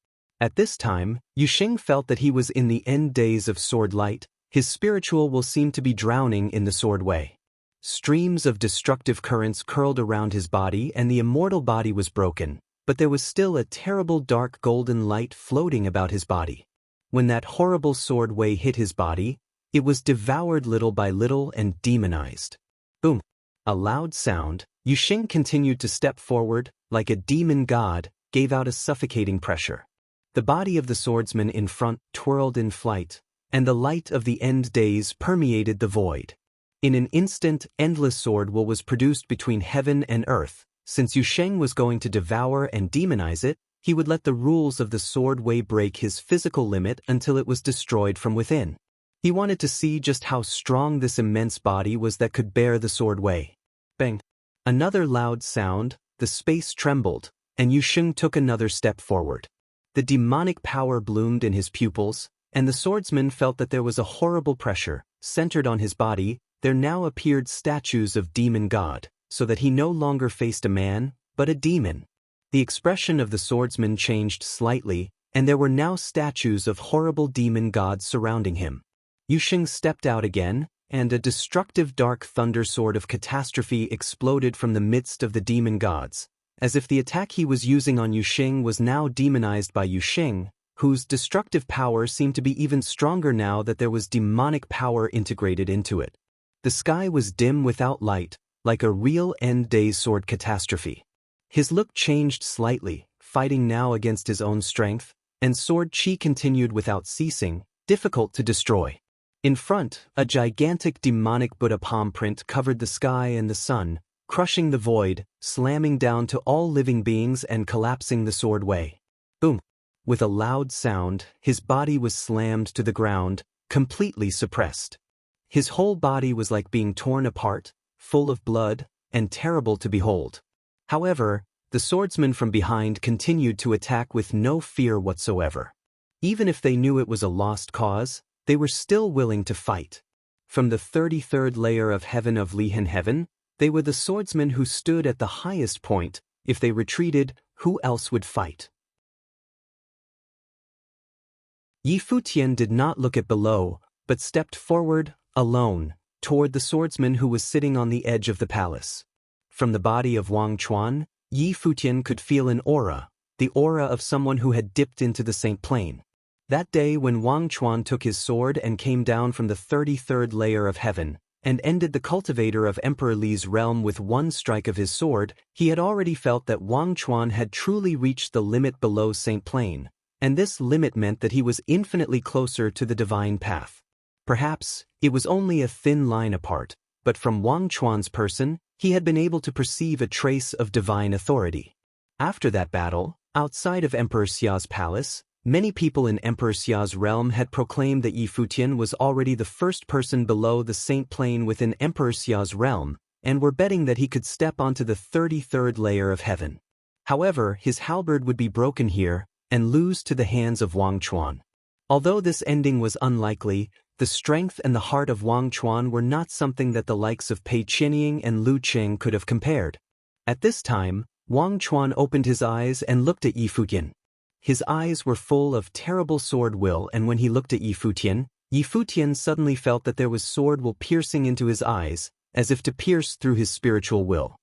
At this time, Yusheng felt that he was in the end days of sword light. His spiritual will seemed to be drowning in the sword way. Streams of destructive currents curled around his body and the immortal body was broken, but there was still a terrible dark golden light floating about his body. When that horrible sword way hit his body, it was devoured little by little and demonized. Boom! A loud sound, Yusheng continued to step forward, like a demon god, gave out a suffocating pressure. The body of the swordsman in front twirled in flight, and the light of the end days permeated the void. In an instant, endless sword will was produced between heaven and earth. Since Yusheng was going to devour and demonize it, he would let the rules of the sword way break his physical limit until it was destroyed from within. He wanted to see just how strong this immense body was that could bear the sword way. Bang! Another loud sound, the space trembled, and Yusheng took another step forward. The demonic power bloomed in his pupils, and the swordsman felt that there was a horrible pressure, centered on his body. There now appeared statues of demon god, so that he no longer faced a man, but a demon. The expression of the swordsman changed slightly, and there were now statues of horrible demon gods surrounding him. Yusheng stepped out again, and a destructive dark thunder sword of catastrophe exploded from the midst of the demon gods, as if the attack he was using on Yusheng was now demonized by Yusheng, whose destructive power seemed to be even stronger now that there was demonic power integrated into it. The sky was dim without light, like a real end-days sword catastrophe. His look changed slightly, fighting now against his own strength, and sword chi continued without ceasing, difficult to destroy. In front, a gigantic demonic Buddha palm print covered the sky and the sun, crushing the void, slamming down to all living beings and collapsing the sword way. Boom! With a loud sound, his body was slammed to the ground, completely suppressed. His whole body was like being torn apart, full of blood, and terrible to behold. However, the swordsmen from behind continued to attack with no fear whatsoever. Even if they knew it was a lost cause, they were still willing to fight. From the 33rd layer of heaven of Lihen heaven, they were the swordsmen who stood at the highest point. If they retreated, who else would fight? Yi Futian did not look at below, but stepped forward, alone, toward the swordsman who was sitting on the edge of the palace. From the body of Wang Chuan, Yi Futian could feel an aura, the aura of someone who had dipped into the Saint Plane. That day when Wang Chuan took his sword and came down from the 33rd layer of heaven, and ended the cultivator of Emperor Li's realm with one strike of his sword, he had already felt that Wang Chuan had truly reached the limit below Saint Plane, and this limit meant that he was infinitely closer to the divine path. Perhaps, it was only a thin line apart, but from Wang Chuan's person, he had been able to perceive a trace of divine authority. After that battle, outside of Emperor Xia's palace, Many people in Emperor Xia's realm had proclaimed that Yi Futian was already the first person below the Saint Plane within Emperor Xia's realm, and were betting that he could step onto the 33rd layer of heaven. However, his halberd would be broken here, and lose to the hands of Wang Chuan. Although this ending was unlikely, the strength and the heart of Wang Chuan were not something that the likes of Pei Qianying and Lu Cheng could have compared. At this time, Wang Chuan opened his eyes and looked at Yi Futian. His eyes were full of terrible sword will, and when he looked at Yi Futian suddenly felt that there was sword will piercing into his eyes, as if to pierce through his spiritual will.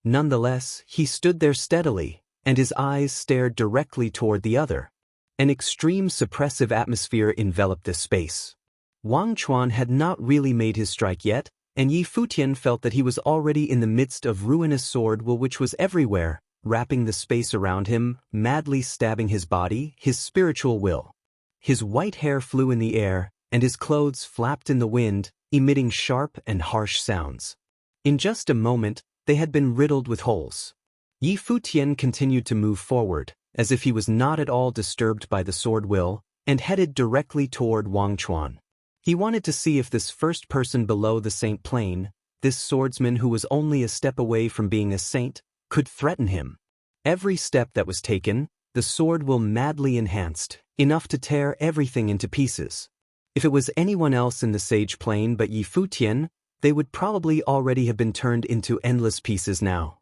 Nonetheless, he stood there steadily, and his eyes stared directly toward the other. An extreme suppressive atmosphere enveloped this space. Wang Chuan had not really made his strike yet, and Yi Futian felt that he was already in the midst of ruinous sword will which was everywhere, wrapping the space around him, madly stabbing his body, his spiritual will. His white hair flew in the air, and his clothes flapped in the wind, emitting sharp and harsh sounds. In just a moment, they had been riddled with holes. Yi Futian continued to move forward, as if he was not at all disturbed by the sword will, and headed directly toward Wang Chuan. He wanted to see if this first person below the Saint Plane, this swordsman who was only a step away from being a saint, could threaten him. Every step that was taken, the sword will madly enhanced, enough to tear everything into pieces. If it was anyone else in the Sage Plane but Yi Futian, they would probably already have been turned into endless pieces now.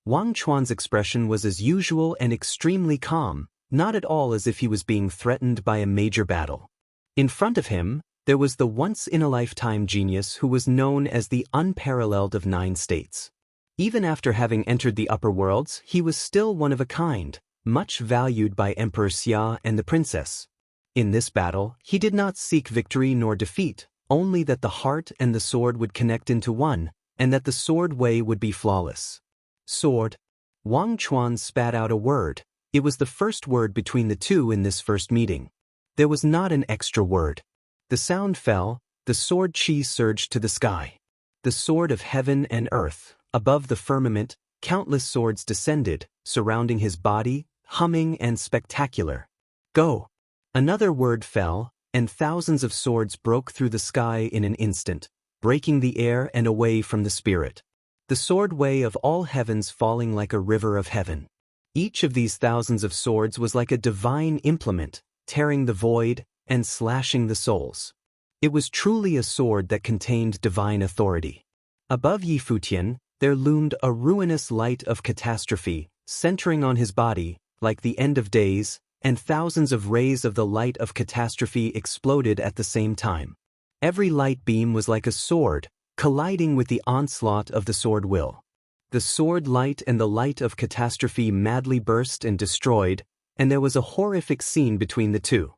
Wang Chuan's expression was as usual and extremely calm, not at all as if he was being threatened by a major battle. In front of him, there was the once-in-a-lifetime genius who was known as the unparalleled of 9 states. Even after having entered the upper worlds, he was still one of a kind, much valued by Emperor Xia and the princess. In this battle, he did not seek victory nor defeat, only that the heart and the sword would connect into one, and that the sword way would be flawless. Sword. Wang Chuan spat out a word. It was the first word between the two in this first meeting. There was not an extra word. The sound fell, the sword chi surged to the sky. The sword of heaven and earth. Above the firmament, countless swords descended, surrounding his body, humming and spectacular. Go! Another word fell, and thousands of swords broke through the sky in an instant, breaking the air and away from the spirit. The sword way of all heavens falling like a river of heaven. Each of these thousands of swords was like a divine implement, tearing the void and slashing the souls. It was truly a sword that contained divine authority. Above Yi Futian, there loomed a ruinous light of catastrophe, centering on his body, like the end of days, and thousands of rays of the light of catastrophe exploded at the same time. Every light beam was like a sword, colliding with the onslaught of the sword will. The sword light and the light of catastrophe madly burst and destroyed, and there was a horrific scene between the two.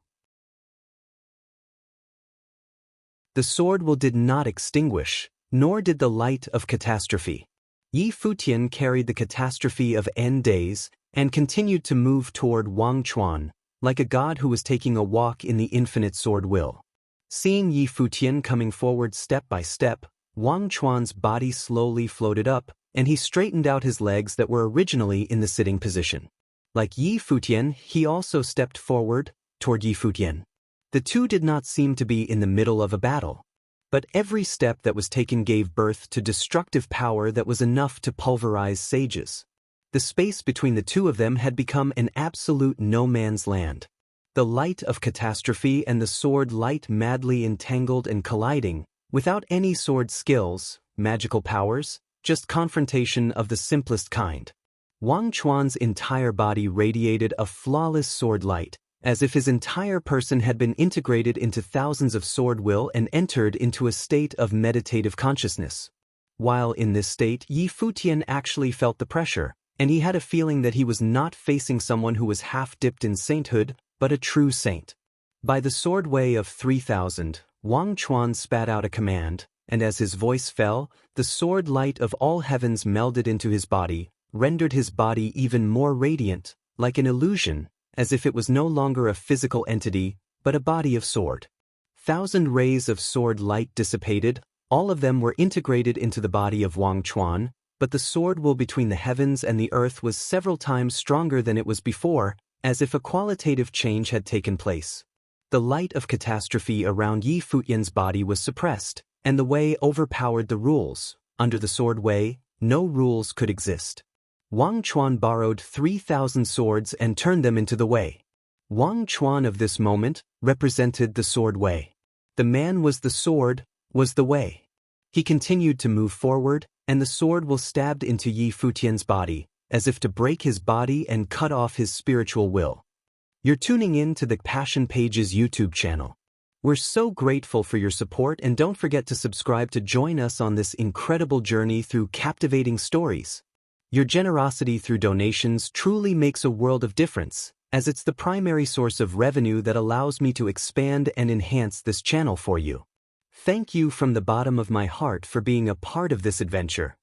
The sword will did not extinguish, nor did the light of catastrophe. Yi Futian carried the catastrophe of N days, and continued to move toward Wang Chuan, like a god who was taking a walk in the infinite sword will. Seeing Yi Futian coming forward step by step, Wang Chuan's body slowly floated up, and he straightened out his legs that were originally in the sitting position. Like Yi Futian, he also stepped forward, toward Yi Futian. The two did not seem to be in the middle of a battle. But every step that was taken gave birth to destructive power that was enough to pulverize sages. The space between the two of them had become an absolute no-man's land. The light of catastrophe and the sword light madly entangled and colliding, without any sword skills, magical powers, just confrontation of the simplest kind. Wang Chuan's entire body radiated a flawless sword light, as if his entire person had been integrated into thousands of sword will and entered into a state of meditative consciousness. While in this state, Yi Futian actually felt the pressure, and he had a feeling that he was not facing someone who was half-dipped in sainthood, but a true saint. By the sword way of 3,000, Wang Chuan spat out a command, and as his voice fell, the sword light of all heavens melded into his body, rendered his body even more radiant, like an illusion, as if it was no longer a physical entity, but a body of sword. 1,000 rays of sword light dissipated, all of them were integrated into the body of Wang Chuan, but the sword will between the heavens and the earth was several times stronger than it was before, as if a qualitative change had taken place. The light of catastrophe around Yi Futian's body was suppressed, and the Wei overpowered the rules. Under the sword Wei, no rules could exist. Wang Chuan borrowed 3,000 swords and turned them into the Wei. Wang Chuan of this moment represented the sword Wei. The man was the sword, was the Wei. He continued to move forward, and the sword was stabbed into Yi Futian's body, as if to break his body and cut off his spiritual will. You're tuning in to the Passion Pages YouTube channel. We're so grateful for your support, and don't forget to subscribe to join us on this incredible journey through captivating stories. Your generosity through donations truly makes a world of difference, as it's the primary source of revenue that allows me to expand and enhance this channel for you. Thank you from the bottom of my heart for being a part of this adventure.